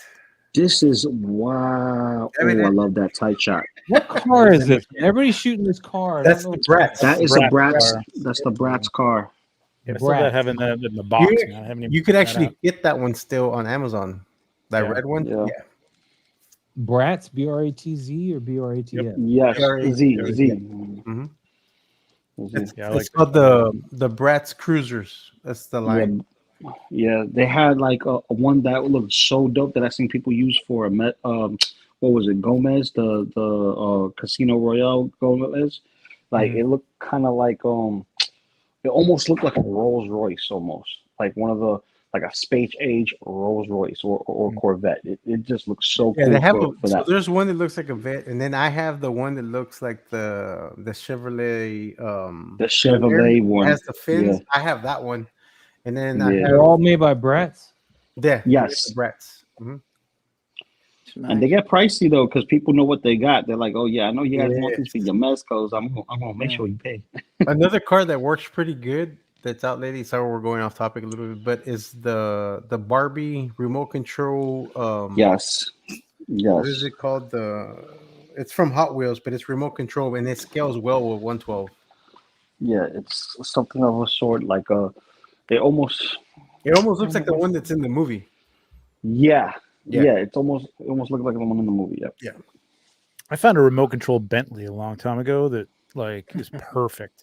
this is wow. I mean, Oh, I love that tight shot. What car is this? Everybody's shooting this car. I That's don't know the Bratz. That is Bratz a Bratz. car. That's the Bratz car. Yeah, I still got having that in the box. Man. I haven't even You could that actually out. get that one still on Amazon. That Yeah. red one. Yeah. Bratz, BRATZ or BRATS? Yep. Yes, Very- Z. very Z. Mhm. It's, Yeah, I like it's called the Bratz Cruisers. That's the line. Yeah, they had like a one that looked so dope that I seen people use for a what was it, Gomez, the Casino Royale Gomez. Like it looked kind of like it almost looked like a Rolls Royce, almost like one of the like a space age Rolls Royce or Corvette. It just looks so Yeah, cool they have for so that. there's one that looks like a vet, and then I have the one that looks like the Chevrolet The Chevrolet It one. has the fins. Yeah. I have that one. And then Yeah. They're all made by Bratz. yeah, Yes. the Bratz. Mhm. And they get pricey though, because people know what they got. They're like, "Oh yeah, I know you guys want these Yes. for your Mezcos. I'm gonna make sure you pay." Another car that works pretty good that's out lately. Sorry, we're going off topic a little bit, but is the Barbie remote control. Yes. What is it called? It's from Hot Wheels, but it's remote control and it scales well with 112. Yeah, it's something of a sort. Like it almost looks like the one that's in the movie. yeah. It almost looked like the one in the movie. Yeah. I found a remote control Bentley a long time ago that like is perfect.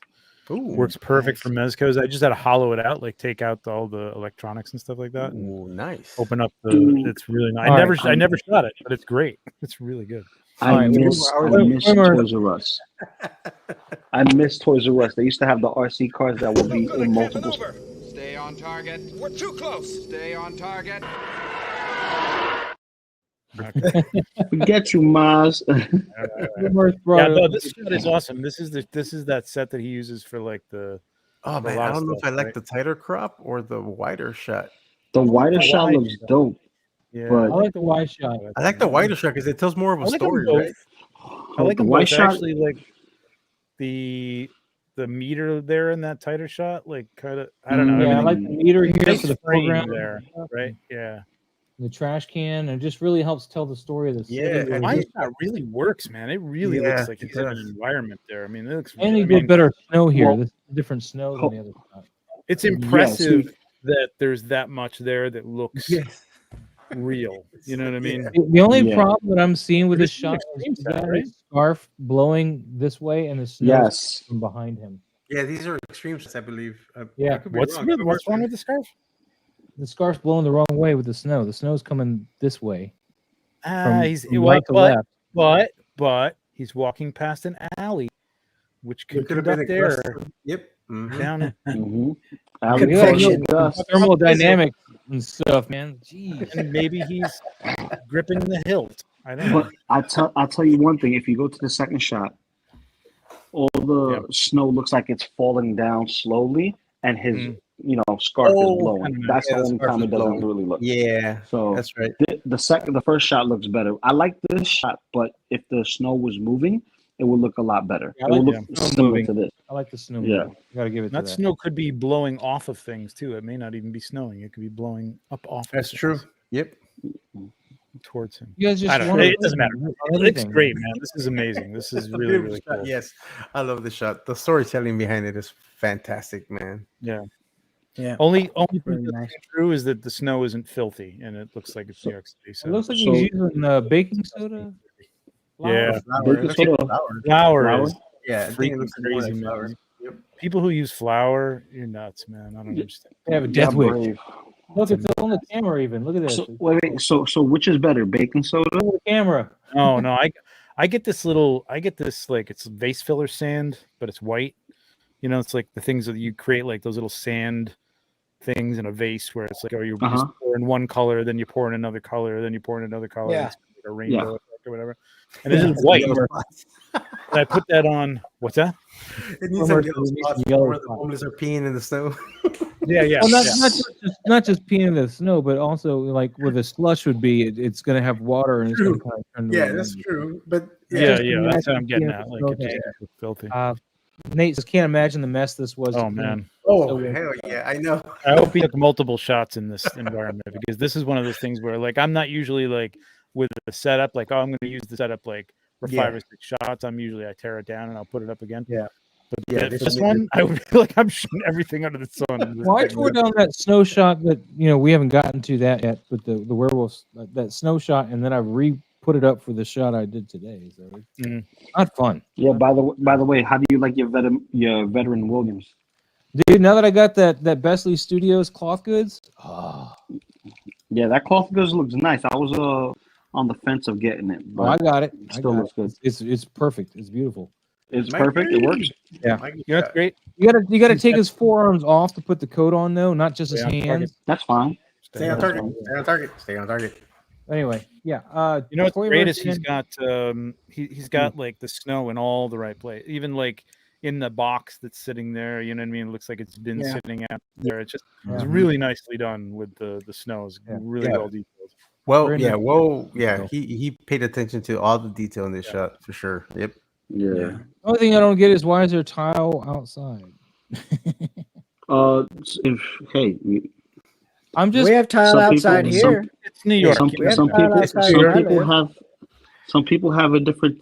Ooh, works perfect for Mezcos. I just had to hollow it out, like take out all the electronics and stuff like that. Ooh, nice. Open up the. It's really nice. I never shot it, but it's great. It's really good. I miss Toys R Us. I miss Toys R Us. They used to have the RC cars that would be in multiple. Stay on target. We're too close. Stay on target. Okay. Forget you, Maz. Yeah, no, this shot is awesome. This is that set that he uses for like the. Oh man, I don't know if I like the tighter crop or the wider shot. The wider shot looks dope. Yeah, but I like the wide shot. I like the wider shot because it tells more of a story, right? I like the them wide both. shot. Actually, like the meter there in that tighter shot, like kind of. I don't know. Yeah, I like the meter here nice for the frame program there, right? Yeah. The trash can, and it just really helps tell the story of the city. Yeah, Mine shot really works, man. It really looks like he's in an environment there. I mean, it looks. And he did better snow here. This is different snow than the other shot. It's impressive that there's that much there that looks real. You know what I mean? The only problem that I'm seeing with this shot is shot, that right? scarf blowing this way and the snow Yes. from behind him. Yeah, these are extreme shots, I believe. Yeah. What's wrong with the scarf? The scarf's blowing the wrong way with the snow. The snow's coming this way. He's from right to left. But he's walking past an alley, which could have been conduct air Yep. Mhm. down it. Thermodynamics and stuff, man. Jeez. And maybe he's gripping the hilt. I don't know. But I'll tell you one thing. If you go to the second shot, all the snow looks like it's falling down slowly, and his scarf is blowing. That's the only time it doesn't really look. Yeah. So that's right. The first shot looks better. I like this shot, but if the snow was moving, it would look a lot better. Yeah, it would look similar to this. I like the snow. Yeah. You gotta give it to That that. snow could be blowing off of things too. It may not even be snowing. It could be blowing up off. That's of true. things Yep. Towards him. You guys just I don't know. It doesn't matter. It's great, man. This is amazing. This is really, really cool. Yes, I love the shot. The storytelling behind it is fantastic, man. Yeah. Yeah. Only thing Very that's nice. true is that the snow isn't filthy and it looks like it's New York City. So It looks like he's using baking soda. yeah, Baking soda. flour is Yeah, I think it freaking looks more crazy, like flour. man. Yep. People who use flour, you're nuts, man. I don't understand. They have a death wish. Brave. Look, it's on the camera even. Look at this. So wait. So which is better, baking soda? On the camera. No, I get this like it's vase filler sand, but it's white. You know, it's like the things that you create, like those little sand things in a vase where it's like, oh, you just pour in one color, then you pour in another color, then you pour in another color. Yeah. It's like a rainbow effect or whatever. And it's just white. And I put that on. What's that? It needs some yellow spots where the homeless are peeing in the snow. Yeah. Well, not just peeing in the snow, but also like where the slush would be. It's going to have water and it's going to kind of turn. Yeah, that's true. But Yeah, that's what I'm getting at. Like it just looks filthy. Nate just can't imagine the mess this was. Oh man. oh hell yeah, I know. I hope he took multiple shots in this environment because this is one of those things where like I'm not usually like with the setup like, oh, I'm going to use the setup like for 5 or 6 shots. I'm usually I tear it down and I'll put it up again. Yeah. Yeah, this one, I would feel like I'm shooting everything under the sun. Well, I tore down that snow shot that we haven't gotten to that yet, but the werewolves that snow shot, and then I put it up for the shot I did today. So it's not fun. Yeah. By the way, how do you like your veteran Williams? Dude, now that I got that Besley Studios cloth goods, Yeah, that cloth goods looks nice. I was on the fence of getting it, but I got it. it still looks good. It's perfect. It's beautiful. It's perfect. It works. Yeah. That's great. You gotta take his forearms off to put the coat on though, not just his hands. That's fine. Stay on target. Stay on target. Stay on target. Anyway, yeah. You know what's great is he's got he's got like the snow in all the right place, even like in the box that's sitting there. You know what I mean? It looks like it's been sitting out there. It's really nicely done with the snow. It's really well detailed. Well, he paid attention to all the detail in this shot for sure. Yep. Yeah. The only thing I don't get is why is there tile outside? I'm just. We have tile outside here. It's New York. Some people have a different,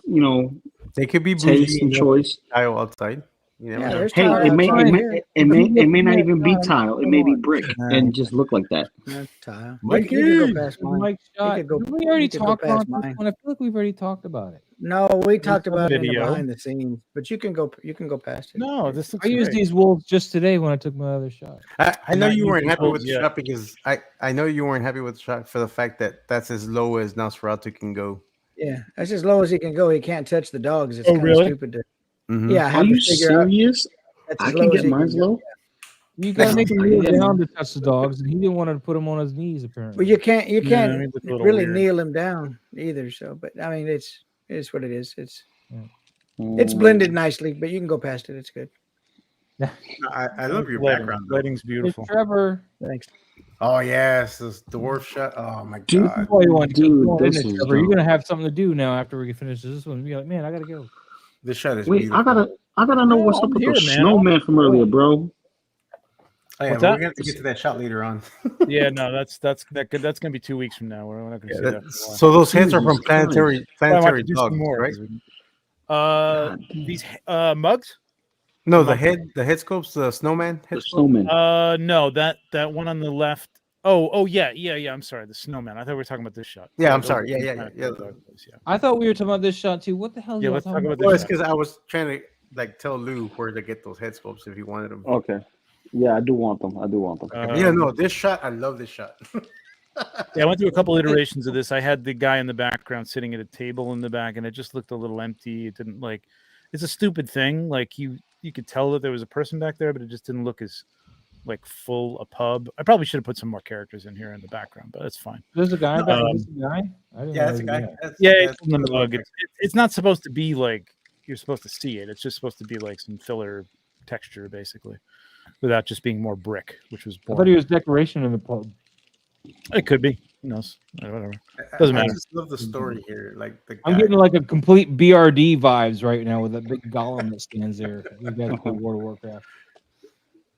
they could be taste and choice. Tile outside. There's Hey, tile it may not even be outside. tile. It may be brick and just look like that. Tile. Mike, You could go past mine. Mike shot. You could go- Did we already you could go talked about past this mine. one? I feel like we've already talked about it. No, we talked about it in the video. behind the scenes, but you can go past it. No, this looks I used great. these wolves just today when I took my other shot. I know Not you weren't using happy with tools the yet. shot because I know you weren't happy with the shot for the fact that that's as low as Nosferatu can go. Yeah, that's as low as he can go. He can't touch the dogs. It's Oh, kind really? of stupid to. Mhm. Yeah, I Are have you to figure out. serious? That's I as can low as get he mine go. low. You gotta make him kneel Yeah. down to touch the dogs, and he didn't want to put him on his knees apparently. But you can't Yeah, I mean, it's a little really weird. kneel him down either. So, but I mean, it is what it is. It's Mm. blended nicely, but you can go past it. It's good. I love your Lighting. background. Though. Lighting's Hey, beautiful. Trevor, Thanks. Oh yes, this dwarf shot. Oh my Dude, god. boy, you want to keep Dude, going this in it, is Trevor. You're dope. gonna have something to do now after we finish this one. You're like, man, I gotta go. This shot is Wait, beautiful. I gotta know what's I'm up with here, the man. snowman from earlier, bro. Oh, yeah, What's we're that? gonna have to get to that shot later on. Yeah, no, that's gonna be 2 weeks from now. We're not gonna see that. For a while. So those heads are from Jesus planetary I might have planetary to do some dogs, more, right? 'cause these mugs. No, the head scopes, the snowman The head scope. snowman. No, that one on the left. Oh yeah. I'm sorry, the snowman. I thought we were talking about this shot. Yeah, I'm those sorry. are Yeah. planetary dogs, yeah. I thought we were talking about this shot too. What the hell? Yeah, y'all let's talk talking about Well, this it's shot. because I was trying to like tell Lou where to get those head scopes if he wanted them. Okay. Yeah, I do want them. Yeah, no, this shot, I love this shot. Yeah, I went through a couple iterations of this. I had the guy in the background sitting at a table in the back, and it just looked a little empty. It didn't like. It's a stupid thing. Like you could tell that there was a person back there, but it just didn't look as like full a pub. I probably should have put some more characters in here in the background, but that's fine. There's a guy. There's a guy. I didn't Yeah, know that's a there was guy. That's, Yeah, that's- it's in the mug. It's not supposed to be like you're supposed to see it. It's just supposed to be like some filler texture, basically, without just being more brick, which was I thought boring. he was decoration in the pub. It could be. Who knows? Whatever. I- Doesn't I matter. just love the story here. Like the I'm guy. getting like a complete BRD vibes right now with that big golem that stands there. You guys play World of Warcraft.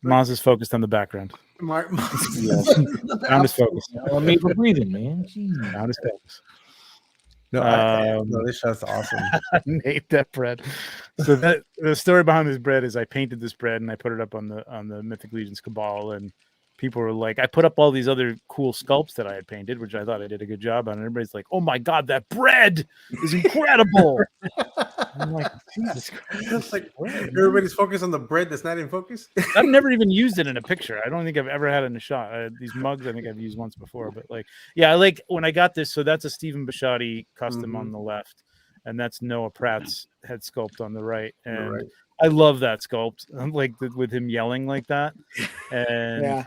Maz is focused on the background. Mark, Found his focus. Well, I'm made for breathing, man. Jeez. Found his focus. no, this shot's awesome. I made that bread. So the story behind this bread is I painted this bread and I put it up on the Mythic Legions Cabal, and people were like, I put up all these other cool sculpts that I had painted, which I thought I did a good job on. And everybody's like, oh my god, that bread is incredible. I'm like, Jesus Christ. It's like everybody's focused on the bread that's not in focus. I've never even used it in a picture. I don't think I've ever had it in a shot. These mugs, I think I've used once before, but like, yeah, I like when I got this. So that's a Stephen Bisciotti custom on the left, and that's Noah Pratt's head sculpt on the right. And Right. I love that sculpt. I'm like with him yelling like that, and Yeah.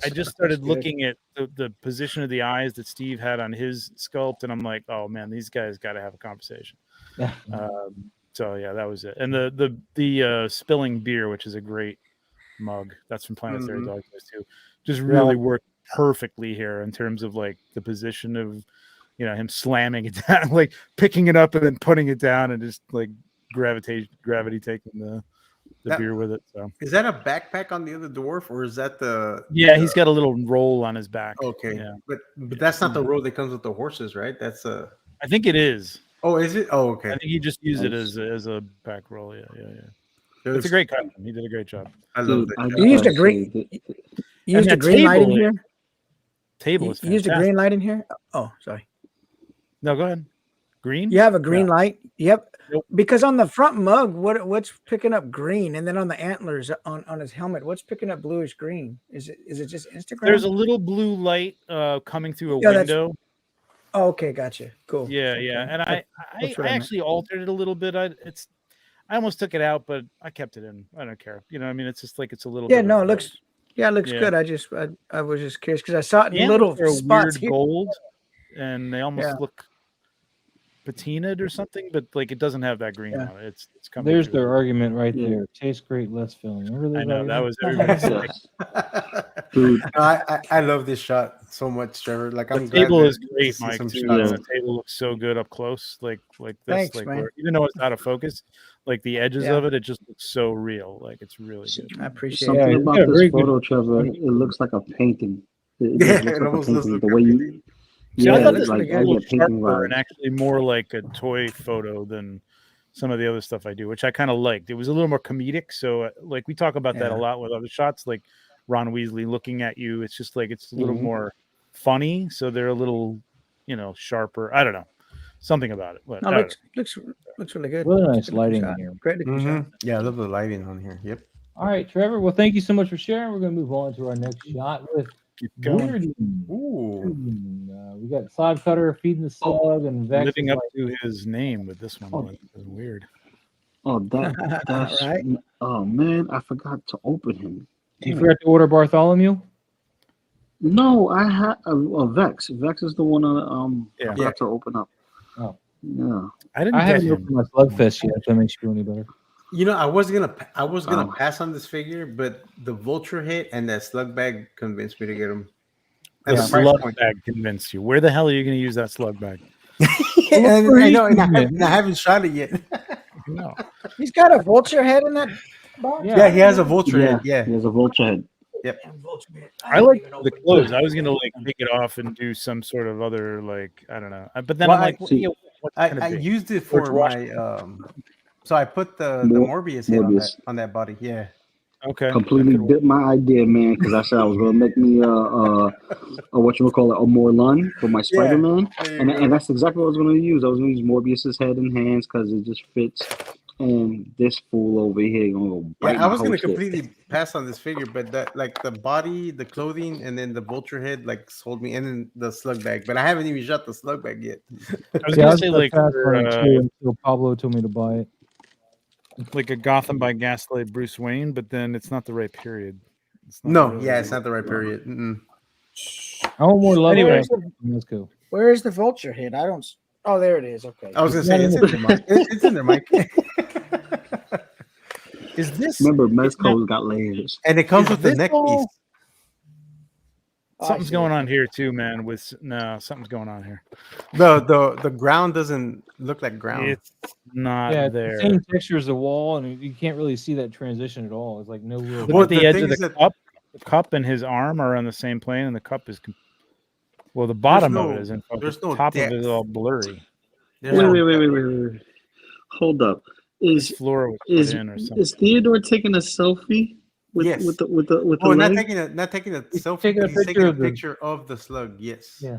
I just started good. looking at the position of the eyes that Steve had on his sculpt, and I'm like, oh man, these guys got to have a conversation. Yeah. So yeah, that was it. And the spilling beer, which is a great mug, that's from Planetary Dogs too. Just really worked perfectly here in terms of like the position of, him slamming it down, like picking it up and then putting it down, and just like gravity taking the beer with it. So Is that a backpack on the other dwarf, or is that the? yeah, he's got a little roll on his back. Okay, Yeah. but that's not the roll that comes with the horses, right? That's a. I think it is. Oh, is it? Oh, I okay. think he just used it as a back roll. Yeah. It's a great costume. He did a great job. I love Dude, that. You used a green. You used a that green light in table- here. Table You is used a fantastic. green light in here. Oh, sorry. No, go ahead. Green? You have a green light. Yep. Nope. Because on the front mug, what's picking up green, and then on the antlers on his helmet, what's picking up bluish green? Is it just Instagram? There's a little blue light coming through a Yeah, that's- window. Oh, okay, gotcha. Cool. Yeah, Okay. yeah. And That's I what I meant. actually altered it a little bit. I almost took it out, but I kept it in. I don't care. You know what I mean? It's just like it's a little Yeah, bit no, of, it looks. Yeah, it looks Yeah. good. I was just curious because I saw it the in little antlers are a spots. weird gold, and they almost Yeah. look patinaed or something, but like it doesn't have that green Yeah. on it. It's coming There's through. their argument right Yeah. there. Tastes great, less filling. Remember I know that argument? was everybody's like, Yes. Dude, No, I love this shot so much, Trevor. Like I'm the glad table that- is great, to see Mike. some Too. shots. The table looks so good up close, like this, Thanks, like man. even though it's out of focus, like the edges Yeah. of it just looks so real. Like it's really good. I appreciate something it. it's about got a very this good- photo, Trevor. It looks like a painting. It Yeah, just looks it like a almost does painting. look The like way a you, painting. See, I yeah, thought this like was I a little get painting sharper and vibes. actually more like a toy photo than some of the other stuff I do, which I kind of liked. It was a little more comedic. So, like we talk about that a Yeah. lot with other shots, like Ron Weasley looking at you. It's just like it's a little Mhm. more funny. So they're a little, sharper. I don't know, something about it. But No, I don't looks really good. Really It's a nice good looking lighting shot. here. Great looking shot. Mhm. Yeah, I love the lighting on here. Yep. All right, Trevor. Well, thank you so much for sharing. We're going to move on to our next shot with keep going. Weird. Ooh. We got Sod Cutter feeding the slug and Vex. Living is up like, to his name with this one. Oh. Like, it was weird. Oh, that's Right? Oh man, I forgot to open him. you Damn. forgot to order Bartholomew? No, I had a Vex. Vex is the one Yeah. I forgot to open up. Oh. Yeah. I didn't I get haven't him. opened my Slugfest yet, if that makes you feel any better. You know, I was gonna Wow. pass on this figure, but the vulture hit and that slug bag convinced me to get him. The And the price slug point. bag convinced you. Where the hell are you going to use that slug bag? And I know, and reason. I haven't shot it yet. No. He's got a vulture head in that box. Yeah, he has a vulture Yeah. head. Yeah. He has a vulture head. Damn vulture head. I like the clothes. I was gonna like take it off and do some sort of other like I don't know. But then Well, I'm like, see, what's I gonna be? used it Or to for wash my so I put the Mor- Morbius head Morbius. on that body. Yeah. Okay. Completely That could work. bit my idea, man, because I said I was gonna make me a a Morlun for my Spider-Man, and that's exactly what I was gonna use. I was gonna use Morbius's head and hands because it just fits. And this fool over here gonna go bite Yeah, I my was gonna host head. completely pass on this figure, but that like the body, the clothing, and then the vulture head like sold me, and then the slug bag. But I haven't even shot the slug bag yet. I was Yeah, I gonna was say gonna like pass on it uh, too until Pablo told me to buy it. like a Gotham by Gaslight Bruce Wayne, but then it's not the right period. It's not No, really- yeah, it's not the right period. Mm-mm. I want more love. Anyway. Let's go. Where is the vulture head? I don't. Oh, there it is. Okay. I was gonna say it's in there, Mike. It's in there, Mike. Is this Remember, Mezco's got layers. And it comes Is with the this neck all- piece. something's going on here too, man? Something's going on here. The ground doesn't look like ground. It's not Yeah, it's there. the same texture as the wall, and you can't really see that transition at all. It's like no real. Look Well, at the the edge thing of is the that- cup. The cup and his arm are on the same plane, and the cup is. The bottom of no- it is in focus. there's The no top of it is depth. all blurry. There's Wait, no wait, wait, depth. wait, wait, wait. Hold up. This Is floor was is put in or something. is Theodore taking a selfie with Yes. with the Oh, not leg? taking a selfie. taking a He's taking picture a of the- picture of the slug. Yes. Yeah.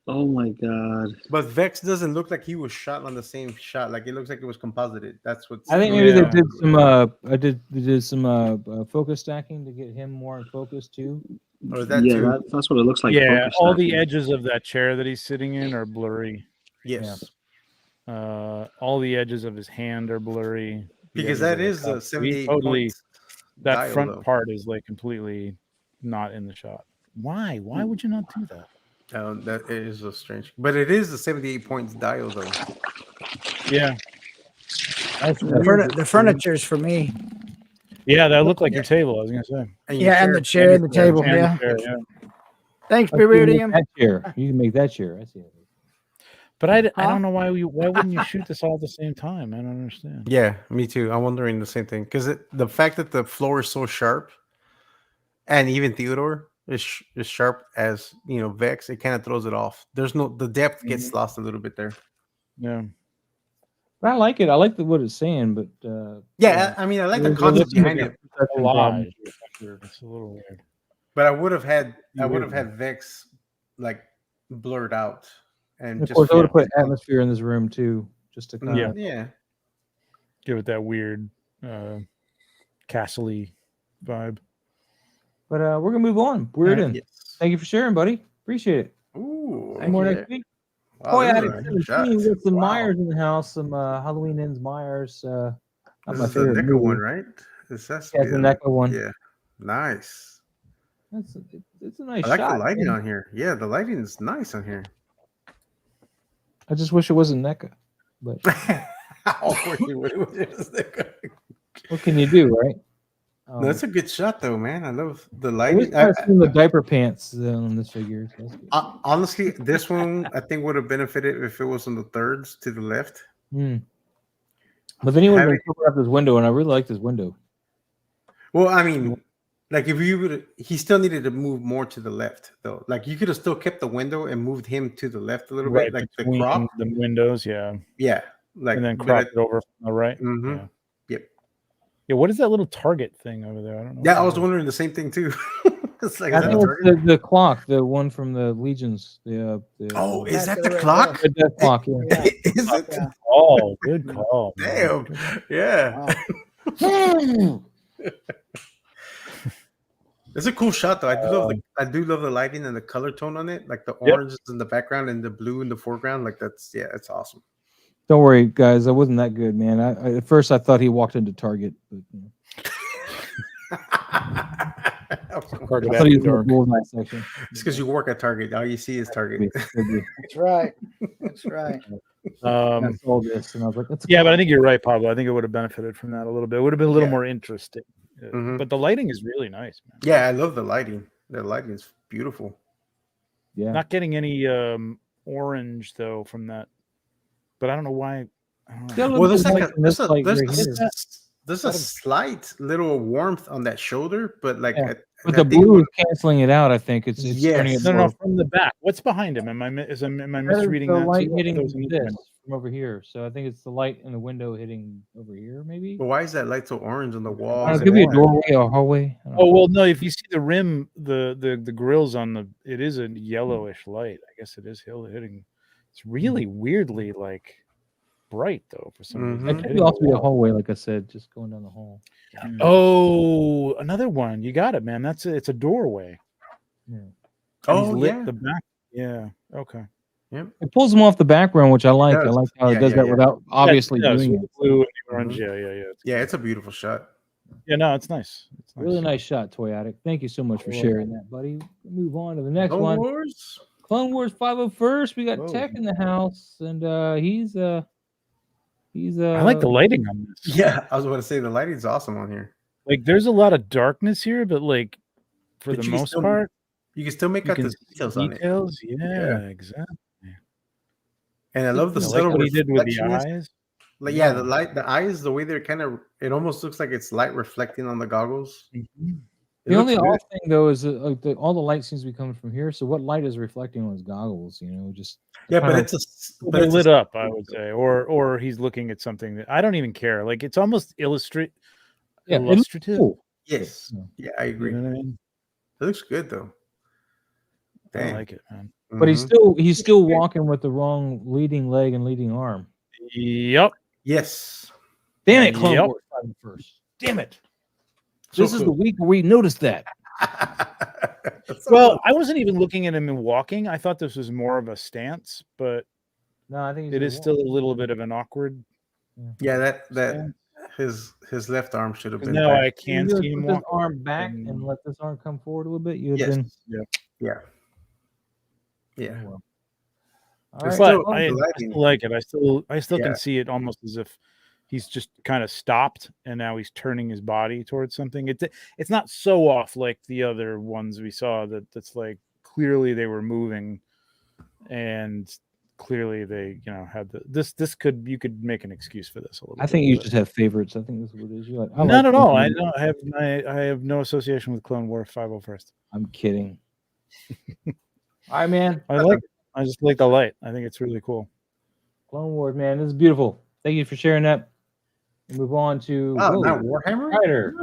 Oh my god! But Vex doesn't look like he was shot on the same shot. Like it looks like it was composited. That's what. I think maybe Yeah. they did some. They did some focus stacking to get him more in focus too. Or that Yeah, too. that's what it looks like. Yeah, focus all the stacking. edges of that chair that he's sitting in are blurry. Yes. All the edges of his hand are blurry. The Because edges of that the is cup. a He 78 totally. points That dial, front though. part is like completely not in the shot. Why? Why would you not do that? That is a strange, but it is a 78 points dial though. Yeah, The furniture's for me. yeah, that looked like your table. I was gonna say. And your Yeah, and the chair and the table. And the Yeah. chair, yeah. Thanks, You can make Beridium. that chair. You can make that chair. I see it. But I Huh? don't know why wouldn't you shoot this all at the same time? I don't understand. Yeah, me too. I'm wondering the same thing because the fact that the floor is so sharp, and even Theodore is sharp as Vex, it kind of throws it off. The depth gets lost a little bit there. Yeah. But I like it. I like what it's saying, but Yeah, I mean, I like the There's a concept little behind bit it, of perception problem. Collage. It's a little weird. but I would have had Weird. Vex like blurred out and And of just course, I would have put focused on- atmosphere in this room too, just to kind of. Yeah. Yeah. Give it that weird castle-y vibe. But we're gonna move on. We're in. Yes. Thank you for sharing, buddy. Appreciate it. Ooh. Any more you. next week? Wow, Toy this is Addict a good 17. We shot. got some Wow. Myers in the house. Some Halloween ends Myers. Not This my is the favorite NECA movie. one, right? This has to Yeah, be it's the NECA one. Yeah. Nice. It's a nice I like shot. the lighting man. on here. Yeah, the lighting is nice on here. I just wish it wasn't NECA. But Of course you would. It was NECA. what can you do, right? No, that's a good shot, though, man. I love the I lighting. wish I had seen the diaper pants on this figure. So that's good. Honestly, this one I think would have benefited if it was on the thirds to the left. But then he would have been Having- covered up this window, and I really like this window. Well, I mean, like if you would, he still needed to move more to the left, though. Like you could have still kept the window and moved him to the left a little Right bit, like the between crop. the windows, yeah. Yeah, like And then but crop it- it over from the right. Mhm. Yeah. Yep. Yeah, what is that little target thing over there? I don't know. Yeah, what I was that is. wondering the same thing too. It's like, I is that think a it's target? the clock, the one from the Legions. Oh, is that to the the right clock? the death clock. Yeah. Is it? Yeah. Oh, good call. man. Damn. Yeah. Wow. It's a cool shot though. I do love the lighting and the color tone on it. Like the Yep. orange is in the background and the blue in the foreground. Like it's awesome. Don't worry, guys. I wasn't that good, man. I at first I thought he walked into Target, but Target I thought he after was in the dark. bullseye section. It's because you work at Target. All you see is Target. That's right. That's right. I saw this, and I was like, "That's a Yeah, but I clock." think you're right, Pablo. I think it would have benefited from that a little bit. It would have been a little Yeah. more interesting. Mhm. But the lighting is really nice, man. Yeah, I love the lighting. The lighting is beautiful. Yeah. Not getting any orange though from that, but I don't know why. I don't know. Yeah, Well, look there's at like the light from this light right here. there's a slight little warmth on that shoulder, but like Yeah. I But I the think blue is canceling it out. I think it's Yes. turning it No, more. from the back. What's behind him? Am I That is misreading the that? light too? hitting Those in the this window. from over here. So I think it's the light in the window hitting over here, maybe. But why is that light so orange on the wall? It could be a doorway or a hallway. I don't know. Oh well, no. If you see the rim, the grills on the, it is a yellowish light. I guess it is hitting. It's really weirdly like bright though for some reason. It It's could hitting also the be a wall. hallway, like I said, just going down the hall. Oh, another one. You got it, man. It's a doorway. Yeah. And he's Oh lit yeah. the back. Yeah. Okay. It pulls them off the background, which I like. I does. like how it Yeah, does yeah, that yeah. without obviously Yeah, it does, doing with it. the blue and the orange. Yeah. Yeah, it's a beautiful shot. Yeah, no, it's nice. It's nice. Really nice shot, Toy Addict. Thank you so much for You're sharing that, buddy. Move on to the next Clone one. Wars? Clone Wars 501st. We got Whoa. Tech in the house, and he's I like the lighting on this. Yeah, I was about to say the lighting's awesome on here. Like, there's a lot of darkness here, but like for But the you can most still- part, You can still make you out can the see details on it. details. Yeah, Yeah. exactly. And I love the I like subtle what he did with the reflections. eyes. Like, yeah, the eyes, the way they're kind of, it almost looks like it's light reflecting on the goggles. Mhm. It The only looks odd thing though is that, like, all the light seems to be coming from here. So what light is reflecting on his goggles? You know, just Yeah, but kinda- it's a They're lit up, I would say, or he's looking at something that I don't even care. Like, it's almost yeah, it looks illustrative. cool. Yes, yeah, I agree. You know what I mean? It looks good though. I Dang. like it, man. But Mhm. he's still walking with the wrong leading leg and leading arm. Yep. Yes. Damn it, Clone Yep. Wars 501st. Damn it. So This is the cool. week where we noticed that. That's so Well, cool. I wasn't even looking at him in walking. I thought this was more of a stance, but No, I think he's it gonna is walk. still a little bit of an awkward. Yeah, that stance. his left arm should have 'Cause been. now back. I You can just see him put this walk. arm back and and- let this arm come forward a little bit. You'd Yes. been Yeah. oh, Yeah. well. All There's right. still- But I lighting. still like it. I still Yeah. can see it almost as if he's just kind of stopped and now he's turning his body towards something. It's not so off like the other ones we saw that's like clearly they were moving and clearly they had you could make an excuse for this a little I bit, think you but- just have favorites. I think this is what it is. You like, I not like at all. Clone I Wars. don't have I have no association with Clone War 501st. I'm kidding. All right, man. I just like the light. I think it's really cool. Clone Wars, man. This is beautiful. Thank you for sharing that. We'll move on to Oh, not Warhammer. Spider.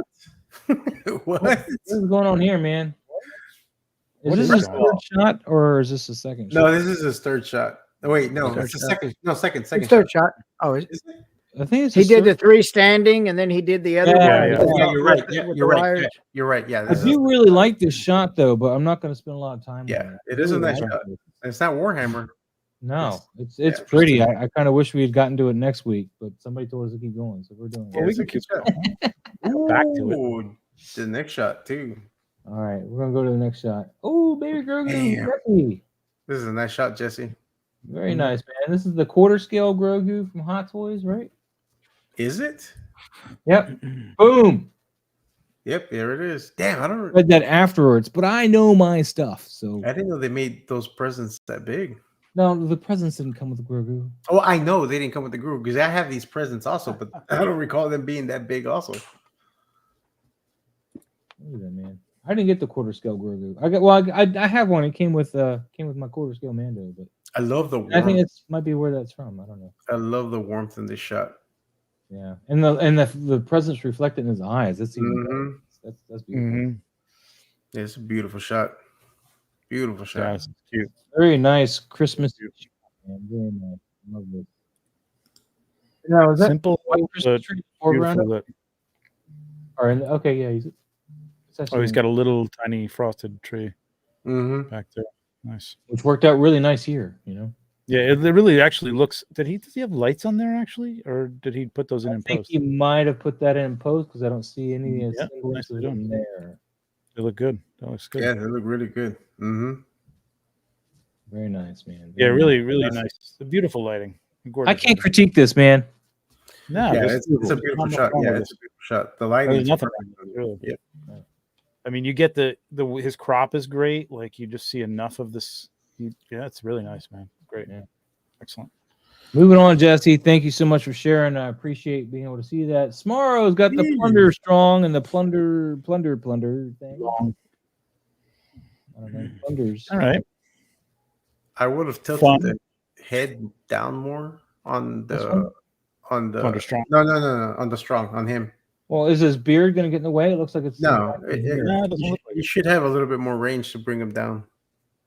What? What is going on here, man? Is What this is his going third shot or is this a second shot? No, this is his third shot. Oh, wait, no, Okay. it's a second. No, second His third shot. shot. Oh, Is it? I think it's he his did the third- 3 standing, and then he did the other Yeah, one. yeah. with Yeah, the- you're right. with Yeah, the you're right. wires. Yeah, you're right. Yeah, I this is, do really like this shot though, but I'm not going to spend a lot of time yeah, on it. it is a Really nice like shot. it. It's not Warhammer. No, it's yeah, pretty. I kind of wish we had gotten to it next week, but somebody told us to keep going, so we're doing Yeah, it. we it's a can good keep shot. back to it. Ooh, the next shot too. All right, we're gonna go to the next shot. Oh, baby Grogu, Damn. Jesse. This is a nice shot, Jesse. Very nice, man. This is the quarter scale Grogu from Hot Toys, right? Is it? Yep. Boom. Yep, there it is. Damn, I don't. Read that afterwards, but I know my stuff. So I didn't know they made those presents that big. no, the presents didn't come with the Grogu. Oh, I know they didn't come with the group because I have these presents also, but I don't recall them being that big also. Look at that, man. I didn't get the quarter scale Grogu. I have one. It came with my quarter scale Mando, but I love the warmth. I think it's might be where that's from. I don't know. I love the warmth in this shot. Yeah, and the presence reflected in his eyes. That's even better. Mhm. That's beautiful. Mhm. Yeah, it's a beautiful shot. Beautiful shot. Yeah, it's cute. Very nice Christmas. Man, very nice. I love this. Now, is that Simple, white but Christmas tree foreground? beautiful. Okay, yeah, it's Oh, actually, he's got a little tiny frosted tree Mm-hmm. back there. Nice. which worked out really nice here. You know, Yeah, it really actually looks. Does he have lights on there actually, or did he put those in I think post? you might have put that in post because I don't see any Yeah, symbols nicely done. in there. They look good. That looks good. Yeah, they look really good. Mm-hmm. Very nice, man. Yeah, Very really, nice. really nice. The beautiful lighting. I Gorgeous can't lighting. critique this, man. No, Yeah, this- it's a beautiful I'm not shot. wrong Yeah, with it's this. a beautiful shot. The lighting. There's nothing wrong with it, really. Yeah. I mean, you get the his crop is great. Like you just see enough of this. Yeah, it's really nice, man. Great. Yeah. Excellent. Moving on, Jesse. Thank you so much for sharing. I appreciate being able to see that. Smarrow's got the plunder strong and the plunder thing. Long. I don't know. Plunders. All right. I would have tilted Fun. the head down more on This the one? Plunder strong. No, on the strong on him. Well, is his beard going to get in the way? It looks like it's No, here. No, it doesn't you, look like you should have a little bit more range to bring him down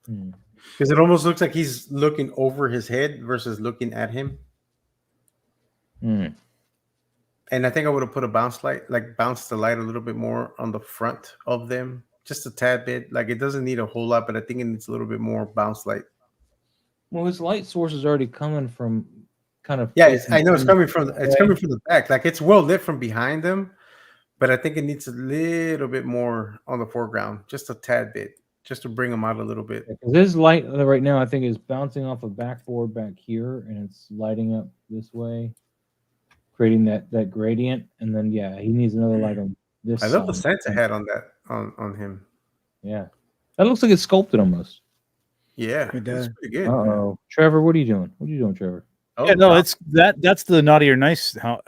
Hmm. because it almost looks like he's looking over his head versus looking at him. Hmm. And I think I would have put a bounce light, like bounce the light a little bit more on the front of them, just a tad bit. Like it doesn't need a whole lot, but I think it needs a little bit more bounce light. Well, his light source is already coming from kind of. Yeah, facing I know it's him. coming from the back. Like it's well lit from behind them, but I think it needs a little bit more on the foreground, just a tad bit, just to bring them out a little bit. Because his light right now, I think, is bouncing off a backboard back here, and it's lighting up this way, creating that gradient. And then, yeah, he needs another light on this. I love the side. Santa hat on that on him. Yeah, that looks like it's sculpted almost. Yeah, It does. it's pretty good. Oh, Trevor, what are you doing? What are you doing, Trevor? Oh, Yeah, no, wow. it's that's the naughty or nice hat.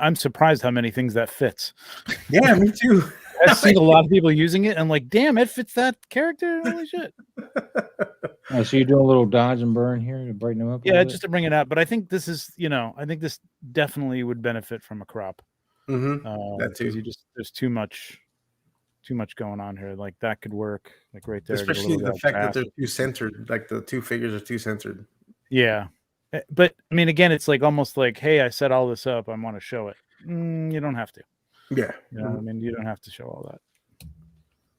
I'm surprised how many things that fits. Yeah, me too. I've seen a lot of people using it, and like, damn, it fits that character. Holy shit! Oh, so you're doing a little dodge and burn here to brighten him up? a Yeah, little just to bring it out. But I think this is, I think this definitely would benefit from a crop. Mm-hmm. That too. Because there's too much going on here. Like that could work. Like right there, get a Especially little the fact that fast. they're too centered, like the two figures are too centered. Yeah, but I mean, again, it's like almost like, hey, I set all this up. I want to show it. You don't have to. Yeah. You know what I mean, you don't have to show all that.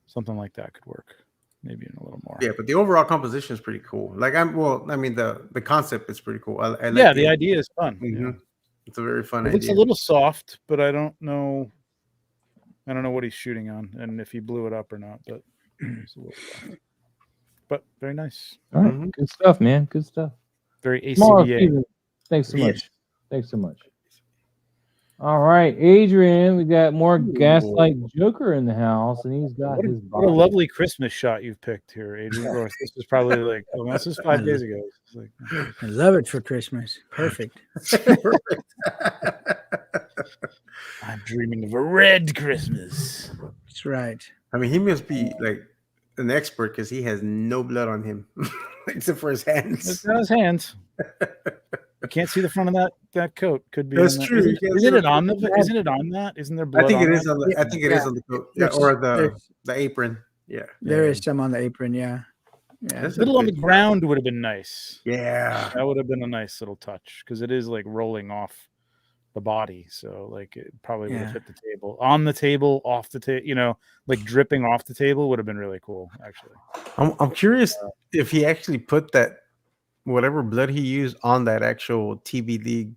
Something like that could work. Maybe in a little more. Yeah, but the overall composition is pretty cool. Like the concept is pretty cool. I like Yeah, the idea is fun. Mhm. It's a very fun It looks idea. a little soft, but I don't know what he's shooting on and if he blew it up or not. But it's a little soft. But very nice, All right, Mhm. good stuff, man. Good stuff. very Small, ACBA. Steven, thanks so Yes. much. Thanks so much. All right, Adrian, we got more Gaslight Joker in the house, and he's got his What a body. lovely Christmas shot you've picked here, Adrian. Or this was probably like, this is 5 days ago. It's like, I love it for Christmas. Perfect. I'm dreaming of a red Christmas. That's right. I mean, he must be like an expert because he has no blood on him except for his It's hands. got his hands. I can't see the front of that coat. Could be. That's on true. That. Isn't it on the? Isn't it on that? Isn't there blood? I think on it is that? on the. I think it is on the coat. Yeah, or the apron. Yeah, There is some on the apron. Yeah. A little on the ground would have been nice. Yeah, that would have been a nice little touch because it is like rolling off the body, so like it probably would have hit the table, on the table, off the table. You know, like dripping off the table would have been really cool. Actually, I'm curious if he actually put that whatever blood he used on that actual TB League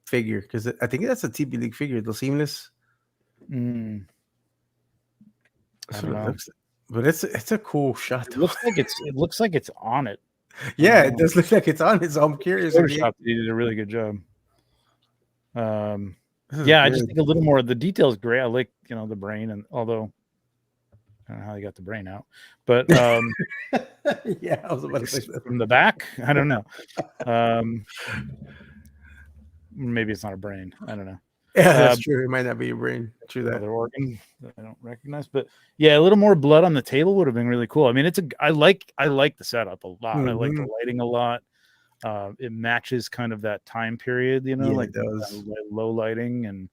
figure, because I think that's a TB League figure, the seamless. I don't know. But it's a cool shot. It looks like it's on it. Yeah, it does look like it's on it. So I'm curious. Photoshop, he did a really good job. Yeah, I just think a little more. The detail is great. I like the brain, and although I don't know how they got the brain out, but yeah, I was about to say that. From the back. I don't know. Maybe it's not a brain. I don't know. Yeah, that's true. It might not be a brain. True that. Other organ that I don't recognize, but yeah, a little more blood on the table would have been really cool. I mean, I like the setup a lot. I like the lighting a lot. It matches kind of that time period, like low lighting and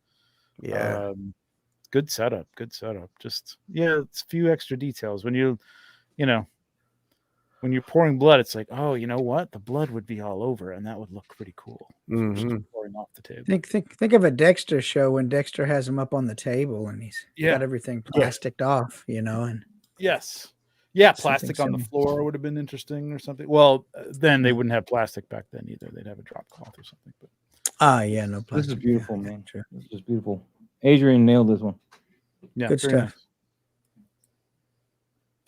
good setup. Just it's a few extra details when when you're pouring blood, it's like, oh, you know what? The blood would be all over, and that would look pretty cool. Just pouring off the table. Think of a Dexter show when Dexter has him up on the table and he's got everything plasticed off, and yes, yeah, plastic on the floor would have been interesting or something. Well, then they wouldn't have plastic back then either. They'd have a drop cloth or something. But no plastic. This is beautiful, man. Sure, this is beautiful. Adrian nailed this one. Yeah, good stuff. Nice.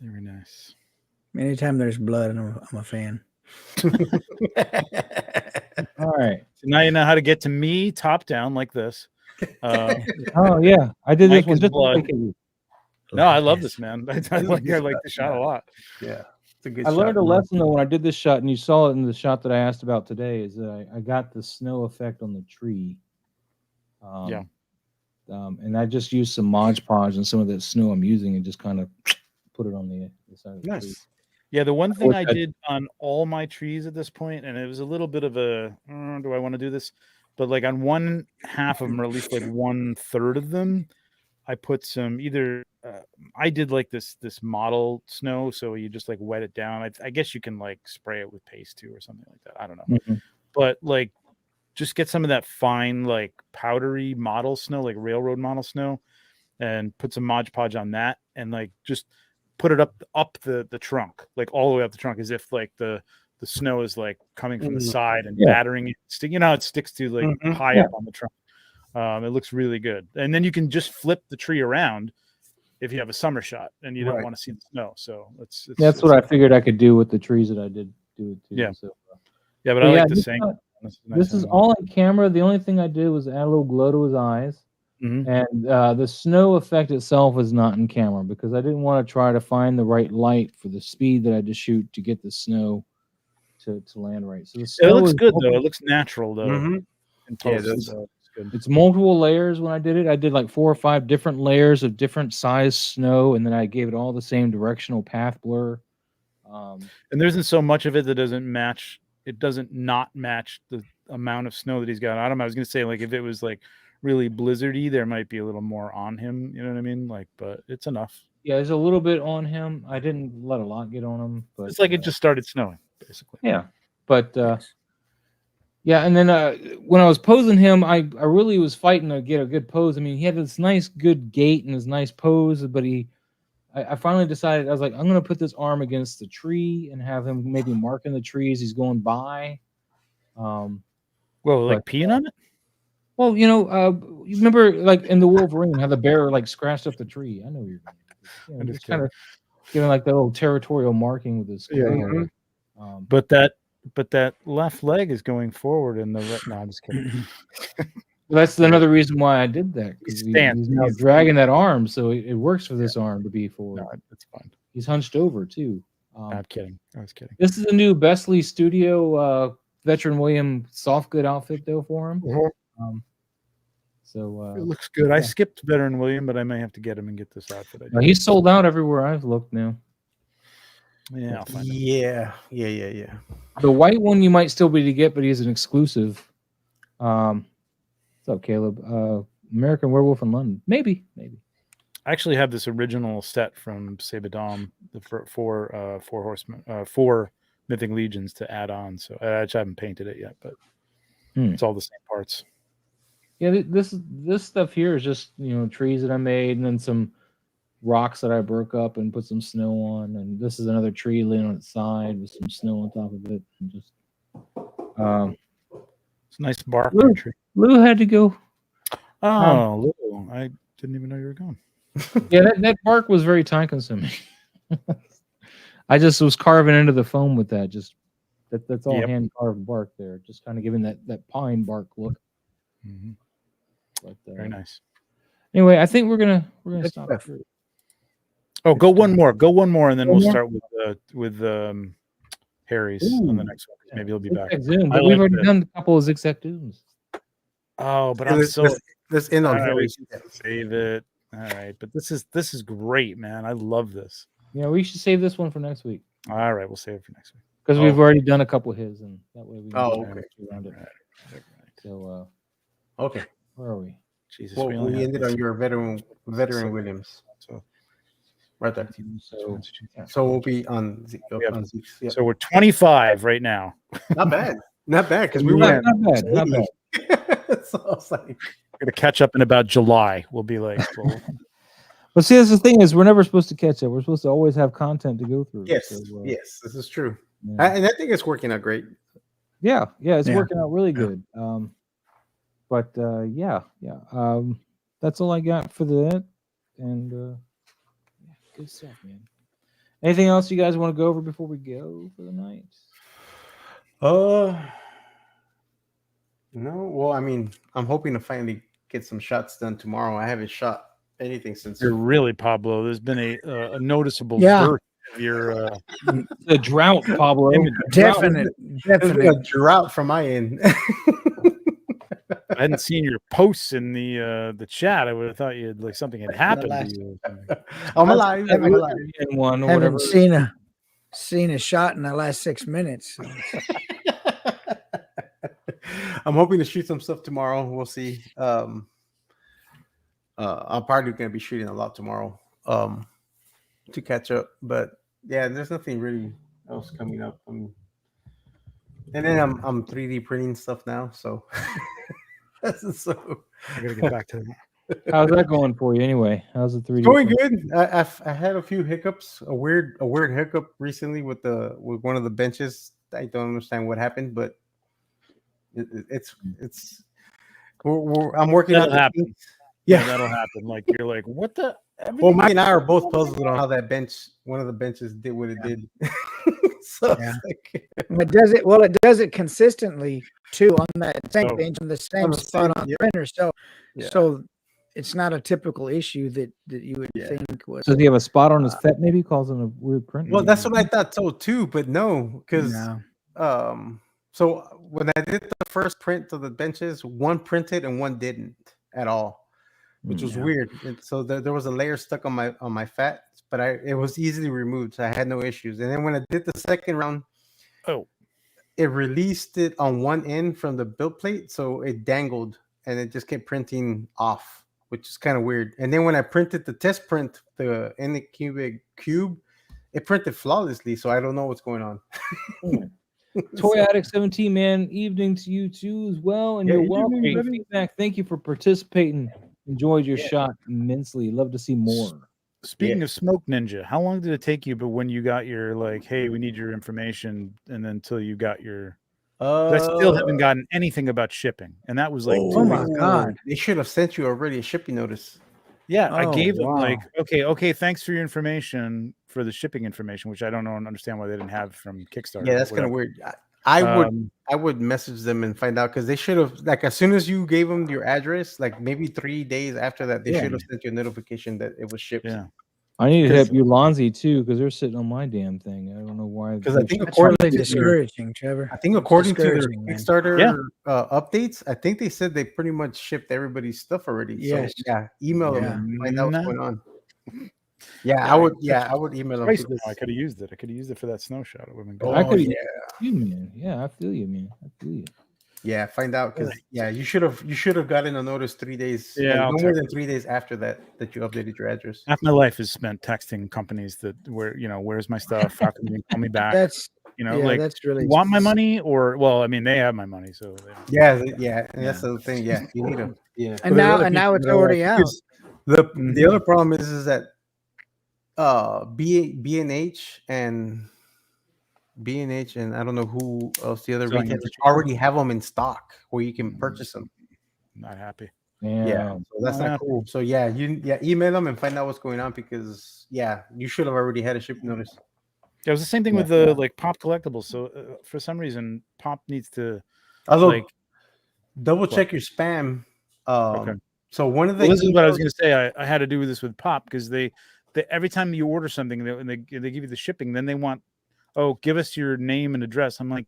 Very nice. Anytime there's blood, I'm a fan. All right. So now you know how to get to me top down like this. Oh yeah, I did this one just blood. No, I love this, man. I like the shot a lot. Yeah, it's a good I shot. learned a lesson though when I did this shot, and you saw it in the shot that I asked about today. Is that I got the snow effect on the tree. And I just used some Mod Podge and some of that snow I'm using, and just kind of put it on the side of the tree. Yeah, the one thing I did on all my trees at this point, and it was a little bit of a, do I want to do this? But like on one half of them, or at least like 1/3 of them, I put some I did like this model snow, so you just like wet it down. I guess you can like spray it with paste too or something like that. I don't know, but like just get some of that fine like powdery model snow, like railroad model snow, and put some Mod Podge on that, and like just put it up the trunk, like all the way up the trunk, as if like the snow is like coming from the side and battering it. It sticks to like high up on the trunk. It looks really good. And then you can just flip the tree around if you have a summer shot and you don't want to see the snow. So that's what I figured I could do with the trees that I did do it too. Yeah. So, but I like the same. This is all on camera. The only thing I did was add a little glow to his eyes. And the snow effect itself is not in camera because I didn't want to try to find the right light for the speed that I had to shoot to get the snow to land right. So it looks good though. It looks natural though. It's multiple layers. When I did it, I did like 4 or 5 different layers of different size snow, and then I gave it all the same directional path blur. And there isn't so much of it that doesn't match. It doesn't not match the amount of snow that he's got on him. I was gonna say like if it was like really blizzardy, there might be a little more on him, you know what I mean? Like, but it's enough. Yeah, there's a little bit on him. I didn't let a lot get on him, but it's like it just started snowing, basically. Yeah, but yeah, and then when I was posing him, I really was fighting to get a good pose. I mean, he had this nice, good gait and his nice pose, but I finally decided, I was like, I'm gonna put this arm against the tree and have him maybe marking the trees he's going by. Well, like peeing on it. Well, you remember like in the Wolverine how the bear like scratched up the tree. I know you're just kind of giving like the little territorial marking with his claw. But that left leg is going forward in the no, I'm just kidding. That's another reason why I did that, because he's now dragging that arm, so it works for this arm to be forward. No, that's fine. He's hunched over too. I'm kidding. I was kidding. This is a new Besley Studio Veteran William soft good outfit though for him. So it looks good. I skipped Veteran William, but I may have to get him and get this outfit. He's sold out everywhere I've looked now. Yeah, I'll find it. Yeah. The white one you might still be to get, but he's an exclusive. What's up, Caleb? American Werewolf in London. Maybe. I actually have this original set from Sebadom, the four horsemen, four Mythic Legions to add on. So I just haven't painted it yet, but it's all the same parts. Yeah, this stuff here is just trees that I made, and then some rocks that I broke up and put some snow on, and this is another tree laying on its side with some snow on top of it, and just it's a nice bark tree. Lou had to go. Oh, Lou, I didn't even know you were gone. Yeah, that bark was very time consuming. I just was carving into the foam with that. Just that's all hand carved bark there, just kind of giving that pine bark look. Mm-hmm. But, very nice. Anyway, I think we're gonna stop. Oh, go one more, and then we'll start with Harry's on the next one. Maybe he'll be back. Zoom, but we've already done a couple of Zigzag Dooms. Oh, but I'm so let's end on Harry's. Save it. All right, but this is great, man. I love this. Yeah, we should save this one for next week. All right, we'll save it for next week because we've already done a couple of his, and that way we can okay around it. Right. So okay, where are we? Jesus, well, we ended on your veteran Williams. So right there. So we'll be on. Yeah. So we're 25 right now. Not bad because we were not bad. So I was like, we're gonna catch up in about July. We'll be like, well, but see, that's the thing is, we're never supposed to catch up. We're supposed to always have content to go through. Yes, yes, this is true, and I think it's working out great. Yeah, it's working out really good. But that's all I got for that, and good stuff, man. Anything else you guys want to go over before we go for the night? No. Well, I mean, I'm hoping to finally get some shots done tomorrow. I haven't shot anything since. You're really, Pablo. There's been a noticeable dearth of your the drought, Pablo. Definitely a drought from my end. I hadn't seen your posts in the chat. I would have thought you had something had happened to you. I'm alive. Haven't seen a shot in the last 6 minutes. So. I'm hoping to shoot some stuff tomorrow. We'll see. I'm probably going to be shooting a lot tomorrow to catch up. But yeah, there's nothing really else coming up. And then I'm 3D printing stuff now. So, I got to get back to that. How's that going for you anyway? How's the 3D? Going good. I had a few hiccups. A weird hiccup recently with one of the benches. I don't understand what happened, but I'm working on that. Yeah, that'll happen. Like you're like, what the? Well, Mike and I are both puzzled on how that one of the benches did what it did. So it does it. Well, it does it consistently too on that same bench on the same spot on the printer. So it's not a typical issue that you would think was. Does he have a spot on his fet? Maybe causing a weird print. Well, that's what I thought so too, but no, because so when I did the first print of the benches, one printed and one didn't at all, which was weird. And so there was a layer stuck on my fat, but it was easily removed, so I had no issues. And then when I did the second round, it released it on one end from the build plate, so it dangled and it just kept printing off, which is kind of weird. And then when I printed the test print, the Anycubic cube, it printed flawlessly, so I don't know what's going on. Toy Addict 17, man, evening to you too as well, and you're welcome. Feedback. Thank you for participating. Enjoyed your shot immensely. Love to see more. Speaking of Smoke Ninja, how long did it take you? But when you got your hey, we need your information, and then until you got your, I still haven't gotten anything about shipping, and that was oh my god, they should have sent you already a shipping notice. Yeah, I gave them okay, thanks for your information for the shipping information, which I don't know and understand why they didn't have from Kickstarter. Yeah, that's kind of weird. I would message them and find out because they should have as soon as you gave them your address, maybe 3 days after that, they should have sent you a notification that it was shipped. Yeah. I need to hit up Ulanzi too because they're sitting on my damn thing. I don't know why. Because I think that's really discouraging, Trevor. I think according to their Kickstarter updates, I think they said they pretty much shipped everybody's stuff already. Yes. So email them and find out what's going on. I would email them. Christ, Because, I could have used it. I could have used it for that snow shot. It would have been oh, good. I could. yeah. You, man. Yeah, I feel you, man. I feel you. Yeah, find out because you should have gotten a notice 3 days. Yeah, I'll no more text than 3 days after that you updated your address. Half my life is spent texting companies that where's my stuff? How can you call me back? That's like, that's really you want my money or they have my money, so And that's the thing. Yeah, you need them. Yeah, and now it's already out. The other problem is that B&H and I don't know who else the other retailers already have them in stock where you can purchase them. Not happy. Yeah, so that's not cool. So email them and find out what's going on because you should have already had a shipping notice. It was the same thing with the Pop collectibles. So for some reason, Pop needs to double check your spam. Okay. So one of the this is what I was going to say. I had to do this with Pop because they every time you order something and they give you the shipping, then they want, give us your name and address. I'm like,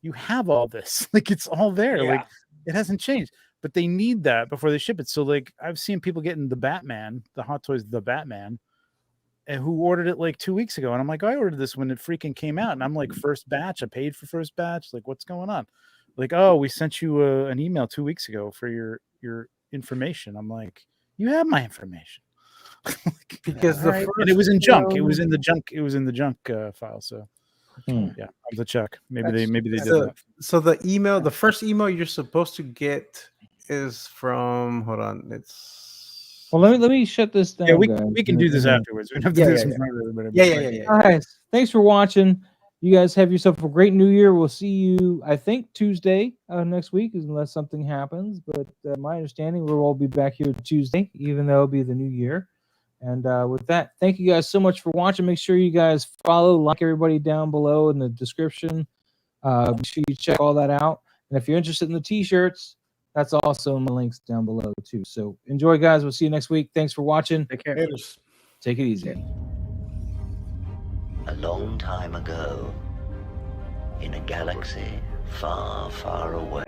you have all this, like it's all there, like it hasn't changed. But they need that before they ship it. So like I've seen people getting the Batman, the Hot Toys, the Batman, and who ordered it like 2 weeks ago, and I'm like, I ordered this when it freaking came out, and I'm like, first batch. I paid for first batch. Like, what's going on? Like, we sent you an email 2 weeks ago for your information. I'm like, you have my information. Because and it was in junk. It was in the junk. It was in the junk file. So I'll have to check. Maybe they did that. So the first email you're supposed to get is from. Hold on, it's. Well, let me shut this down. Yeah, we guys. can do this afterwards. We don't have to do this in front of everybody. Yeah. All right, thanks for watching. You guys have yourself a great New Year. We'll see you, I think, Tuesday next week, unless something happens. But my understanding, we'll all be back here Tuesday, even though it'll be the New Year. And with that, thank you guys so much for watching. Make sure you guys follow, like everybody down below in the description. Make sure you check all that out. And if you're interested in the T-shirts, that's also in my links down below too. So enjoy, guys. We'll see you next week. Thanks for watching. Take care. Take it easy. A long time ago, in a galaxy far, far away,